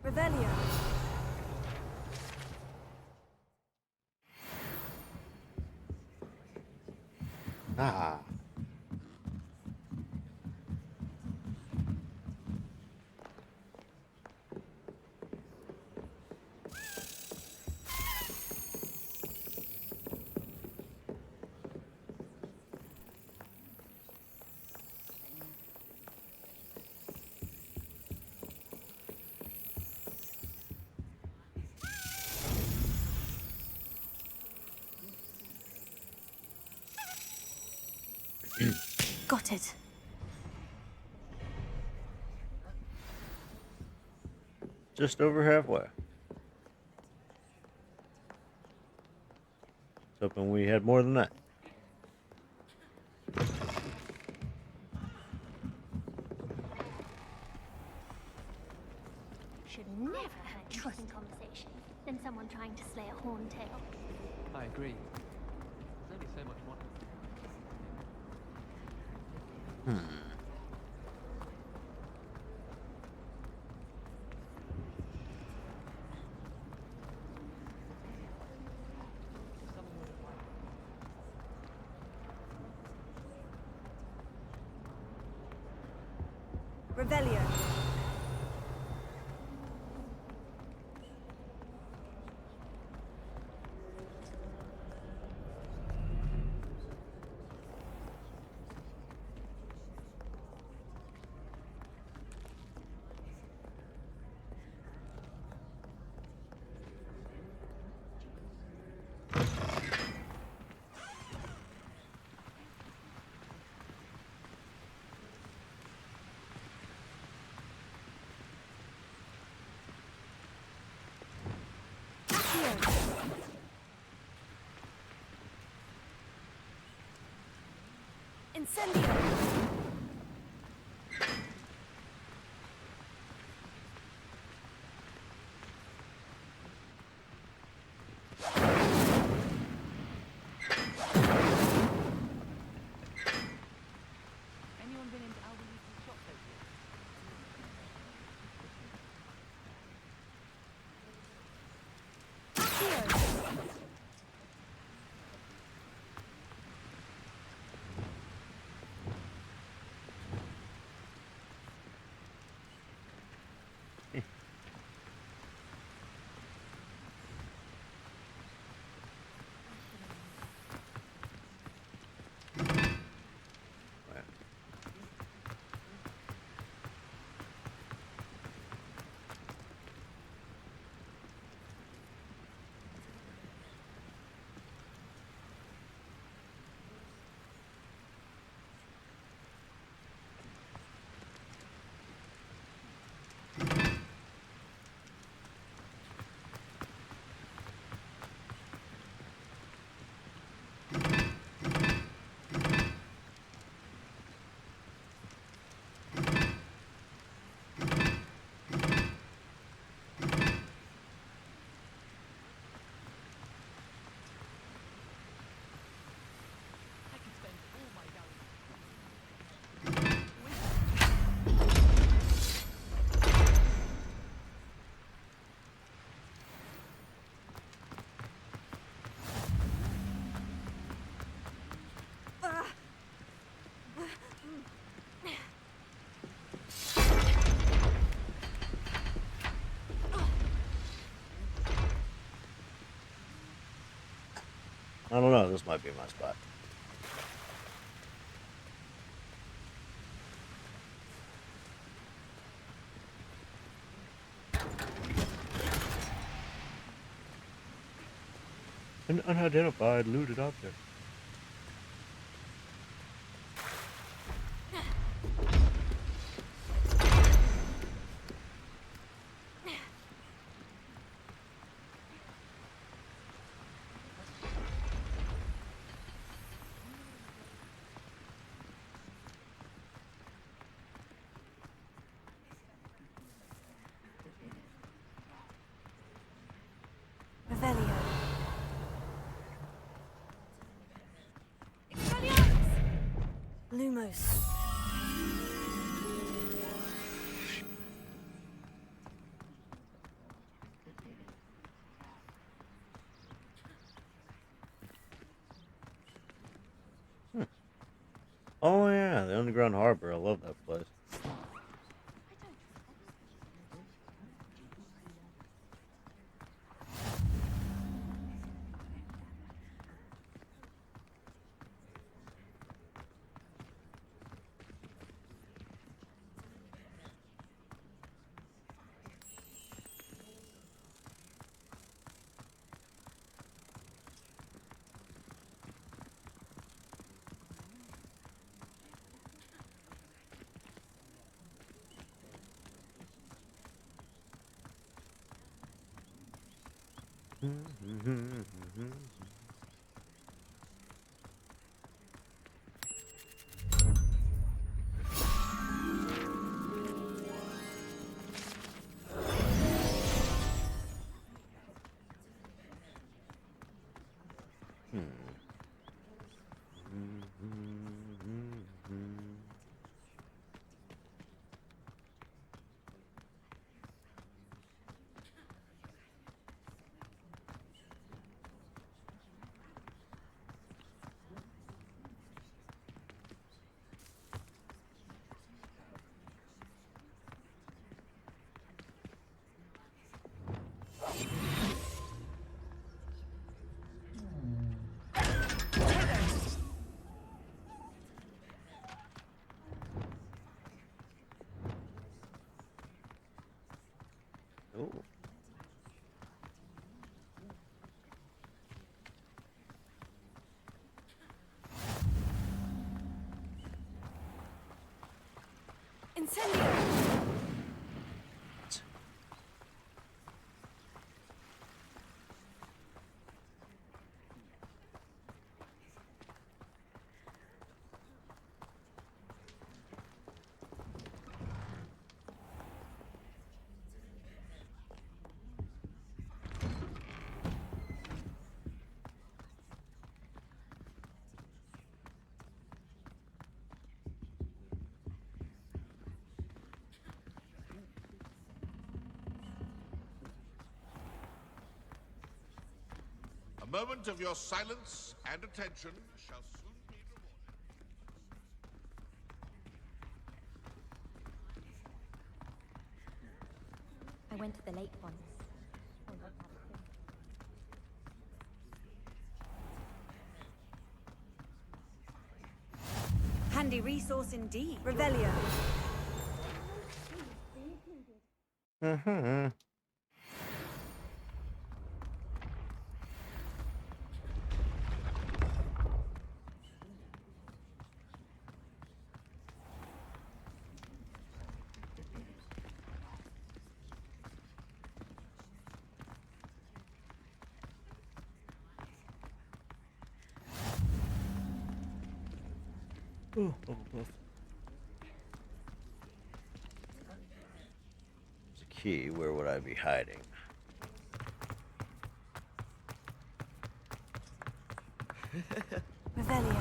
Revelio. Ah. Got it. Just over halfway. I was hoping we had more than that. should never have trusting conversation than someone trying to slay a horntail. I agree. There's only so much more. Revelio. Incendio! Anyone been into Albuquerque shop lately? I don't know, this might be my spot. An unidentified looted object. Revelio. Lumos. Oh yeah, the underground harbor. I love that place. Ooh. Incendio! moment of your silence and attention shall soon be rewarded. I went to the lake once. Handy resource indeed. Revelio. Mm-hmm. Oh, oh, oh. There's a key. Where would I be hiding? Revelio.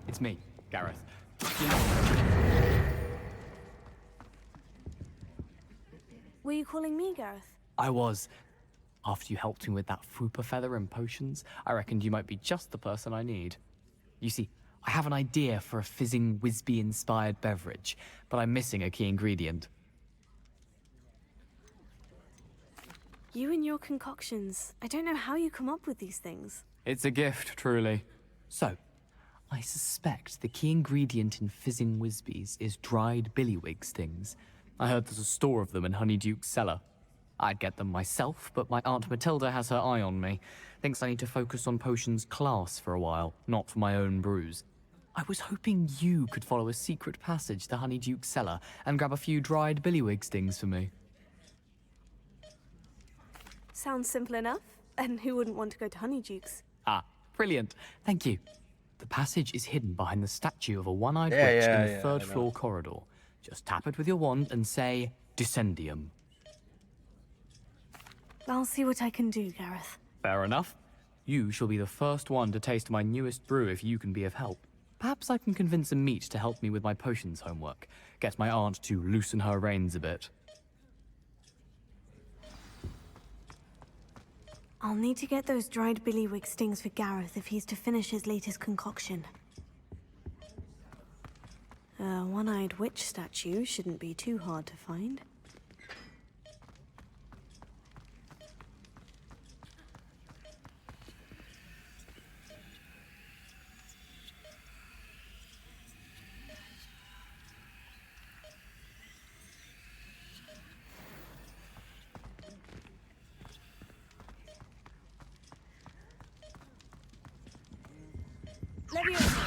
It's me, Gareth. Were you calling me, Gareth? I was. After you helped me with that Fupa feather and potions, I reckoned you might be just the person I need. You see, I have an idea for a fizzing Wisby-inspired beverage, but I'm missing a key ingredient. You and your concoctions. I don't know how you come up with these things. It's a gift, truly. So, I suspect the key ingredient in fizzing Wisbies is dried billywig stings. I heard there's a store of them in Honeyduke's cellar. I'd get them myself, but my Aunt Matilda has her eye on me. Thinks I need to focus on potions class for a while, not for my own brews. I was hoping you could follow a secret passage to Honeyduke's cellar and grab a few dried billywig stings for me. Sounds simple enough. And who wouldn't want to go to Honeyduke's? Ah, brilliant. Thank you. The passage is hidden behind the statue of a one-eyed Yeah, witch yeah, in the yeah, third I know. floor corridor. Just tap it with your wand and say, Descendium. I'll see what I can do, Gareth. Fair enough. You shall be the first one to taste my newest brew if you can be of help. Perhaps I can convince a meat to help me with my potions homework. Get my aunt to loosen her reins a bit. I'll need to get those dried billywig stings for Gareth if he's to finish his latest concoction. A one-eyed witch statue shouldn't be too hard to find. Leviosa!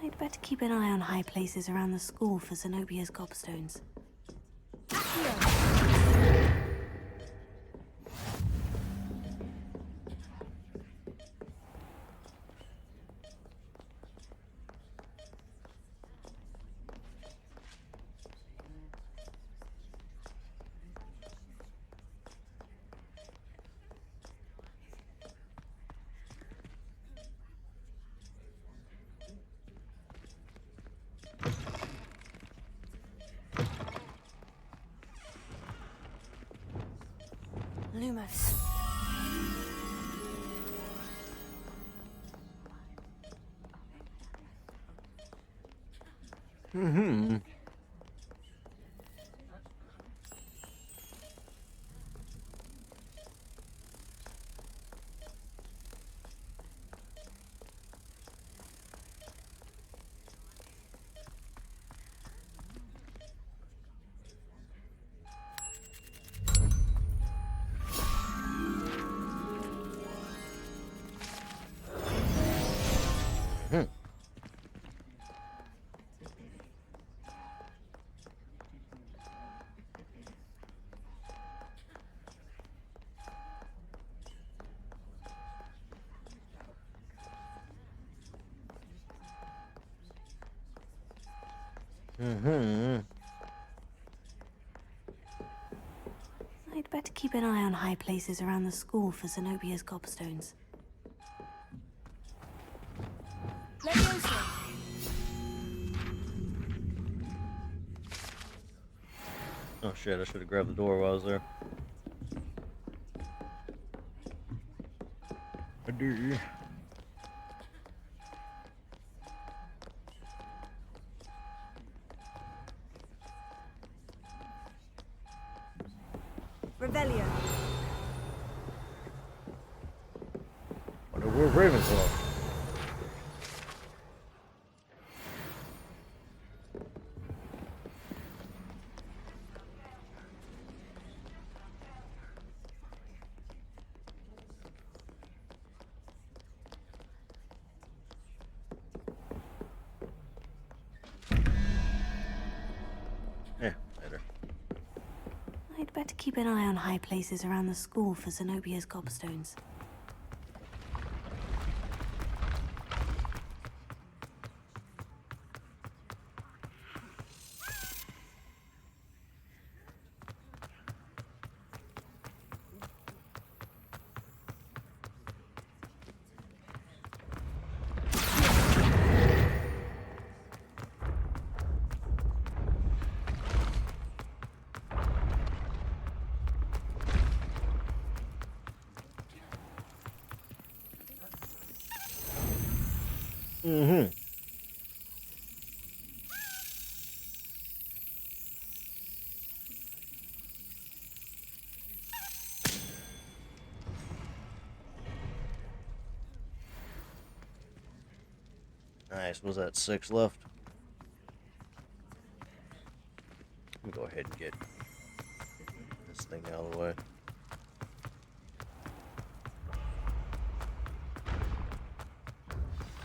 I'd better keep an eye on high places around the school for Zenobia's gobstones. Lumos. Mm-hmm. Mm-hmm. I'd better keep an eye on high places around the school for Zenobia's gobstones. Leviosa! Oh shit, I should have grabbed the door while I was there. I do. Revelio. Wonder where Ravenclaw. Later. I'd better keep an eye on high places around the school for Zenobia's gobstones. Mm-hmm. Nice. Was that 6 left? Let me go ahead and get this thing out of the way.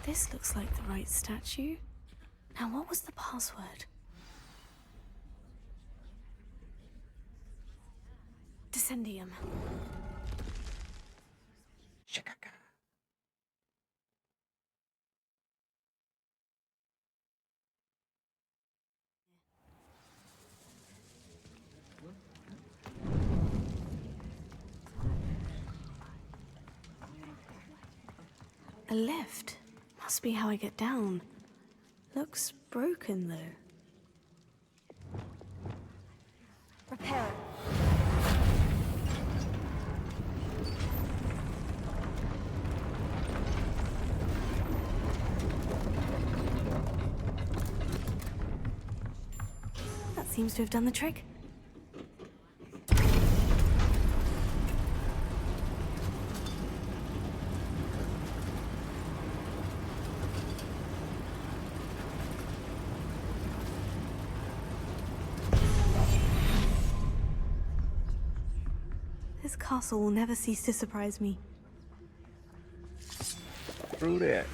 This looks like the right statue. Now, what was the password? Descendium. A lift. Must be how I get down. Looks broken, though. Repair it. That seems to have done the trick. This castle will never cease to surprise me. Through that.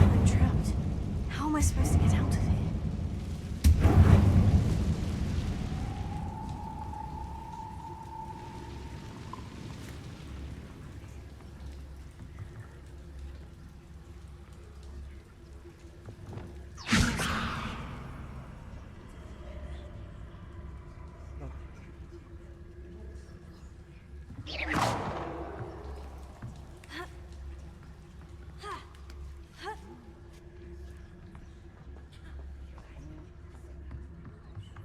I'm trapped. How am I supposed to get out of here?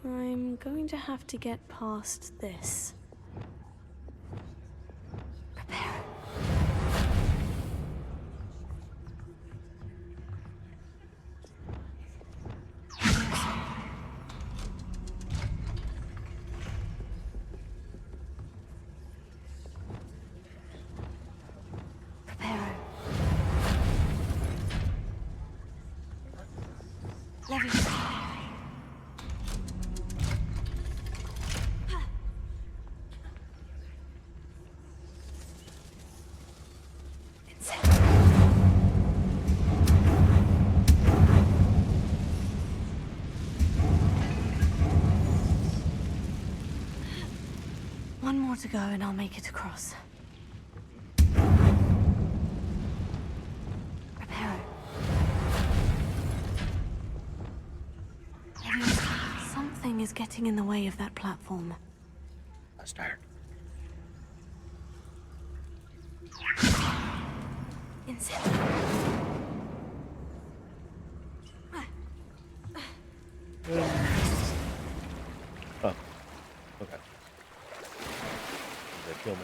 I'm going to have to get past this. One more to go and I'll make it across. Reparo. Something is getting in the way of that platform. Let's start. Oh, okay. They kill me.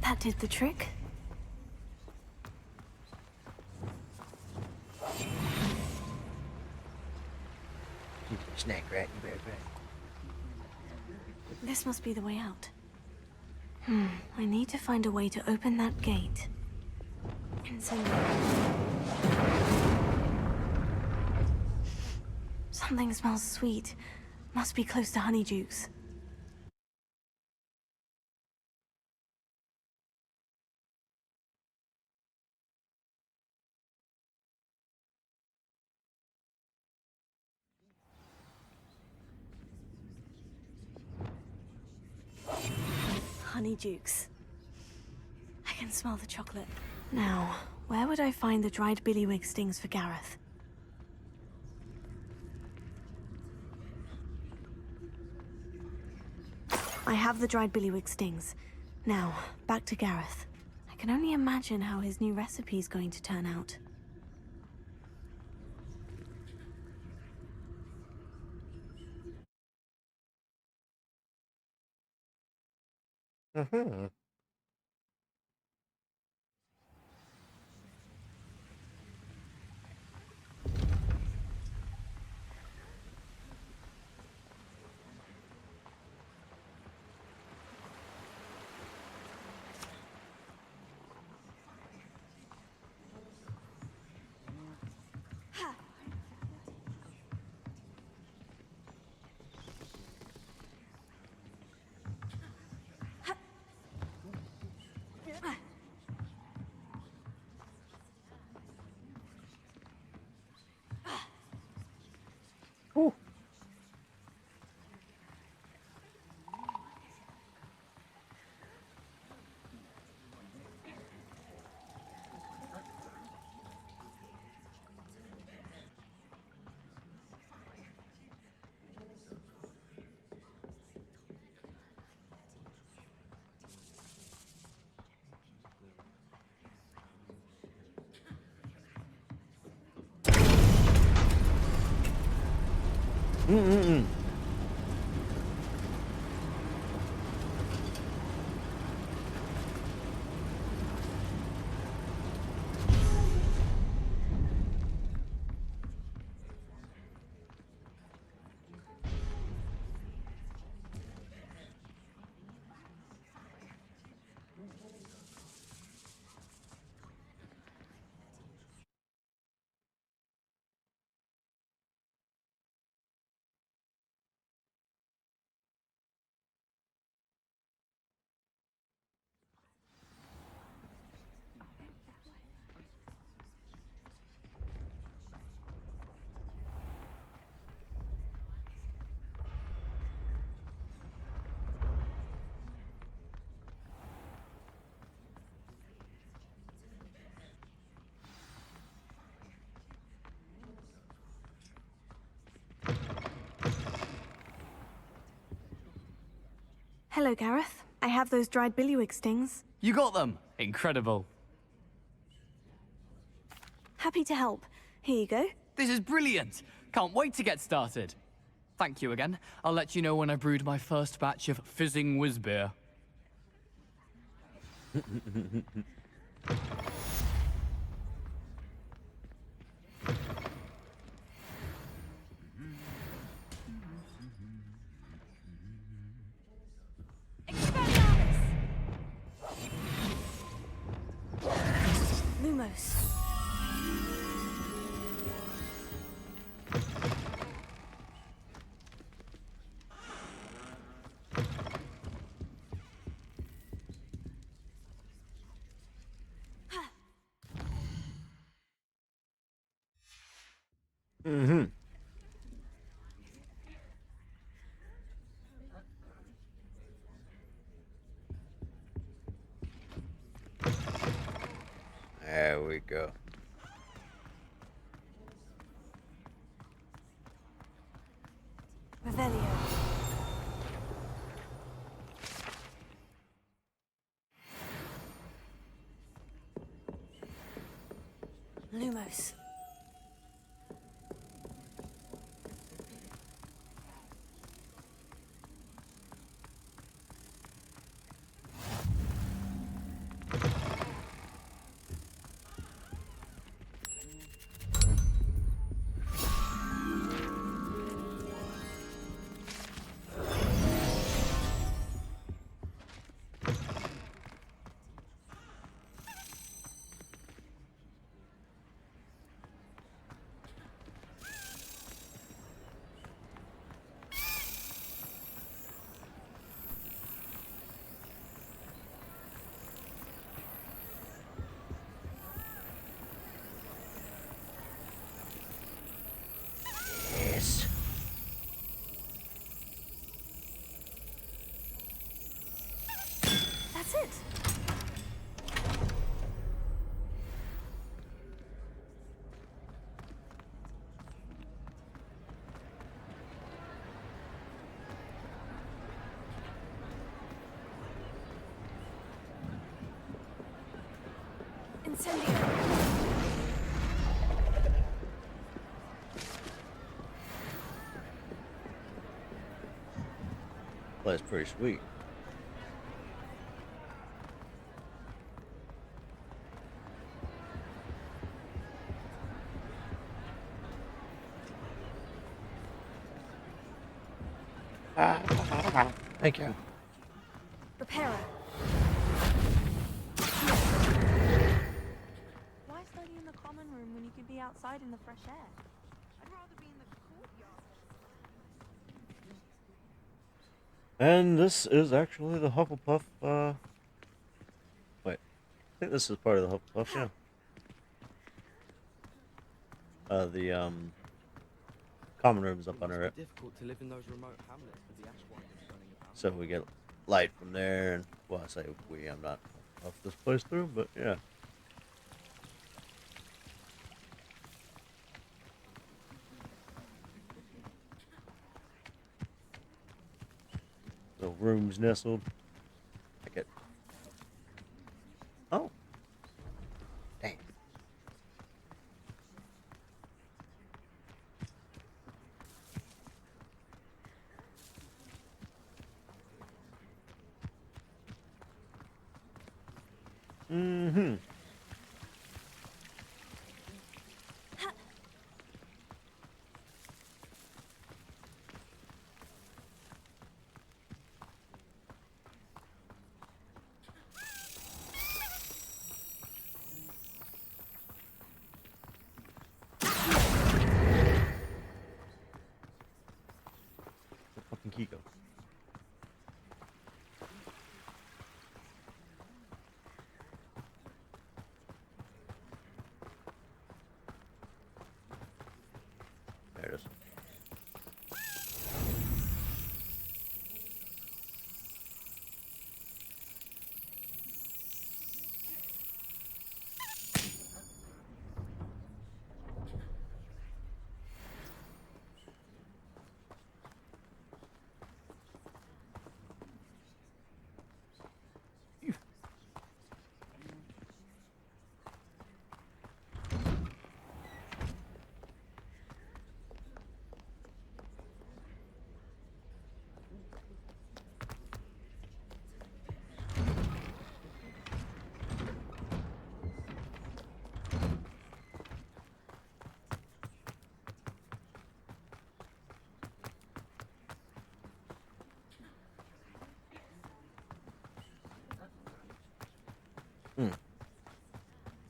That did the trick. Snack rat, you better rat. This must be the way out. I need to find a way to open that gate. Something smells sweet. Must be close to Honeydukes. Honeydukes. I can smell the chocolate. Now, where would I find the dried billywig stings for Gareth? I have the dried billywig stings. Now, back to Gareth. I can only imagine how his new recipe is going to turn out. Hello, Gareth. I have those dried billywig stings. You got them! Incredible. Happy to help. Here you go. This is brilliant! Can't wait to get started. Thank you again. I'll let you know when I brewed my first batch of fizzing whiz beer. Lumos. Mm-hmm. There we go. Revelio. Lumos. Yes. That's it. Incendio. Well, that's pretty sweet. Thank you. Reparo. Why study in the common room when you could be outside in the fresh air? I'd rather be in the courtyard. And this is actually the Hufflepuff, wait. I think this is part of the Hufflepuff, yeah. The common room's up on our right. Difficult to live in those remote hamlets with the Ashwinders running about. So we get light from there, and, well, I say we, I'm not off this place through, but yeah. The room's nestled. I get. Oh. Dang. Mm-hmm. Fucking Kiko.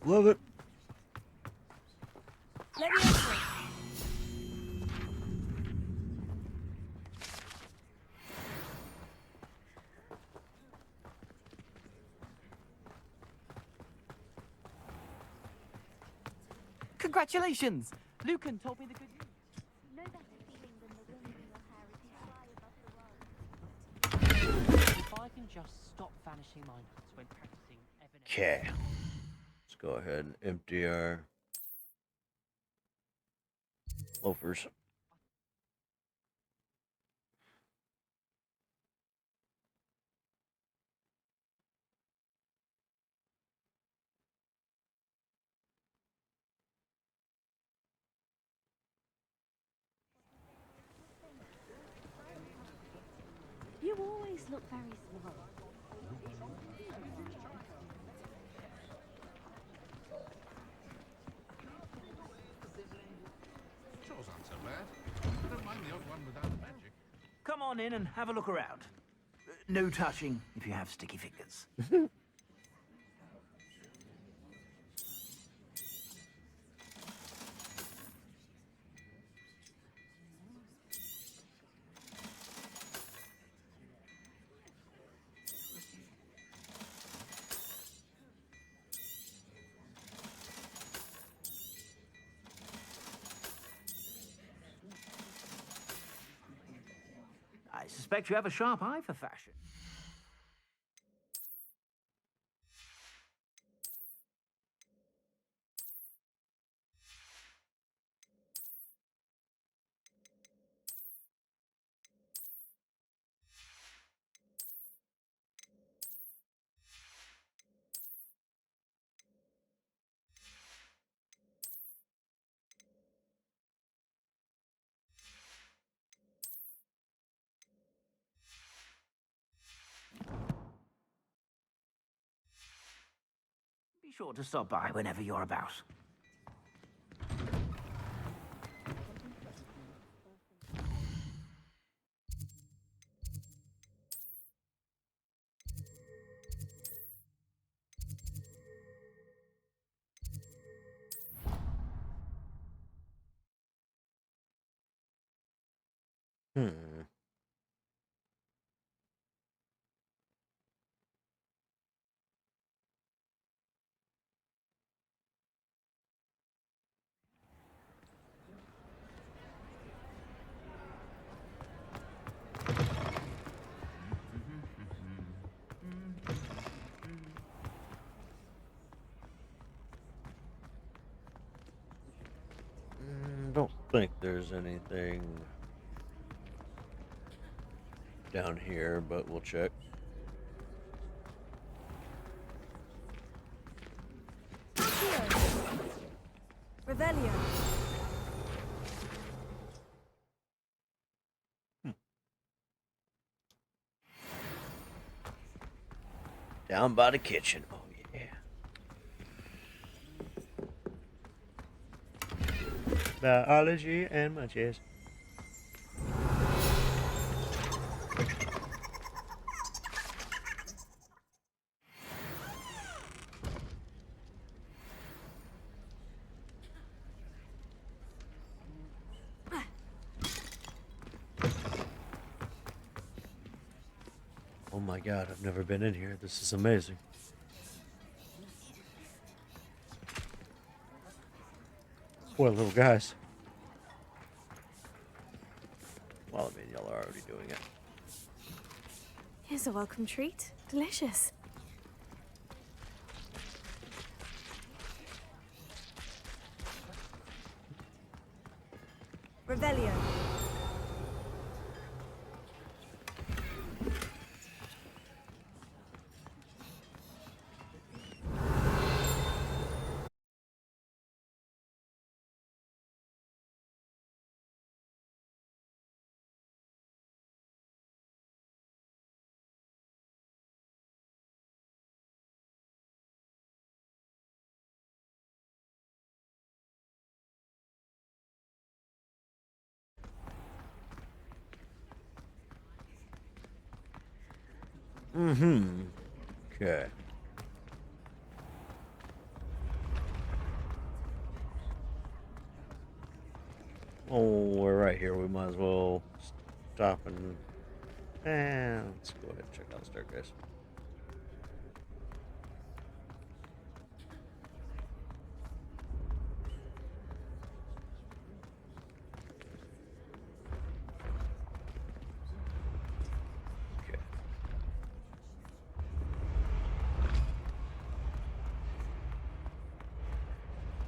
Love it. Let me answer it. Congratulations! Lucan told me the good news. No better feeling than the wind in your hair as you fly above the world. If I can just stop vanishing my notes when practicing Evan. Okay. Let's go ahead and empty our loafers. You always look very small. Chores aren't so bad. I don't mind the odd one without magic. Come on in and have a look around. No touching if you have sticky fingers. I suspect you have a sharp eye for fashion. Be sure to stop by whenever you're about. Hmm. Don't think there's anything down here, but we'll check. Revelio. Down by the kitchen. Oh, yeah. Biology and munchies. Oh my god, I've never been in here. This is amazing. Poor little guys. Well, I mean, y'all are already doing it. Here's a welcome treat. Delicious. Revelio. Mm-hmm. Okay. Oh, we're right here. We might as well stop and let's go ahead and check out the staircase.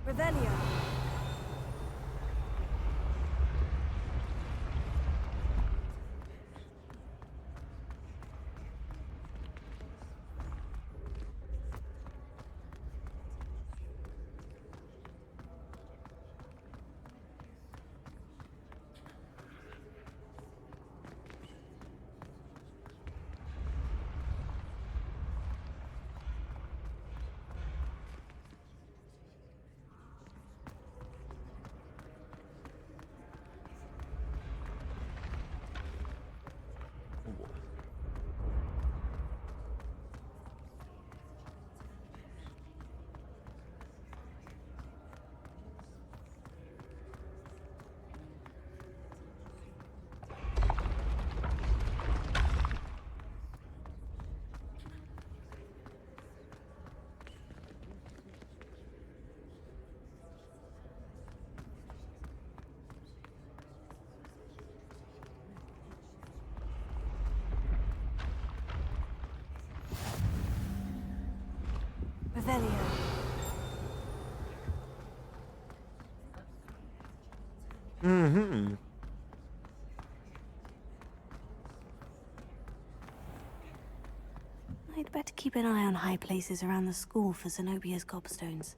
Revelio. Revelio. Mm-hmm. I'd better keep an eye on high places around the school for Zenobia's gobstones.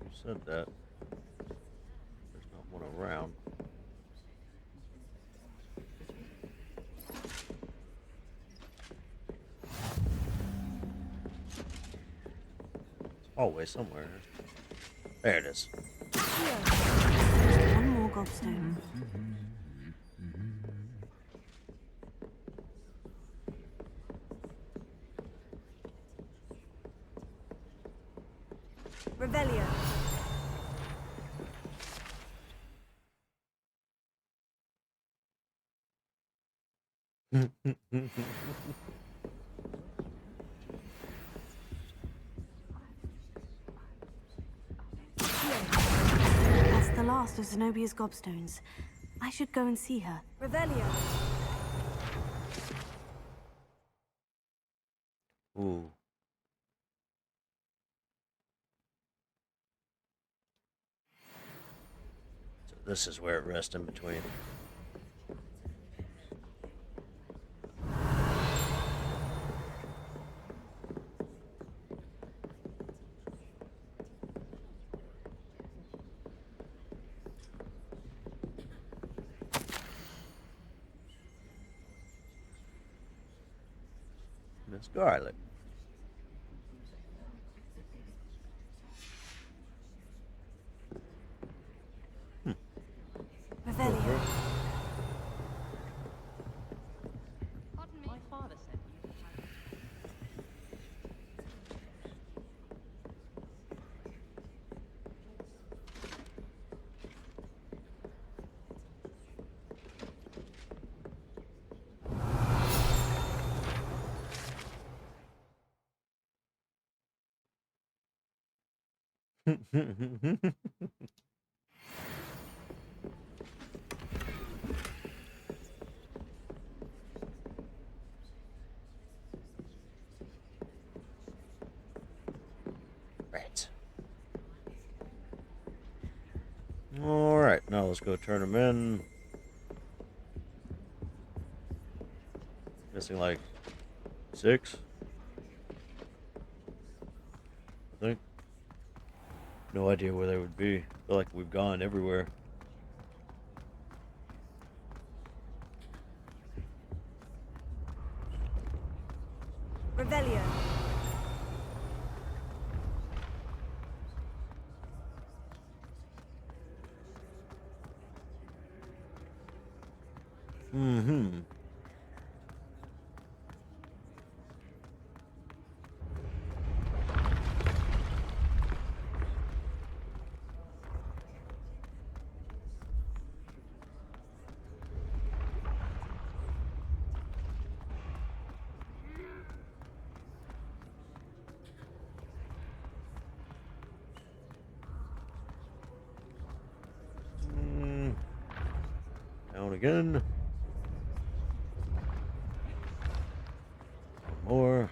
You said that. There's not one around. It's always somewhere. There it is. One more gobstone. Revelio. That's the last of Zenobia's gobstones. I should go and see her. Revelio. Ooh. So this is where it rests in between. Mcdarkly. Revelio. My father said you had... Right. Alright, now let's go turn them in. Missing like 6. I think. No idea where they would be. I feel like we've gone everywhere. Revelio. Mm-hmm. again. One more.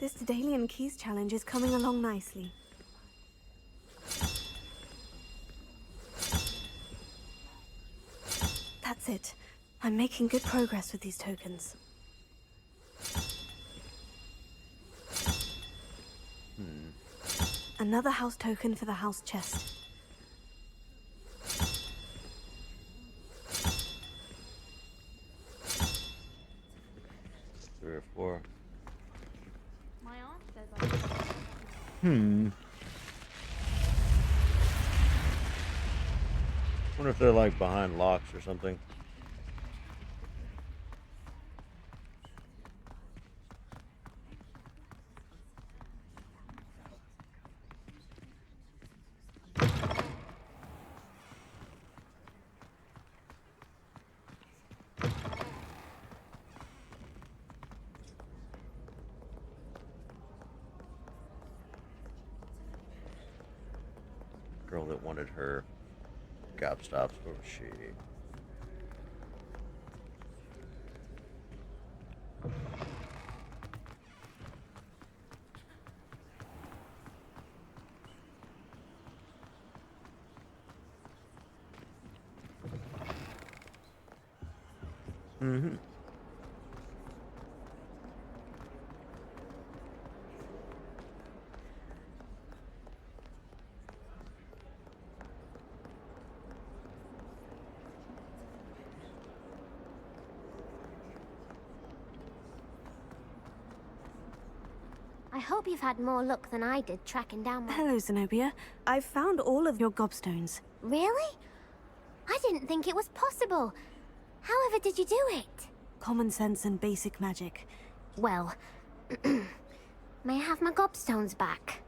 This Daedalian Keys challenge is coming along nicely. That's it. I'm making good progress with these tokens. Another house token for the house chest. Three or four. My aunt says Wonder if they're like behind locks or something. Girl that wanted her gobstops, where was she? I hope you've had more luck than I did tracking down my... Hello, Zenobia. I've found all of your gobstones. Really? I didn't think it was possible. However did you do it? Common sense and basic magic. Well, may I have my gobstones back?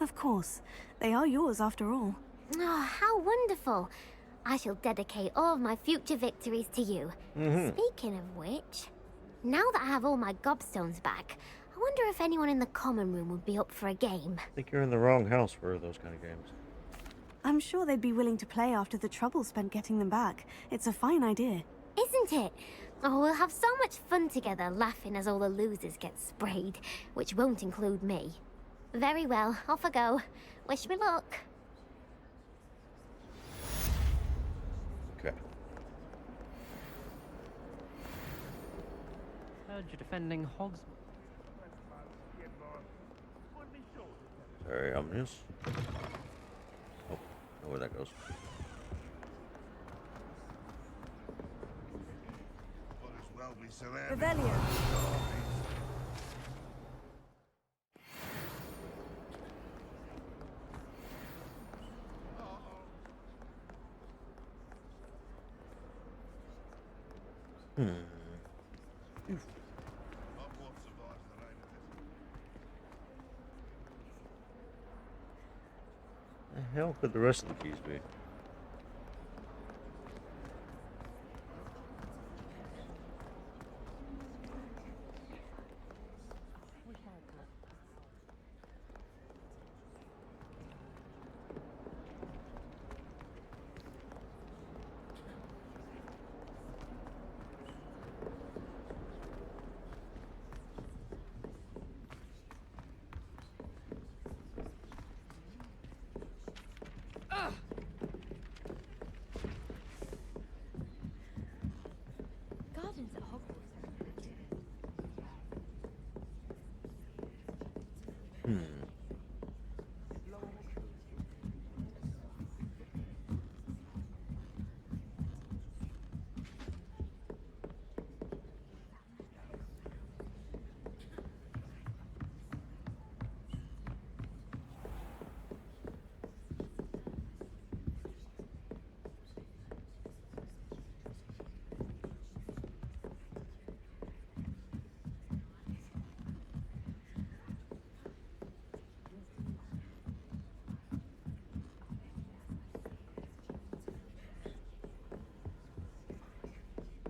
Of course. They are yours after all. Oh, how wonderful. I shall dedicate all of my future victories to you. Speaking of which, now that I have all my gobstones back, I wonder if anyone in the common room would be up for a game. I think you're in the wrong house for those kind of games. I'm sure they'd be willing to play after the trouble spent getting them back. It's a fine idea. Isn't it? Oh, we'll have so much fun together, laughing as all the losers get sprayed, which won't include me. Very well, off I go. Wish me luck. Okay. Heard you're defending Hogs. Very ominous. Oh, know where that goes. Revelio. The hell could the rest of the keys be?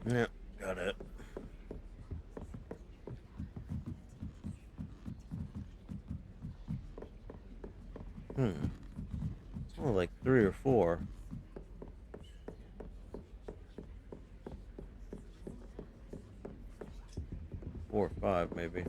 Yep, got it. It's only like 3 or 4. 4 or 5, maybe.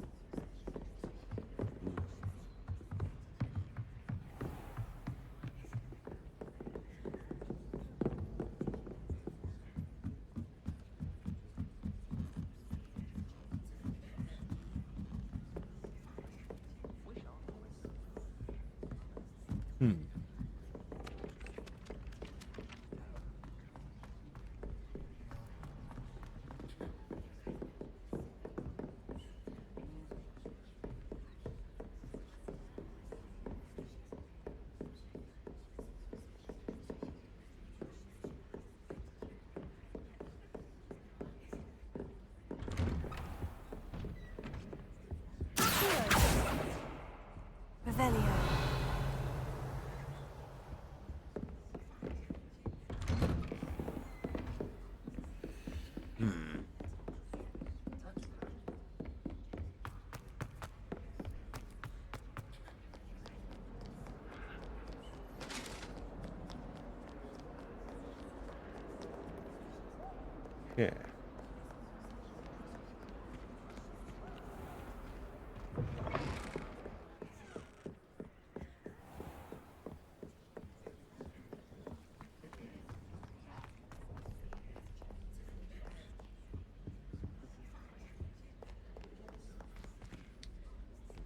Revelio. Yeah.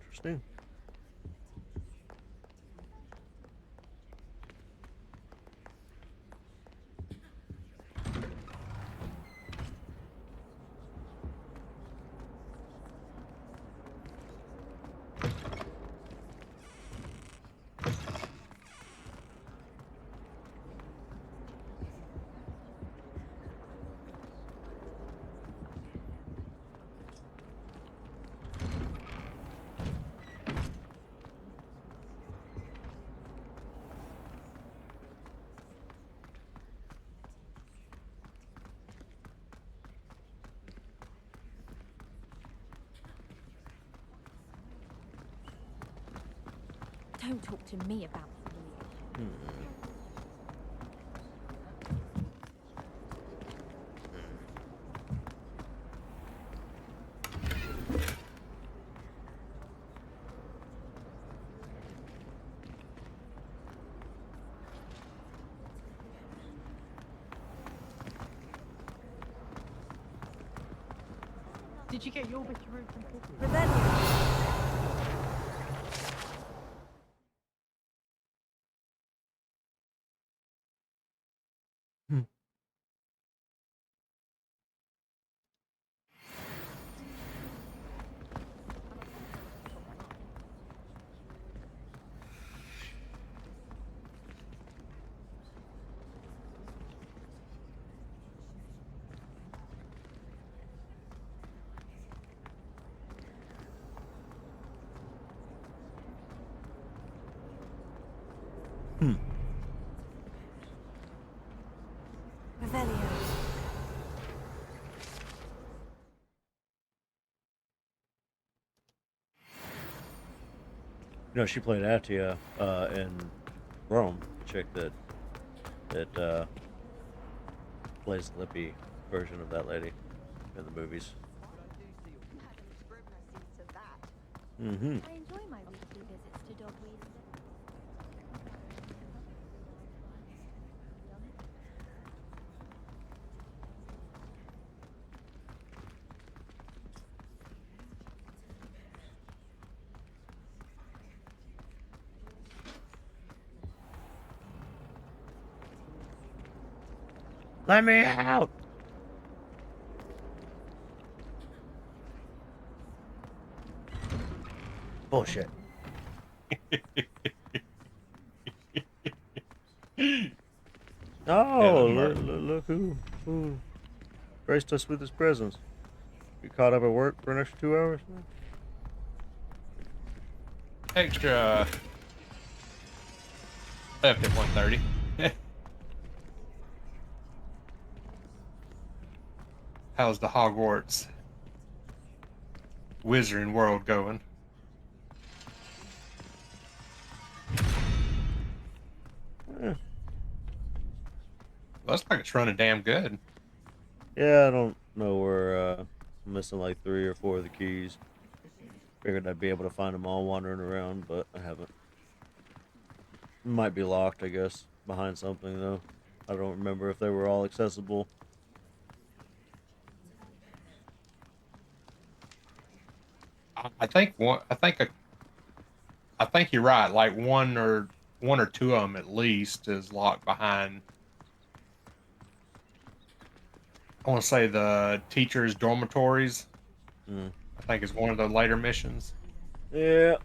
Interesting. Don't talk to me about Did you get your bit of root from Revelio. You know, she played Atia in Rome, the chick that plays Lippy version of that lady in the movies. Mm-hmm. I enjoy my weekly visits to Dogweed. Let me out! Bullshit. Oh, look who graced us with his presence. We caught up at work for an extra 2 hours. Extra left at 1:30. How's the Hogwarts Wizarding World going? Looks like it's running damn good. Yeah, I don't know where. I'm missing like 3 or 4 of the keys. Figured I'd be able to find them all wandering around, but I haven't. Might be locked, I guess, behind something though. I don't remember if they were all accessible. I think one. I think you're right. Like one or two of them at least is locked behind. I want to say the teachers' dormitories. I think is one of the later missions. Yeah.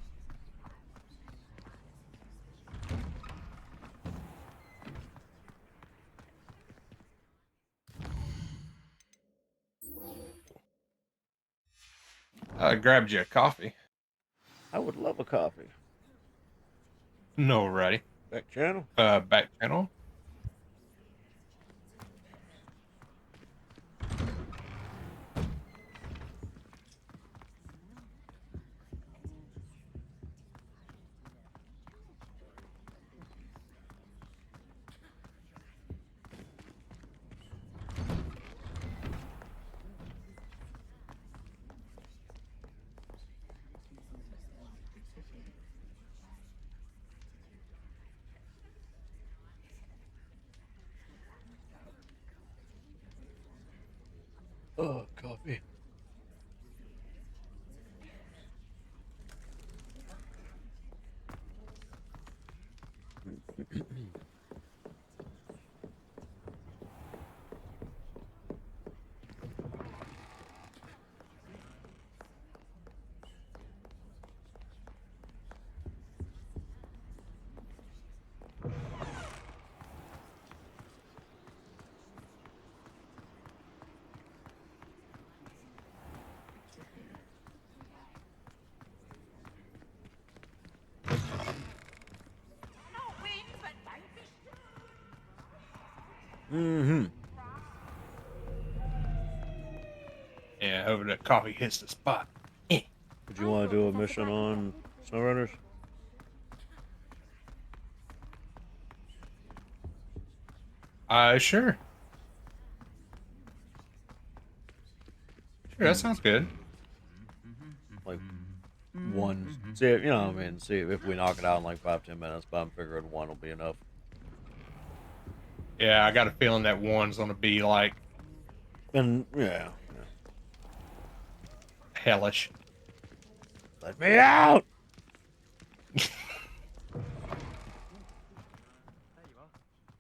I grabbed you a coffee. I would love a coffee. No, ready. Back channel. Back channel. Oh, coffee. Mm-hmm. Yeah, hope that coffee hits the spot. Did you want to do a mission on SnowRunners? Sure. Sure, that sounds good. Like one. See if, you know what I mean, see if we knock it out in like 5-10 minutes, but I'm figuring one will be enough. Yeah, I got a feeling that one's gonna be like And yeah. hellish. Let me out!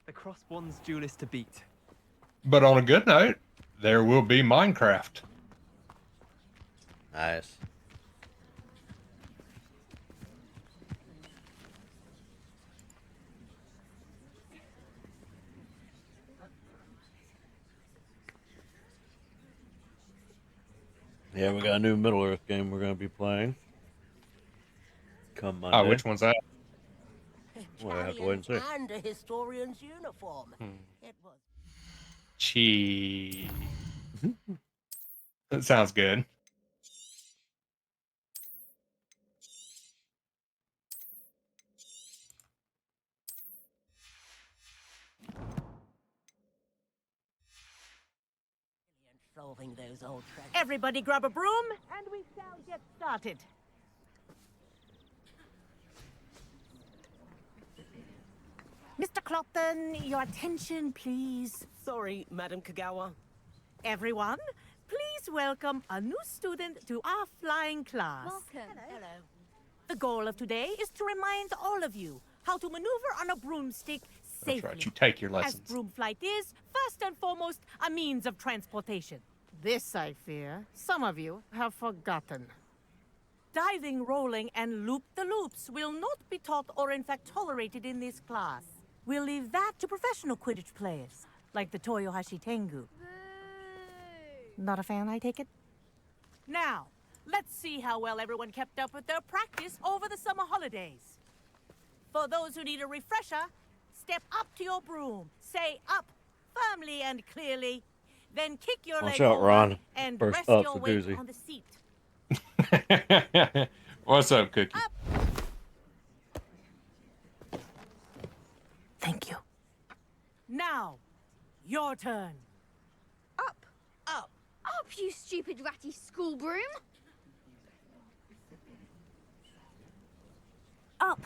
The Cross One's duelist to beat. But on a good note, there will be Minecraft. Nice. Yeah, we got a new Middle Earth game we're going to be playing. Come Monday. Oh, which one's that? Well, I have to wait and see. And a historian's uniform. It was. Gee. That sounds good. Solving those old treasures. Everybody grab a broom, and we shall get started. Mr. Clopton, your attention, please. Sorry, Madam Kagawa. Everyone, please welcome a new student to our flying class. Welcome. Hello. The goal of today is to remind all of you how to maneuver on a broomstick safely. That's right, you take your As lessons. broom flight is, first and foremost, a means of transportation. This, I fear, some of you have forgotten. Diving, rolling, and loop-the-loops will not be taught or in fact tolerated in this class. We'll leave that to professional Quidditch players, like the Toyohashi Tengu. Not a fan, I take it? Now, let's see how well everyone kept up with their practice over the summer holidays. For those who need a refresher, step up to your broom. Say up, firmly and clearly. Then kick your Watch leg out, over Ron. and First rest up's your a weight doozy. on the seat. What's up, Cookie? Thank you. Now, your turn. Up, you stupid ratty school broom. Up.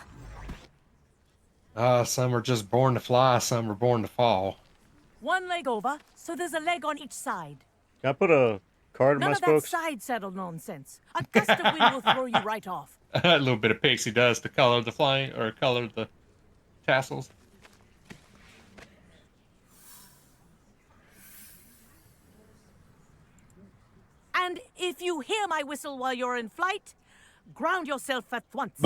Some are just born to fly, some are born to fall. One leg over, so there's a leg on each side. Can I put a card in None my of that spokes? side saddle nonsense. A gust of wind will throw you right off. A little bit of pixie dust to color the flame or color the tassels. And if you hear my whistle while you're in flight, ground yourself at once.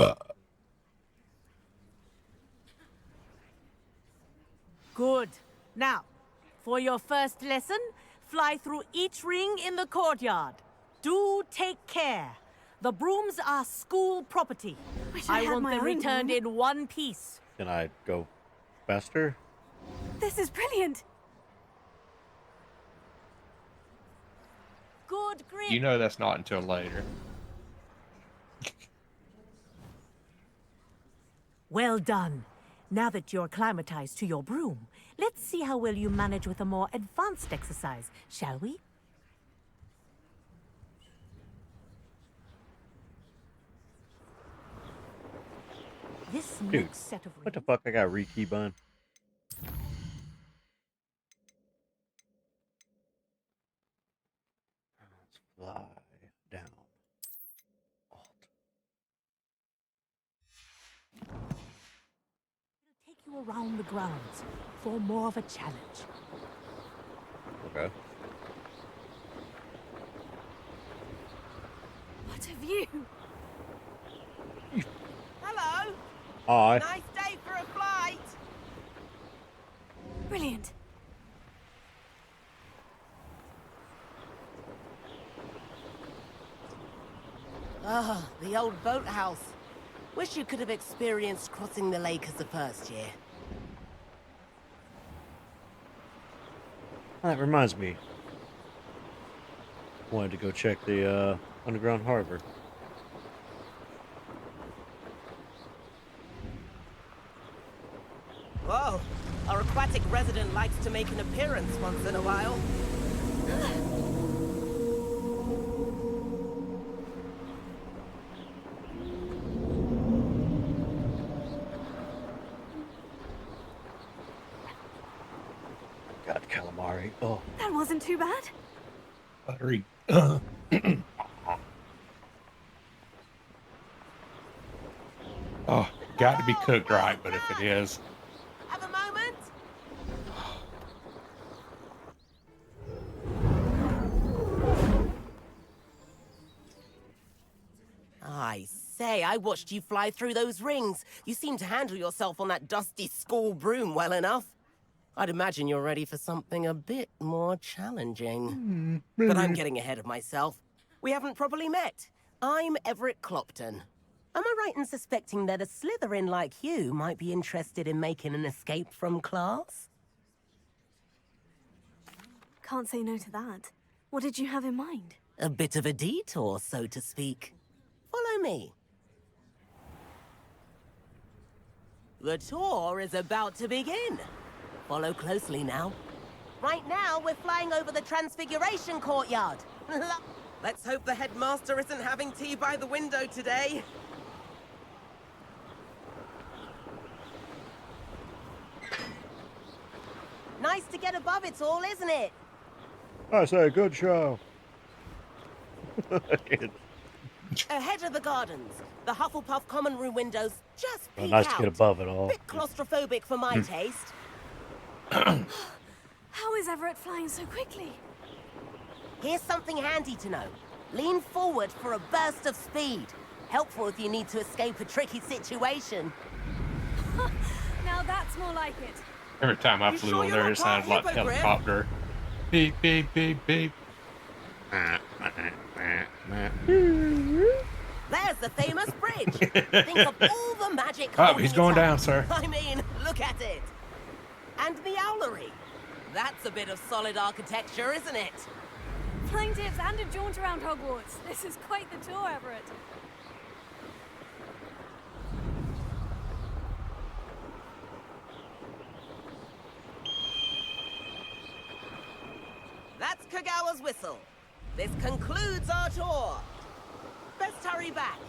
Good. Now, for your first lesson, fly through each ring in the courtyard. Do take care. The brooms are school property. I want them returned in one piece. Can I go faster? This is brilliant. Good grip. You know that's not until later. Well done. Now that you're acclimatized to your broom, let's see how well you manage with a more advanced exercise, shall we? This Dude, next set of what the fuck? I got rekey bun. Let's fly down. Take you around the grounds for more of a challenge. Okay. What a view. Hello. Hi. Nice day for a flight. Brilliant. Ah, the old boathouse. Wish you could have experienced crossing the lake as a first year. That reminds me. Wanted to go check the underground harbor. Whoa, our aquatic resident likes to make an appearance once in a while. God, calamari. Oh. That wasn't too bad. Buttery. Oh, got to be cooked right, but if it is. Have a moment. I say, I watched you fly through those rings. You seem to handle yourself on that dusty school broom well enough. I'd imagine you're ready for something a bit more challenging. But I'm getting ahead of myself. We haven't properly met. I'm Everett Clopton. Am I right in suspecting that a Slytherin like you might be interested in making an escape from class? Can't say no to that. What did you have in mind? A bit of a detour, so to speak. Follow me. The tour is about to begin. Follow closely now. Right now, we're flying over the Transfiguration Courtyard. Let's hope the headmaster isn't having tea by the window today. Nice to get above it all, isn't it? I say, good show. Ahead of the gardens, the Hufflepuff common room windows just Oh, peek nice out. to get above it all. Bit claustrophobic for my taste. How is Everett flying so quickly? Here's something handy to know. Lean forward for a burst of speed. Helpful if you need to escape a tricky situation. Now that's more like it. Every time I flew on there, it sounded like a helicopter. Beep, beep, beep, beep. There's the famous bridge. Think of all the magic. Oh, he's going down, sir. I mean, look at it. And the owlery. That's a bit of solid architecture, isn't it? Flying tips and a jaunt around Hogwarts. This is quite the tour, Everett. That's Kagawa's whistle. This concludes our tour. Best hurry back.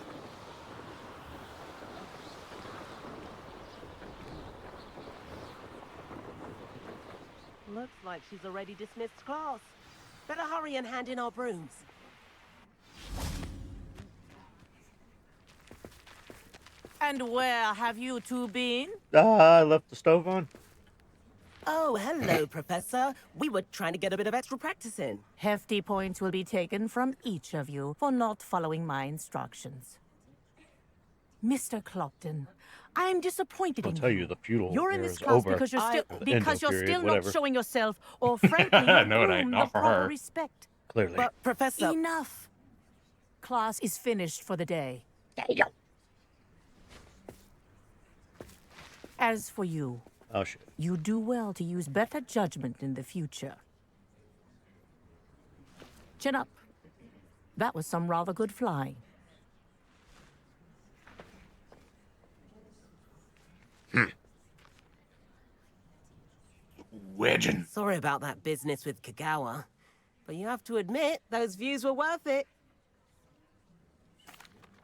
Looks like she's already dismissed class. Better hurry and hand in our brooms. And where have you two been? I left the stove on. Oh, hello, Professor. We were trying to get a bit of extra practice in. Hefty points will be taken from each of you for not following my instructions. Mr. Clopton, I'm disappointed I'll in tell you. you, the feudal You're in era this is class over. because you're still Or the Indo period, not whatever. showing yourself, or frankly, your No, it ain't. groom Not the for proper her. respect. Clearly. But, Professor... Enough. Class is finished for the day. As for you, Oh, shit. you do well to use better judgment in the future. Chin up. That was some rather good flying. Wedging. Sorry about that business with Kagawa. But you have to admit, those views were worth it.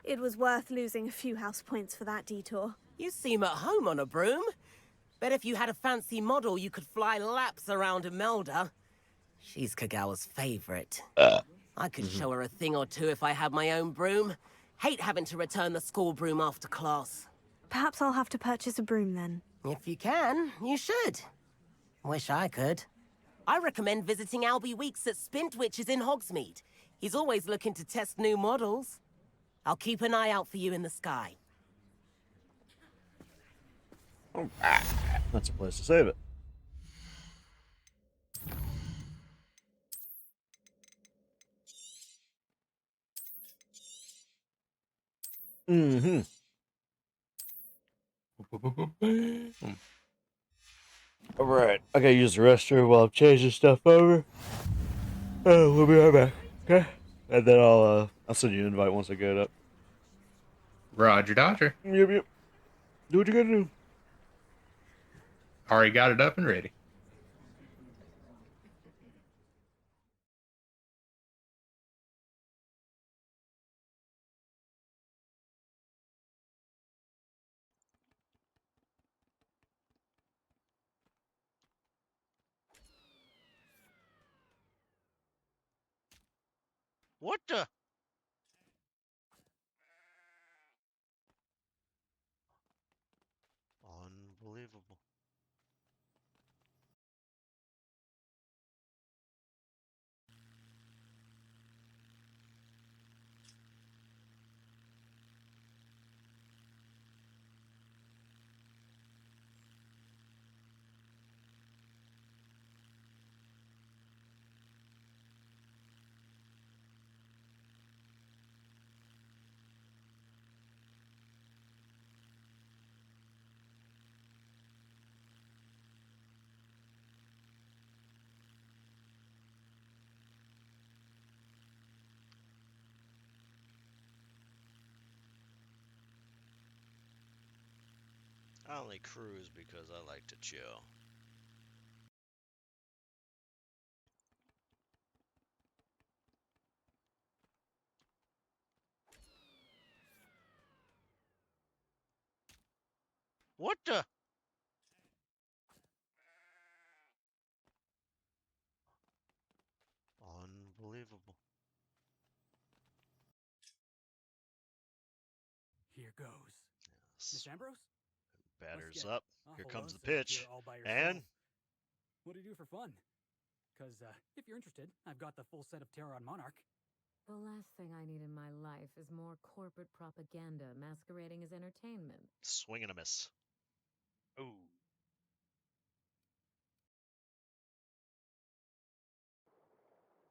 It was worth losing a few house points for that detour. You seem at home on a broom. Bet if you had a fancy model, you could fly laps around Imelda. She's Kagawa's favorite. I could show her a thing or two if I had my own broom. Hate having to return the school broom after class. Perhaps I'll have to purchase a broom then. If you can, you should. Wish I could. I recommend visiting Albie Weeks at Spintwitches in Hogsmeade. He's always looking to test new models. I'll keep an eye out for you in the sky. That's a place to save it. Mm-hmm. All right, I gotta use the restroom while I'm changing stuff over. Oh, we'll be right back. Okay, and then I'll send you an invite once I get it up. Roger Dodger. Yep. Do what you gotta do. Already got it up and ready. What the? Unbelievable. I only cruise because I like to chill. What the? Unbelievable. Here goes. Miss Ambrose? Batters Must up. get Here awful comes the lonesome up pitch. here all by And yourself. What do you do for fun? Because if you're interested, I've got the full set of Terror on Monarch. The last thing I need in my life is more corporate propaganda masquerading as entertainment. swing and a miss. Ooh.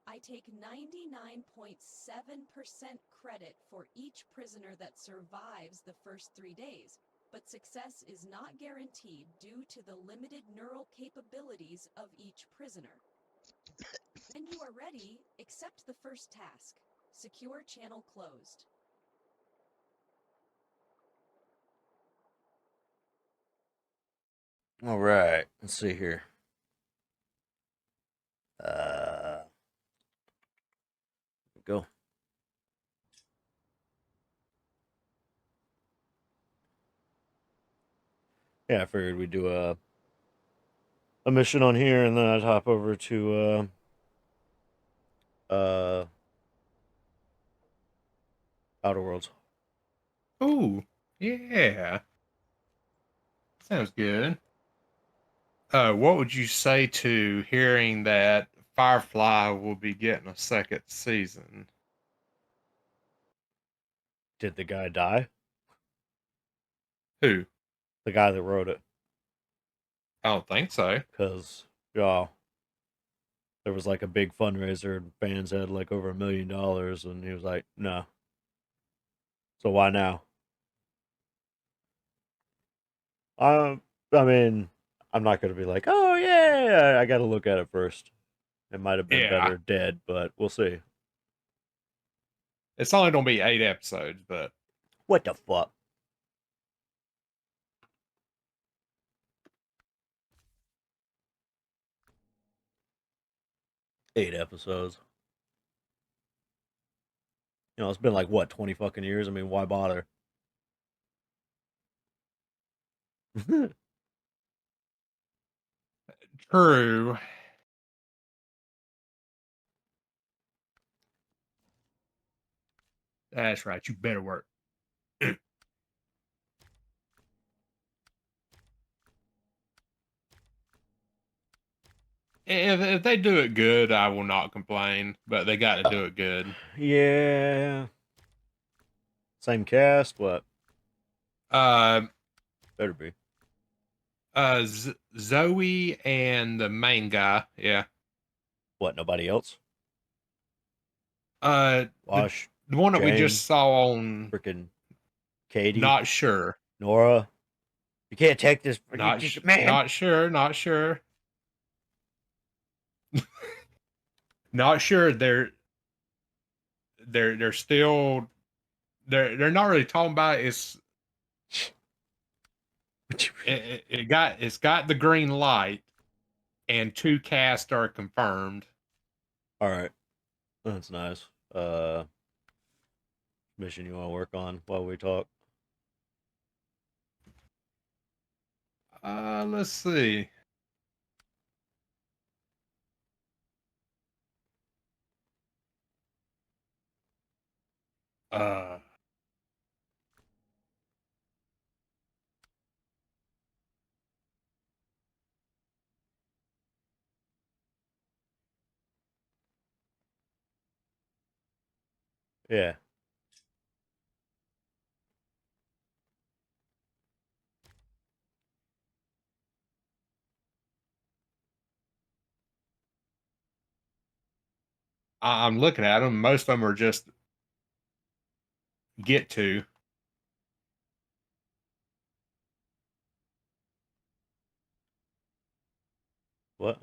I take 99.7% credit for each prisoner that survives the first 3 days. but success is not guaranteed due to the limited neural capabilities of each prisoner. When you are ready, accept the first task. Secure channel closed. All right, let's see here. Go. Yeah, I figured we'd do a mission on here, and then I'd hop over to Outer Worlds. Ooh, yeah. Sounds good. What would you say to hearing that Firefly will be getting a second season? Did the guy die? Who? The guy that wrote it. I don't think so. Because, yeah, there was like a big fundraiser, and fans had like over $1 million, and he was like, no. So why now? I mean, I'm not going to be like, oh, yeah, I got to look at it first. It might have been Yeah. better dead, but we'll see. It's only going to be 8 episodes, but... What the fuck? Eight episodes. You know, it's been like, what, 20 fucking years? I mean, why bother? True. That's right. You better work. If they do it good, I will not complain. But they got to do it good. Yeah. Same cast? What? Better be. Zoe and the main guy. Yeah. What? Nobody else? Wash. The one that we just saw on. Freaking Katie. Not sure. Nora. You can't take this. Not man. Not sure. Not sure. Not sure. They're still. They're not really talking about it. It's got the green light, and 2 casts are confirmed. All right, that's nice. Mission you want to work on while we talk? Let's see. Yeah. I'm looking at them. Most of them are just get to. What?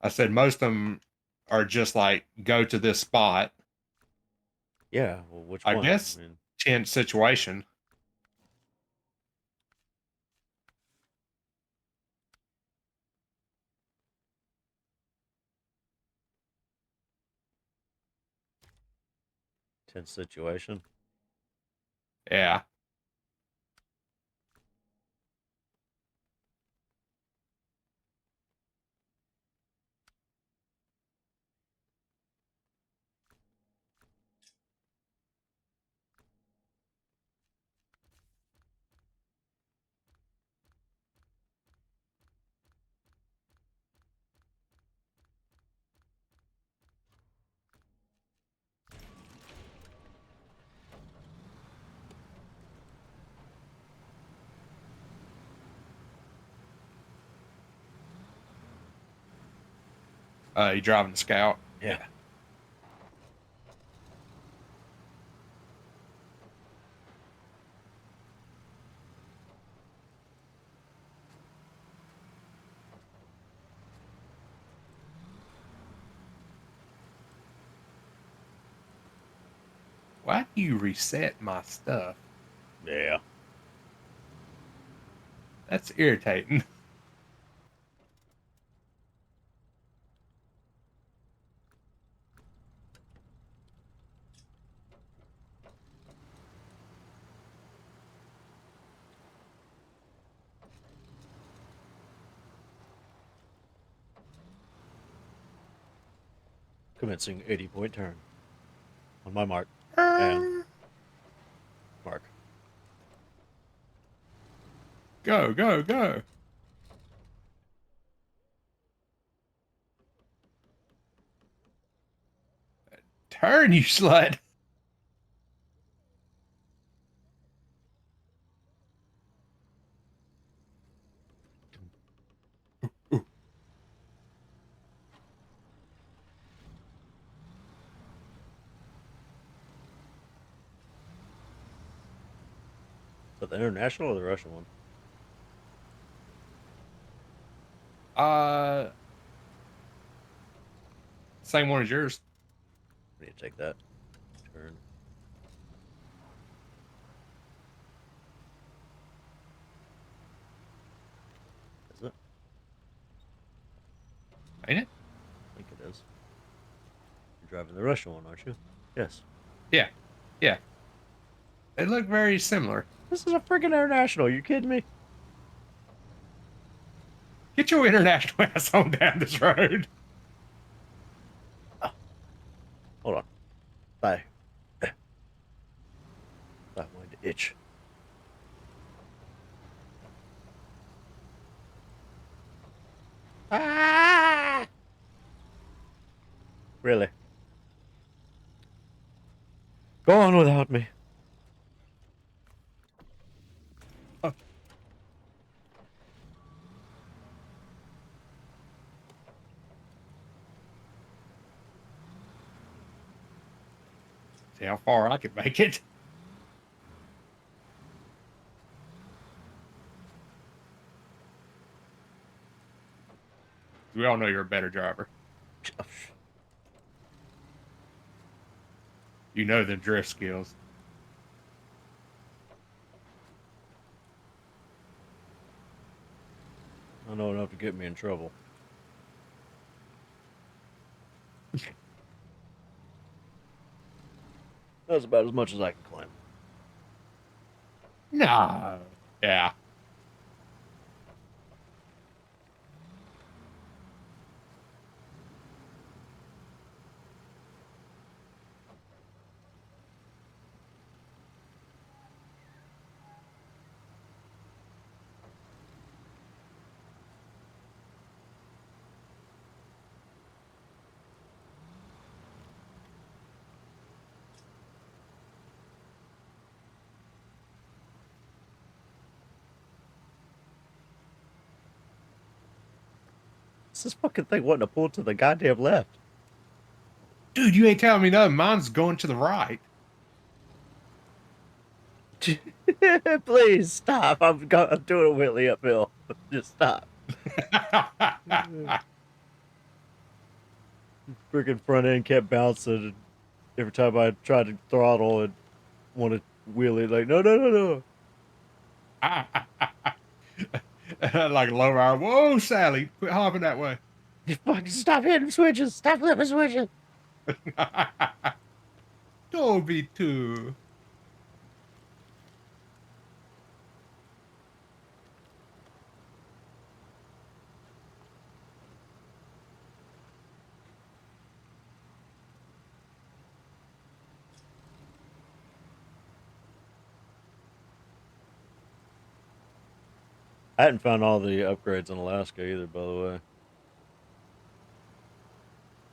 I said most of them are just like go to this spot. Yeah. Well, which I one? guess tense situation. Tense situation. Yeah. You driving the Scout? Yeah. Why do you reset my stuff? Yeah. That's irritating. Commencing 80-point turn. On my mark. And mark. Go, go, go. Turn, you slut. Is that the international or the Russian one? Same one as yours. I need to take that turn. Is it? Ain't it? I think it is. You're driving the Russian one, aren't you? Yes. Yeah. Yeah. They look very similar. This is a freaking international. You kidding me? Get your international ass on down this road. Oh. Hold on. Bye. That wanted to itch. Ah! Really? Go on without me. See how far I can make it. We all know you're a better driver. You know the drift skills. I know enough to get me in trouble. That's about as much as I can claim. No. Yeah. This fucking thing wanting to pull to the goddamn left. Dude, you ain't telling me nothing. Mine's going to the right. Please stop. I'm doing a Whitley uphill. Just stop. Freaking front end kept bouncing. And every time I tried to throttle, it wanted to wheelie. Like, no, no, no, no. Like low hour. Whoa, Sally. Quit hopping that way. Fucking stop hitting switches. Stop flipping switches. Don't be too. I hadn't found all the upgrades in Alaska either, by the way.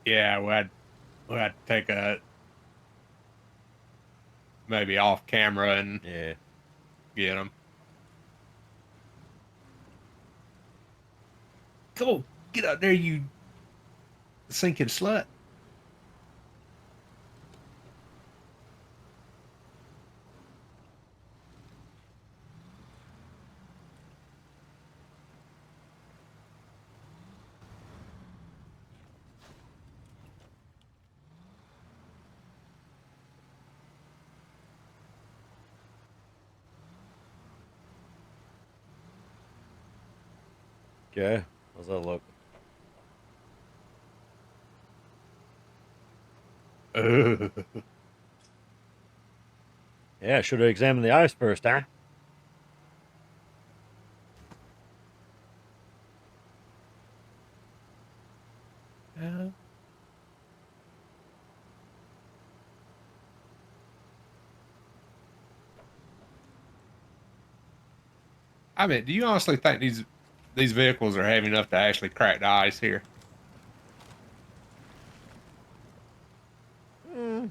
Yeah, we'll have to take a maybe off camera and get them. Come on, get out there, you sinking slut. Okay, how's that look? Yeah, should have examined the ice first, huh? Yeah. I mean, do you honestly think these vehicles are heavy enough to actually crack the ice here? Mm.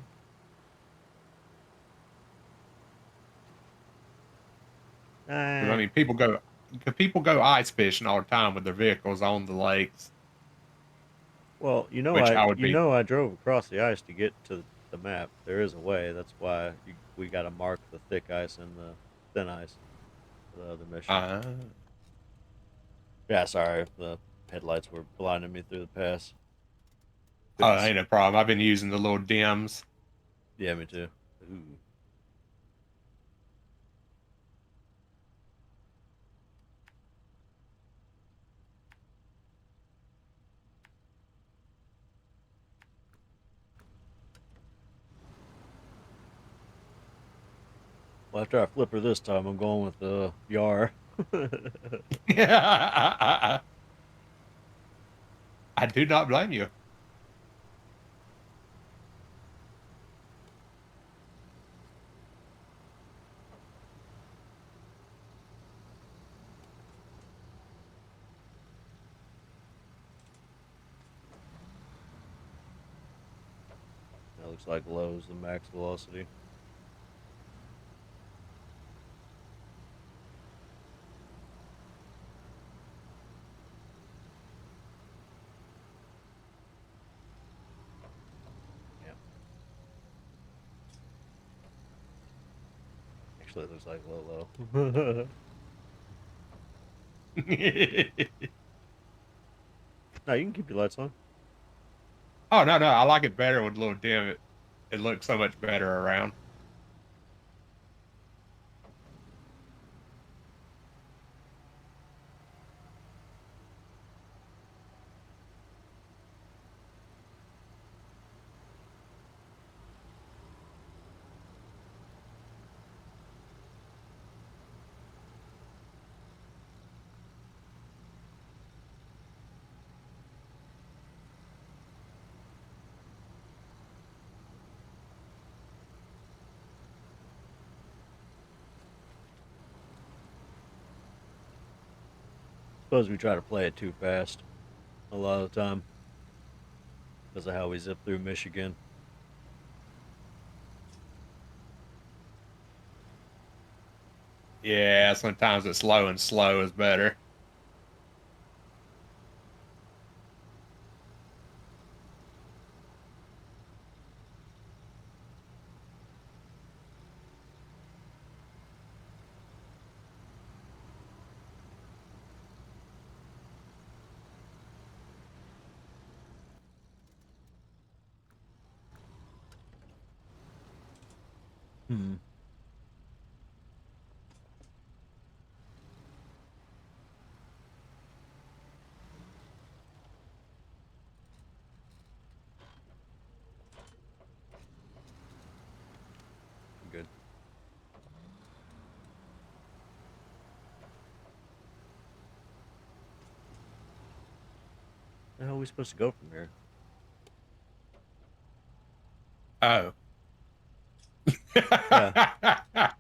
'Cause, I mean, people go ice fishing all the time with their vehicles on the lakes. Well, Which I would be. I drove across the ice to get to the map. There is a way. That's why we got to mark the thick ice and the thin ice for the other mission. Yeah, sorry, the headlights were blinding me through the pass. Oh, ain't a problem. I've been using the little dims. Yeah, me too. Ooh. Well, after I flip her this time, I'm going with the Yar. Yeah. I do not blame you. That looks like low is the max velocity. Yeah. Actually, it looks like low. No, you can keep your lights on. Oh no, I like it better with a little dim. It looks so much better around. Suppose we try to play it too fast a lot of the time because of how we zip through Michigan. Yeah, sometimes it's slow and slow is better. Hmm. Good. How are we supposed to go from here? Oh. Yeah.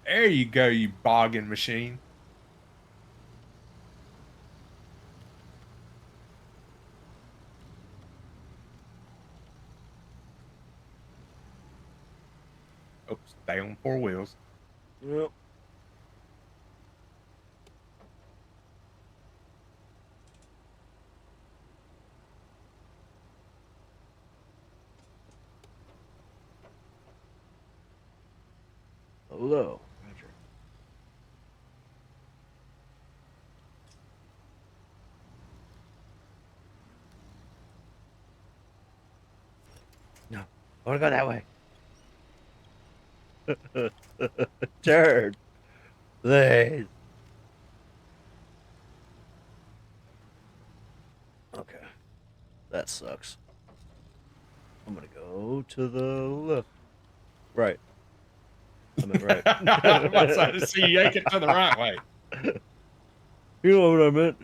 There you go, you bogging machine. Oops, stay on four wheels. Yep. Solo. Roger. No, I want to go that way. Turn. Please. Okay. That sucks. I'm gonna go to the left. Right. I meant right. I was about to see you yank it to the right way. You know what I meant.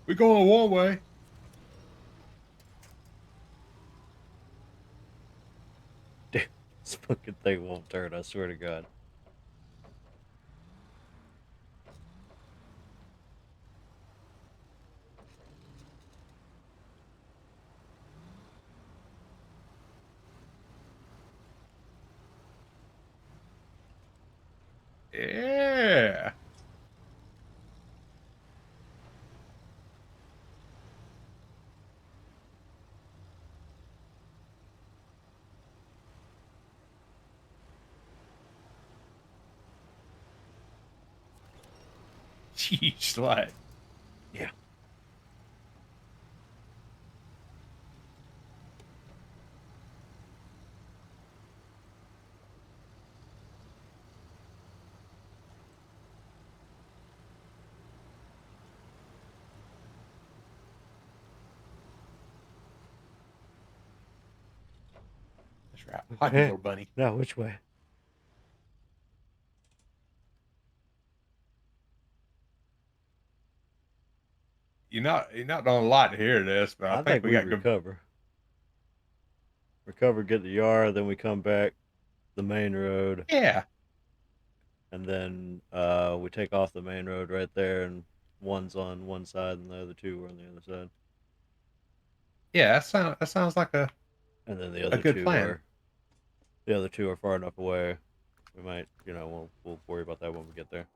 We going one way. Dude, this fucking thing won't turn, I swear to God. Yeah. Jeez, slut. Yeah. That's right. Happy little bunny. Now, which way? You're not doing a lot to hear this, but I think we got good. recover. Recover, get the yard, then we come back the main road. Yeah. And then we take off the main road right there, and one's on one side and the other two are on the other side. Yeah, that sounds like a And then the other good plan. The other two are far enough away. We might, we'll worry about that when we get there.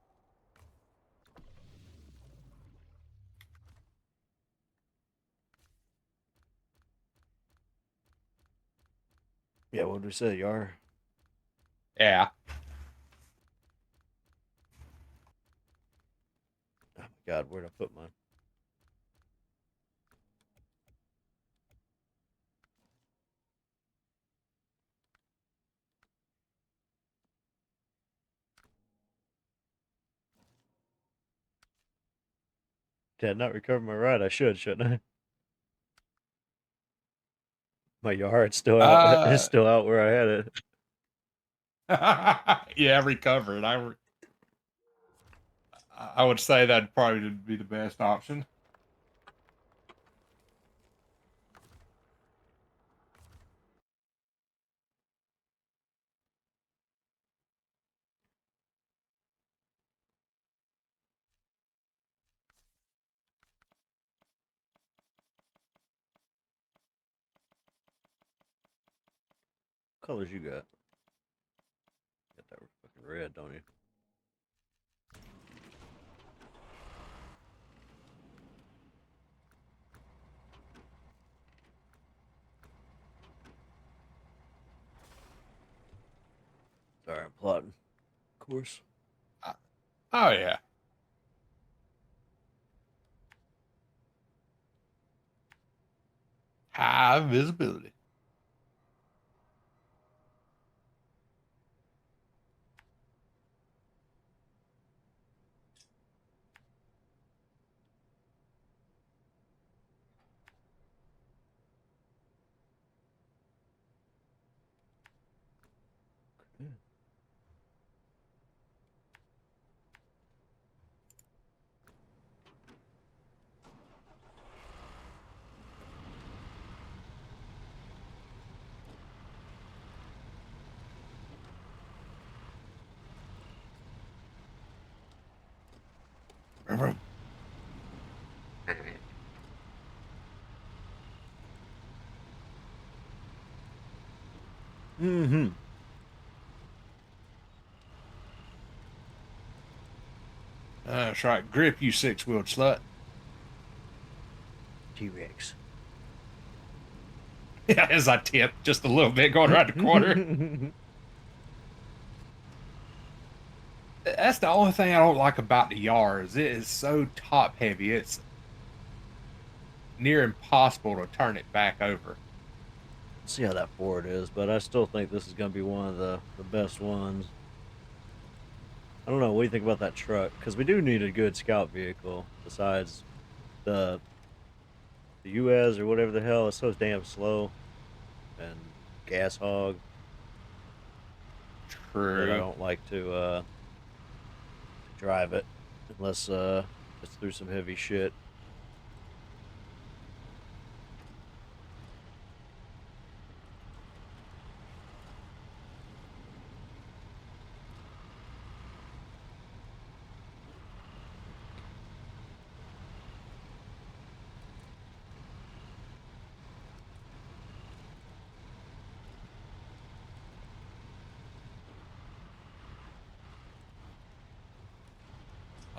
Yeah, what did we say, Yar? Yeah. Oh my God, where'd I put mine? Did I not recover my ride? I should, shouldn't I? My yard's still out. It's still out where I had it. Yeah, recovered. I would say that'd probably be the best option. What colors you got? Got that fucking red, don't you? Sorry, I'm plotting. Of course. Oh, yeah. High visibility. Mm-hmm. That's right. Grip, you six-wheeled slut. T-Rex. Yeah, as I tip just a little bit going around the corner. That's the only thing I don't like about the yards. It is so top heavy. It's near impossible to turn it back over. See how that Ford is, but I still think this is going to be one of the best ones. I don't know. What do you think about that truck? Because we do need a good scout vehicle besides the US or whatever the hell. It's so damn slow and gas hog. True. That I don't like to drive it unless it's through some heavy shit.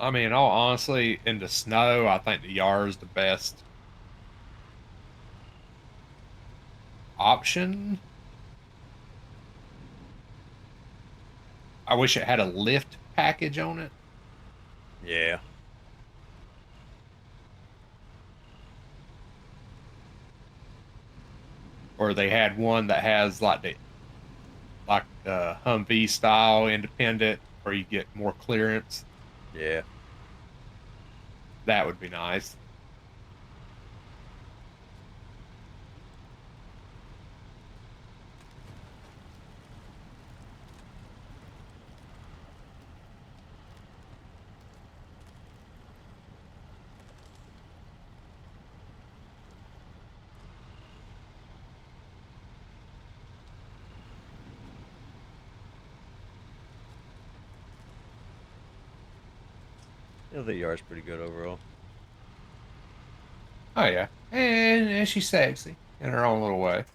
I mean, all honestly, in the snow, I think the Yar is the best option. I wish it had a lift package on it. Yeah. Or they had one that has like Humvee style independent, where you get more clearance. Yeah. That would be nice. Yeah, the yard's pretty good overall. Oh yeah, and she's sexy in her own little way.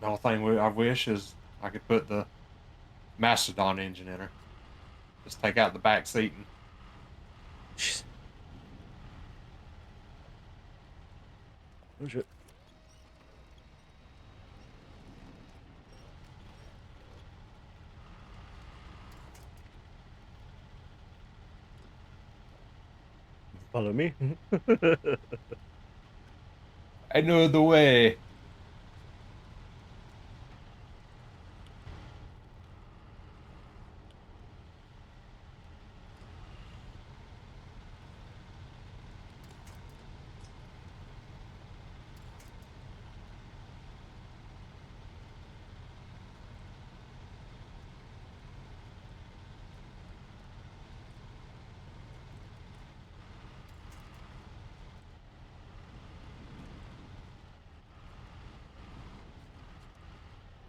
The only thing I wish is I could put the Mastodon engine in her. Just take out the back seat and. Oh shit. Follow me. I know the way.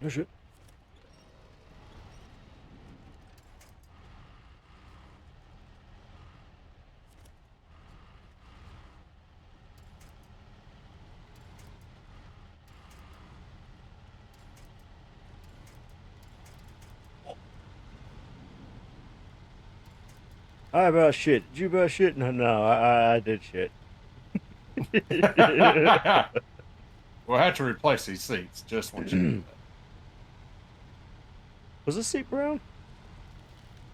Oh shit. I about shit. Did you about shit? No, I did shit. We'll have to replace these seats just when you do that. Was this seat brown?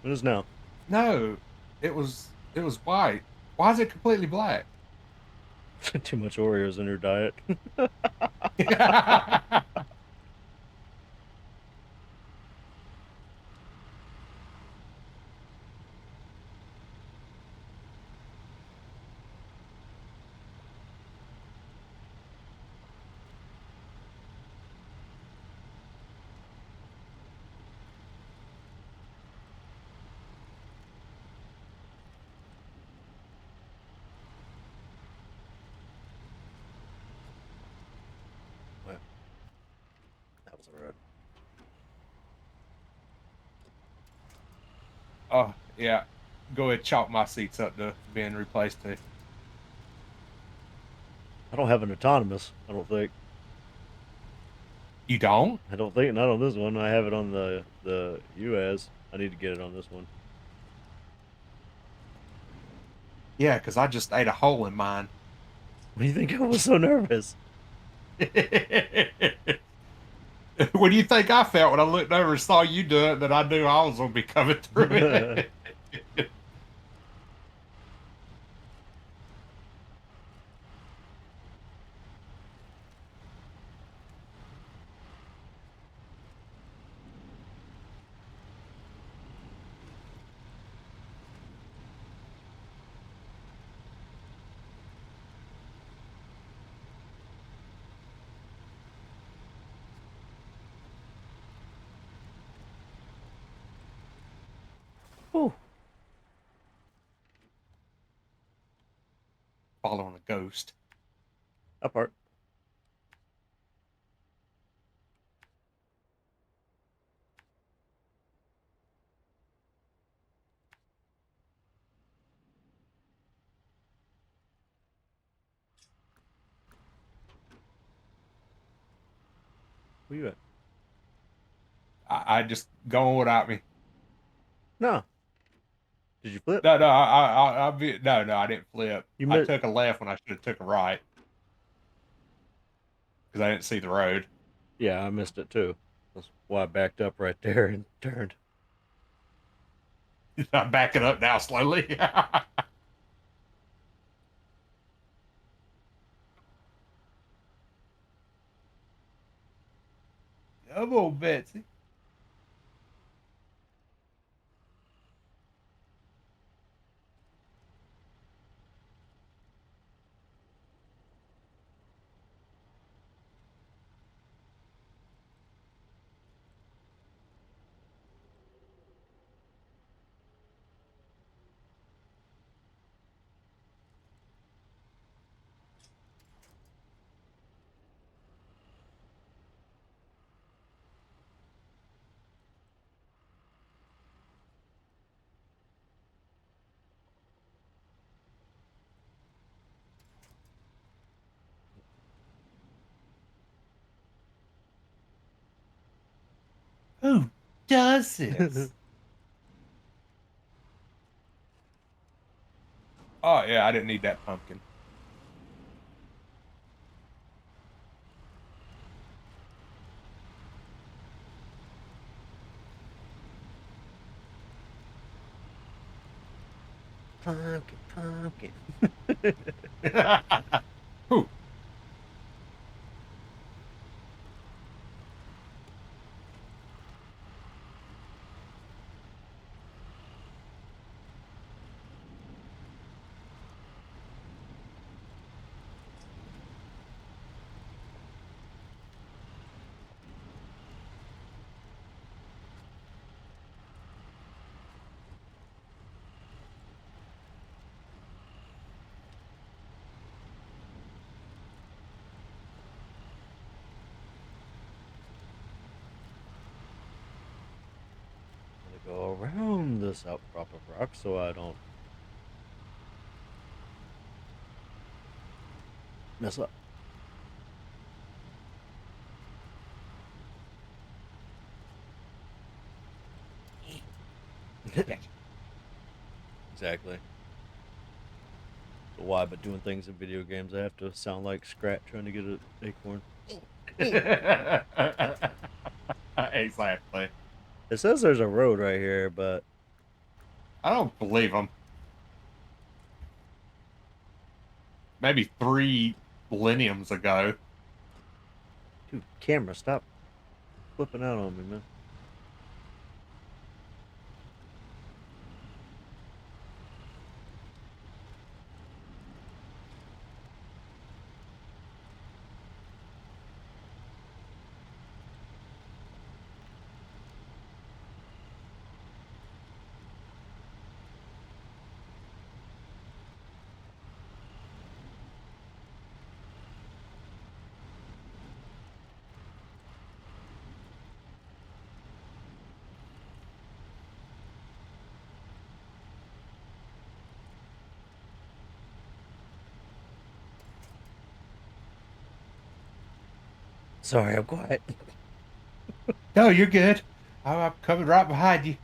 It is now. No, it was white. Why is it completely black? Too much Oreos in her diet. That was a road. Oh yeah, go ahead, chalk my seats up to being replaced too. I don't have an autonomous. I don't think. You don't? I don't think. Not on this one. I have it on the US. I need to get it on this one. Yeah, because I just ate a hole in mine. What do you think I was so nervous? What do you think I felt when I looked over and saw you do it, that I knew I was going to be coming through it? Oh. Following a ghost. That part. Where you at? I just going without me. No. Did you flip? No, I didn't flip. I took a left when I should have took a right. Because I didn't see the road. Yeah, I missed it too. That's why I backed up right there and turned. I'm backing up now slowly. Come on, Betsy. Who does this? Oh, yeah, I didn't need that pumpkin. Pumpkin. Who? Go around this outcrop of rock so I don't mess up. Exactly. So why, but doing things in video games, I have to sound like Scrat trying to get an acorn. Exactly. It says there's a road right here, but I don't believe them. Maybe 3 millenniums ago. Dude, camera, stop flipping out on me, man. Sorry, I'm quiet. No, you're good. I'm coming right behind you.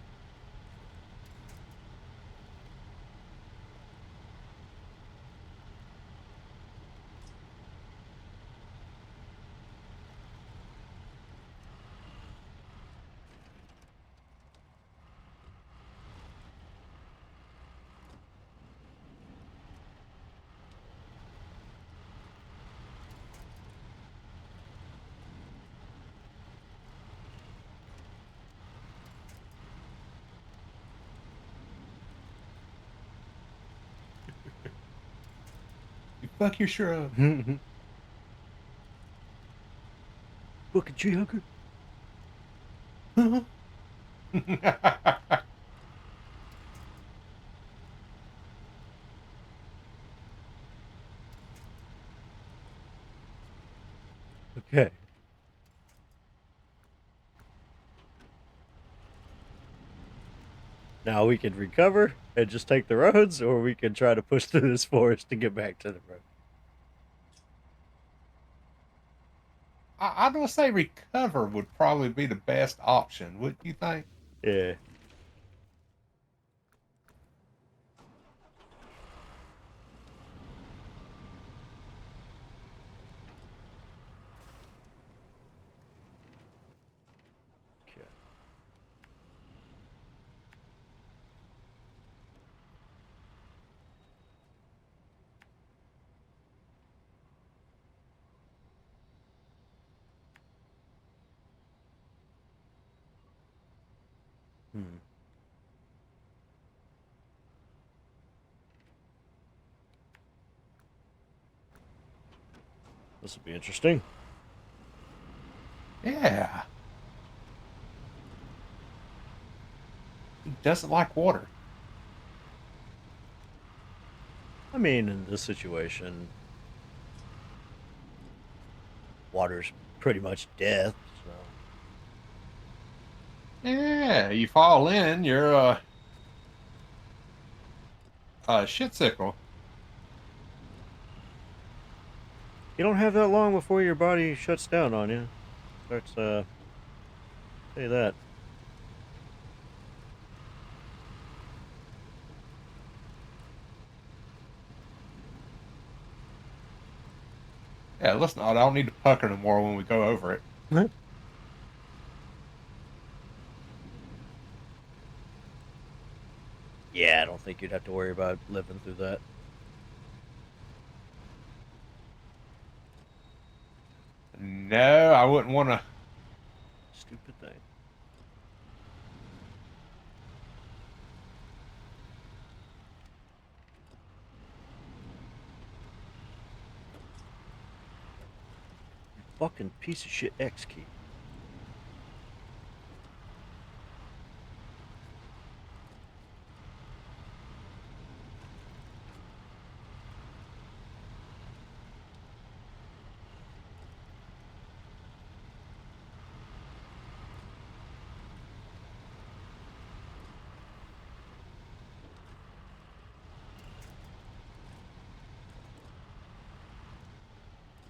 Fuck your shrub. Fucking tree hugger. Okay. Now we can recover and just take the roads, or we can try to push through this forest to get back to the road. I'd want to say recover would probably be the best option. Wouldn't you think? Yeah. Hmm. This will be interesting. Yeah. He doesn't like water. I mean, in this situation, water's pretty much death, so. Yeah, you fall in, you're a shit sickle. You don't have that long before your body shuts down on you. Starts, say that. Yeah, listen, I don't need to pucker no more when we go over it. Yeah, I don't think you'd have to worry about living through that. No, I wouldn't want to. Stupid thing. Fucking piece of shit X key.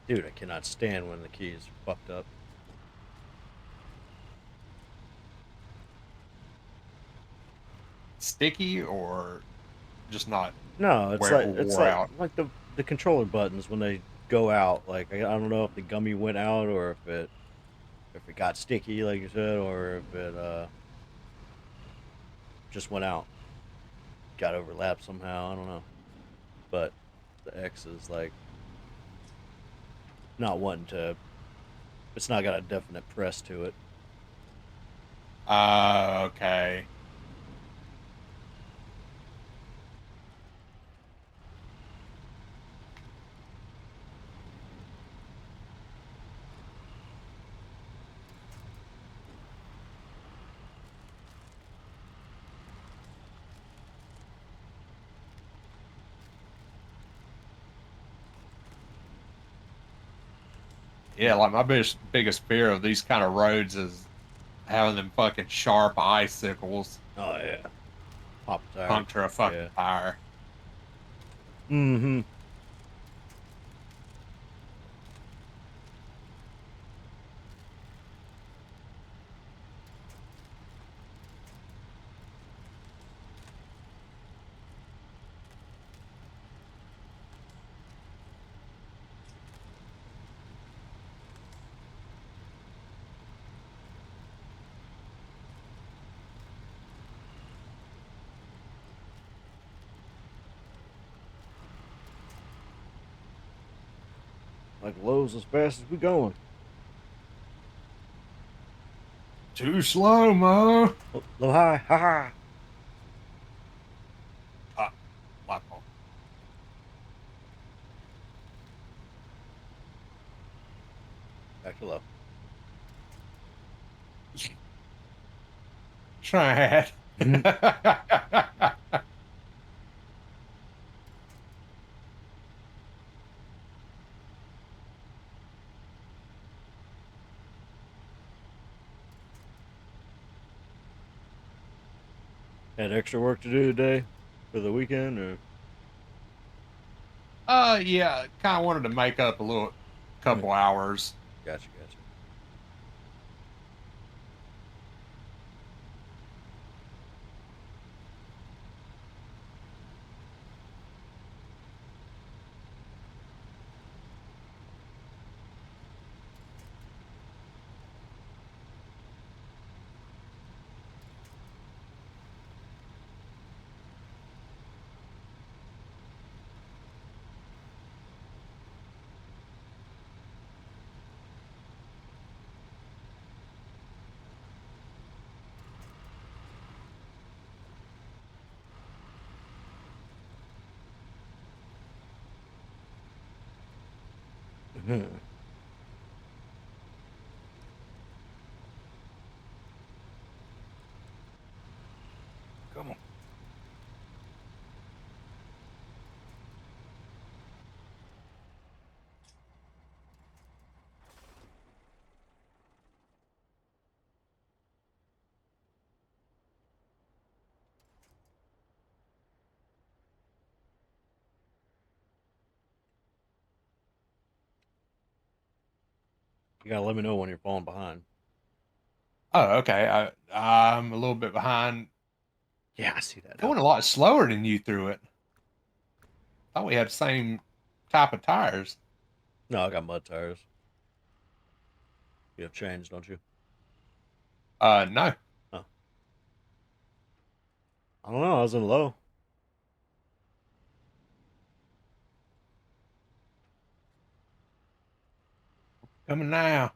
Dude, I cannot stand when the key is fucked up. Sticky or just not? No, it's wore out. like the controller buttons when they go out. Like I don't know if the gummy went out or if it got sticky, like you said, or if it just went out, got overlapped somehow. I don't know, but the X is like not wanting to. It's not got a definite press to it. Okay. Yeah, like my biggest fear of these kind of roads is having them fucking sharp icicles. Oh yeah, pop a tire. Puncture a fucking tire. Mm-hmm. Like Lowe's as fast as we going. Too slow, Mo. Low high, ha ha. Black hole. Back to low. Try it. Had extra work to do today for the weekend, or? Yeah, kind of wanted to make up a couple hours. Gotcha. Come on. You gotta let me know when you're falling behind. Oh, okay. I'm a little bit behind. Yeah, I see that. Going a lot slower than you through it. Thought we had the same type of tires. No, I got mud tires. You have changed, don't you? No. Oh. I don't know. I was in low. Coming now.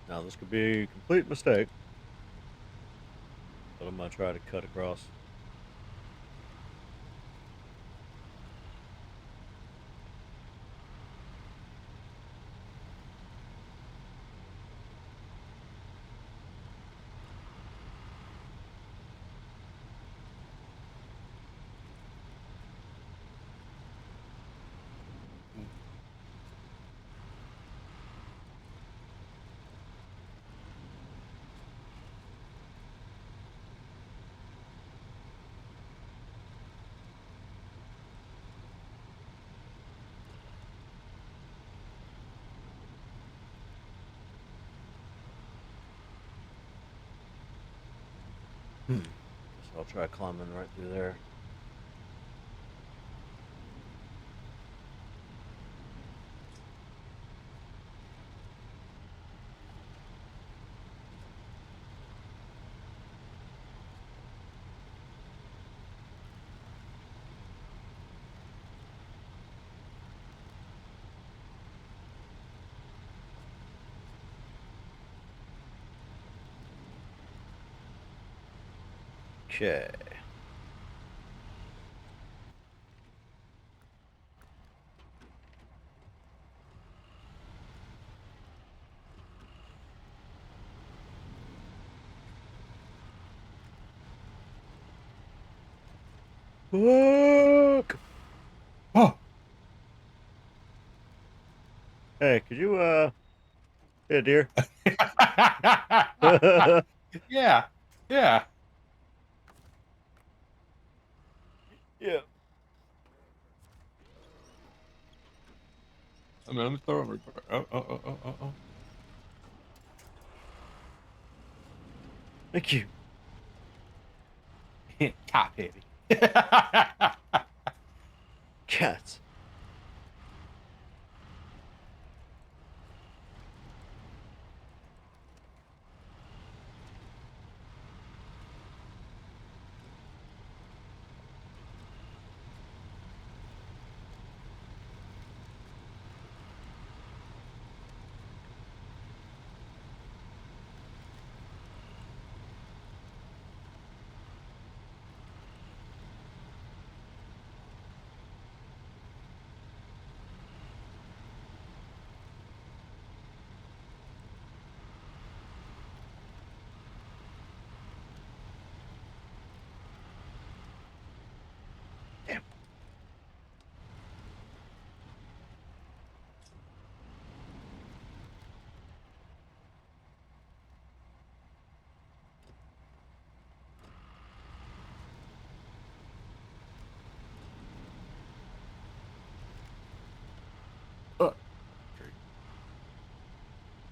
Now this could be a complete mistake, but I'm gonna try to cut across. Guess I'll try climbing right through there. Okay. Look! Oh! Hey, could you, yeah, dear? Yeah. Yeah. Yeah. I mean, let me throw over. Oh. Thank you. Top heavy. Cats.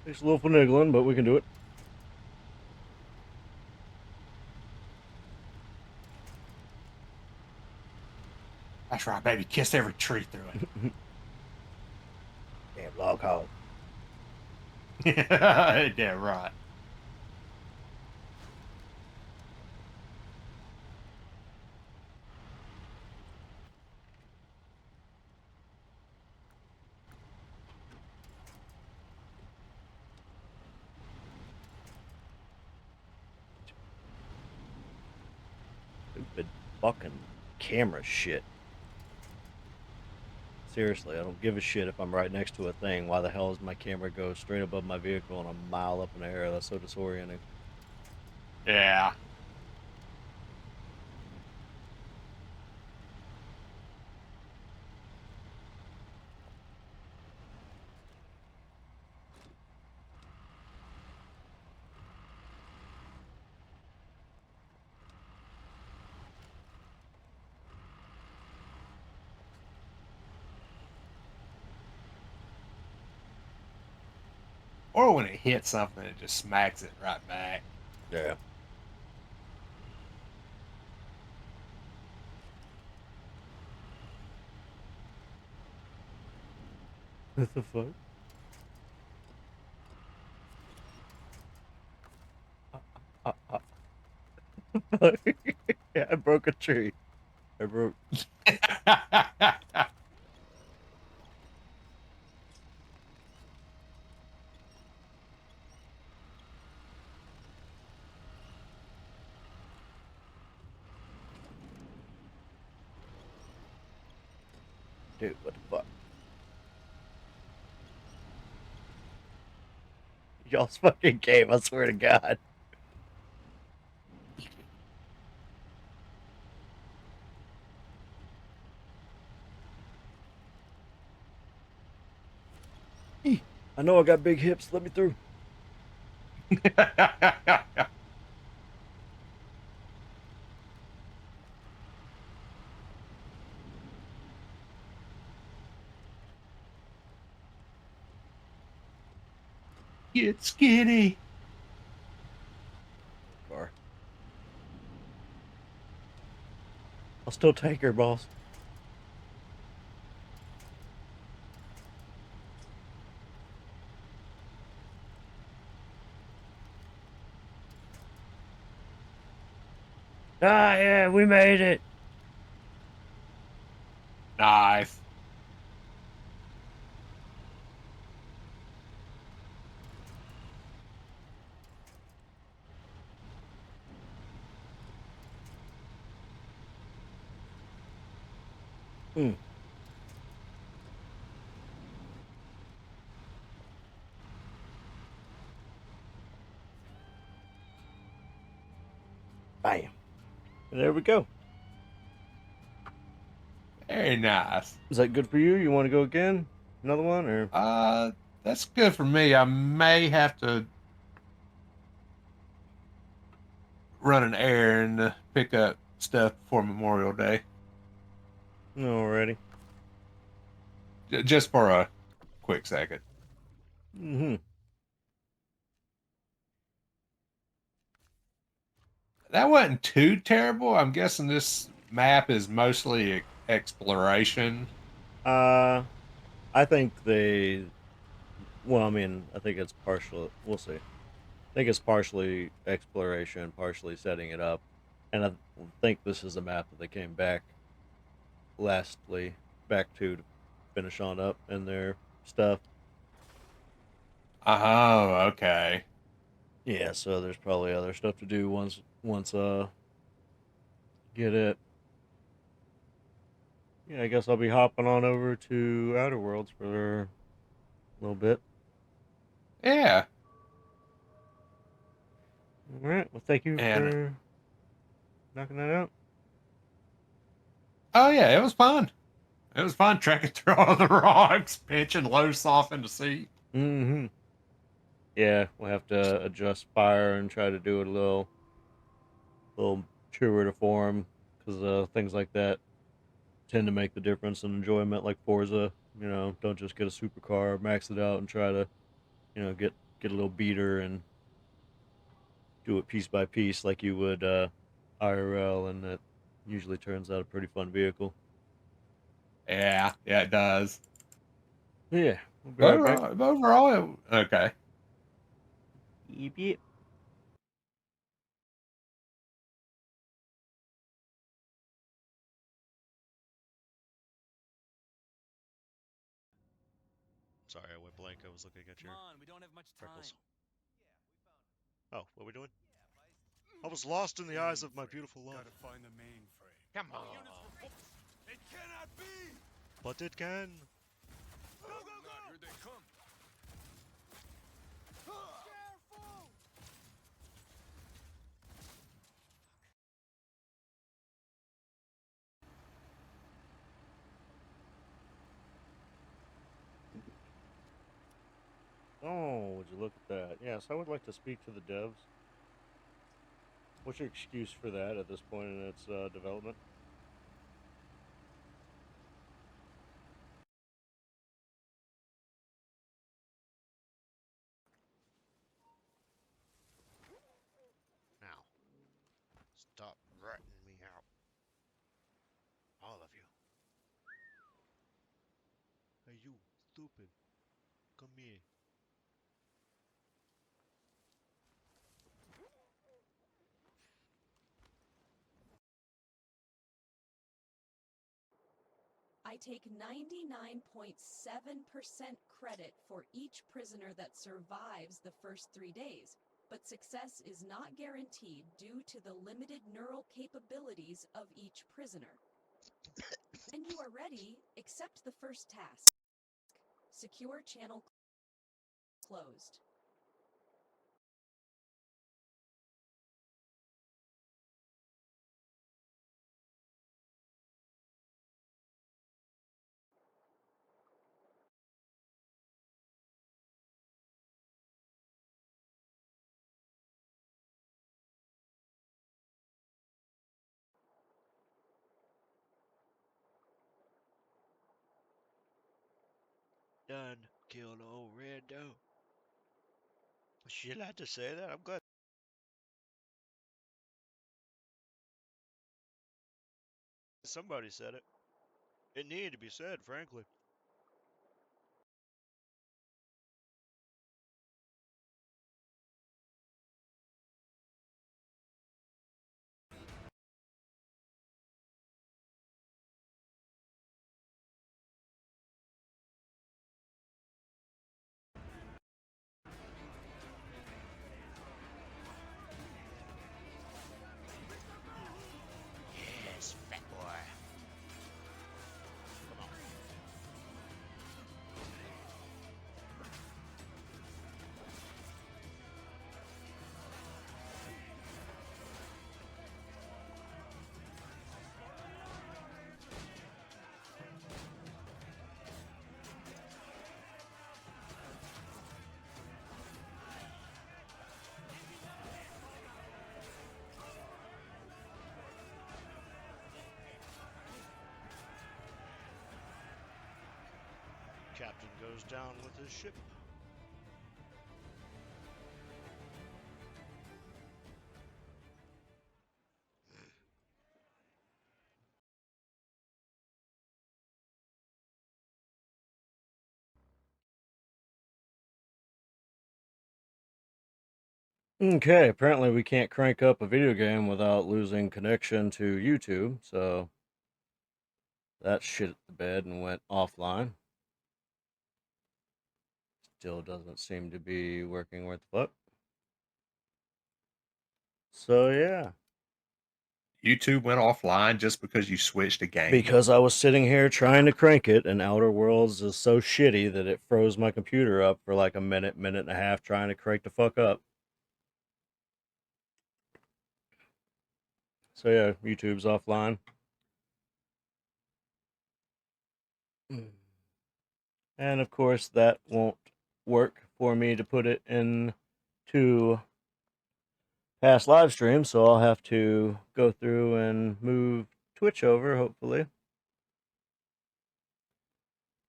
Takes a little finagling, but we can do it. That's right, baby. Kiss every tree through it. Damn log hog. Yeah, right. Stupid fucking camera shit. Seriously, I don't give a shit if I'm right next to a thing. Why the hell does my camera go straight above my vehicle and a mile up in the air? That's so disorienting. Yeah. Or when it hits something, it just smacks it right back. Yeah. What the fuck? Yeah, I broke a tree. I broke. Dude, what the fuck? Y'all's fucking game, I swear to God. I know I got big hips. Let me through. Get skinny. Car. I'll still take her, boss. Ah, yeah, we made it. Nice. Hmm. Bam. And there we go. Very nice. Is that good for you? You want to go again? Another one, or? That's good for me. I may have to run an errand to pick up stuff before Memorial Day. Alrighty. Just for a quick second. Mm-hmm. That wasn't too terrible. I'm guessing this map is mostly exploration. I think they. Well, I mean, I think it's partial. We'll see. I think it's partially exploration, partially setting it up, and I think this is a map that they came back, lastly, back to finish on up in their stuff. Oh, okay. Yeah, so there's probably other stuff to do once get it. Yeah, I guess I'll be hopping on over to Outer Worlds for a little bit. Yeah. All right. Well, thank you And for knocking that out. oh yeah, it was fun. It was fun trekking through all the rocks, pinching loose off in the sea. Mm-hmm. Yeah, we'll have to adjust fire and try to do it a little truer to form, because things like that tend to make the difference in enjoyment. Like Forza, don't just get a supercar, max it out, and try to, get get a little beater and do it piece by piece like you would IRL, and it usually turns out a pretty fun vehicle. Yeah, it does. Yeah, we'll be right back. Overall, okay. Yep. Sorry, I went blank. I was looking at your we don't have much freckles. Oh, what are we doing? I was lost in the eyes of my beautiful love. Gotta find the mainframe. Come on. It cannot be! But it can. Go, go, go! Here they come. Careful! Oh, would you look at that? Yes, I would like to speak to the devs. What's your excuse for that at this point in its development? Now, stop ratting me out. All of you. Hey, you stupid. Come here. I take 99.7% credit for each prisoner that survives the first 3 days, but success is not guaranteed due to the limited neural capabilities of each prisoner. And you are ready, accept the first task. Secure channel closed. Done. Killed old red doe. She allowed to say that? I'm glad. Somebody said it. It needed to be said, frankly. Yes, fat boy. Come on. Captain goes down with his ship. Okay, apparently we can't crank up a video game without losing connection to YouTube, so that shit at the bed and went offline. Still doesn't seem to be working worth the fuck. So yeah. YouTube went offline just because you switched a game. Because I was sitting here trying to crank it, and Outer Worlds is so shitty that it froze my computer up for like a minute, minute and a half trying to crank the fuck up. So yeah, YouTube's offline. And of course that won't work for me to put it into past live stream, so I'll have to go through and move Twitch over, hopefully.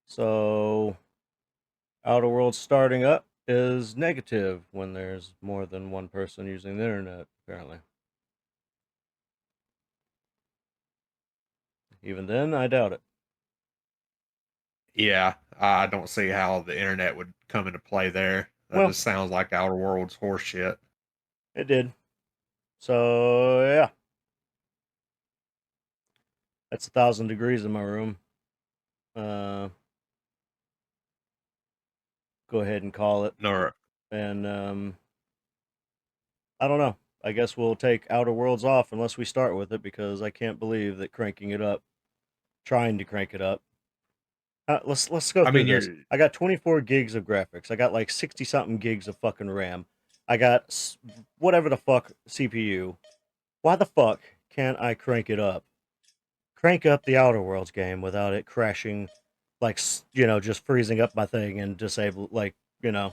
So Outer Worlds starting up. is negative when there's more than one person using the internet, apparently. Even then, I doubt it. Yeah, I don't see how the internet would come into play there. That Well, just sounds like Outer Worlds horseshit. it did. So, yeah. That's 1,000 degrees in my room. Go ahead and call it. No, And, I don't know. I guess we'll take Outer Worlds off unless we start with it, because I can't believe that trying to crank it up. Let's go I through mean, this. you're I got 24 gigs of graphics. I got like 60 something gigs of fucking RAM. I got whatever the fuck CPU. Why the fuck can't I crank it up? Crank up the Outer Worlds game without it crashing, like, just freezing up my thing and disable, like, to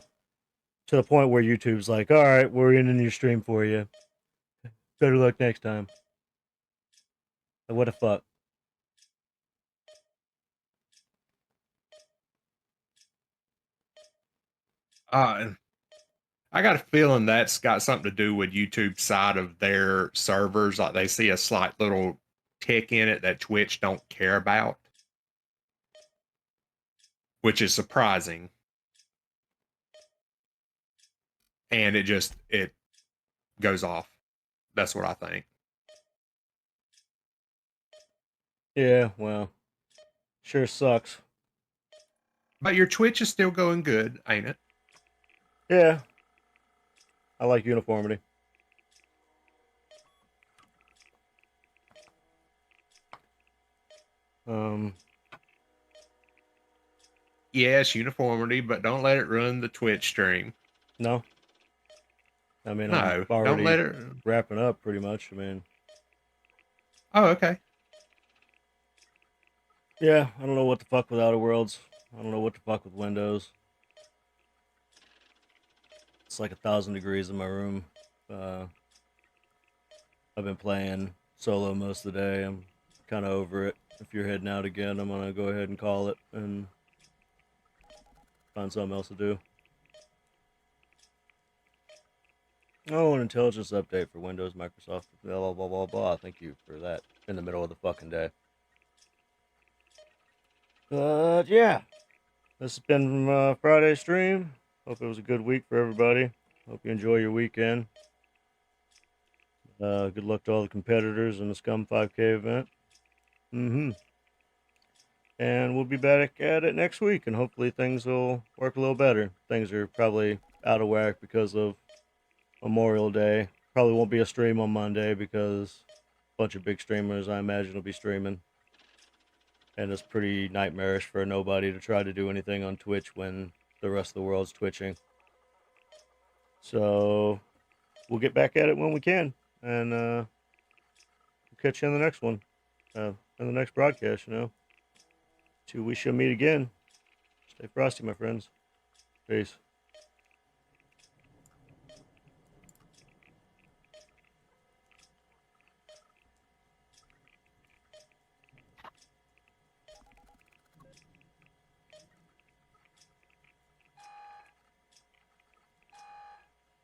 the point where YouTube's like, all right, we're in your stream for you. Better luck next time. Like, what the fuck? I got a feeling that's got something to do with YouTube's side of their servers. Like they see a slight little tick in it that Twitch don't care about, which is surprising. And it goes off. That's what I think. Yeah, well, sure sucks. But your Twitch is still going good, ain't it? Yeah. I like uniformity. Yes, uniformity, but don't let it ruin the Twitch stream. No. I mean, I'm No, don't already let it. wrapping up pretty much. I mean, Oh, okay. yeah, I don't know what the fuck with Outer Worlds. I don't know what the fuck with Windows. It's like 1,000 degrees in my room. I've been playing solo most of the day. I'm kind of over it. If you're heading out again, I'm gonna go ahead and call it and find something else to do. Oh, an intelligence update for Windows, Microsoft, blah, blah, blah, blah, blah. Thank you for that in the middle of the fucking day. But, yeah. This has been Friday's stream. Hope it was a good week for everybody. Hope you enjoy your weekend. Good luck to all the competitors in the Scum 5K event. And we'll be back at it next week, and hopefully things will work a little better. Things are probably out of whack because of Memorial Day. Probably won't be a stream on Monday because a bunch of big streamers, I imagine, will be streaming. And it's pretty nightmarish for nobody to try to do anything on Twitch when the rest of the world's twitching. So we'll get back at it when we can, and we'll catch you in the next one, in the next broadcast, Till we shall meet again. Stay frosty, my friends. Peace.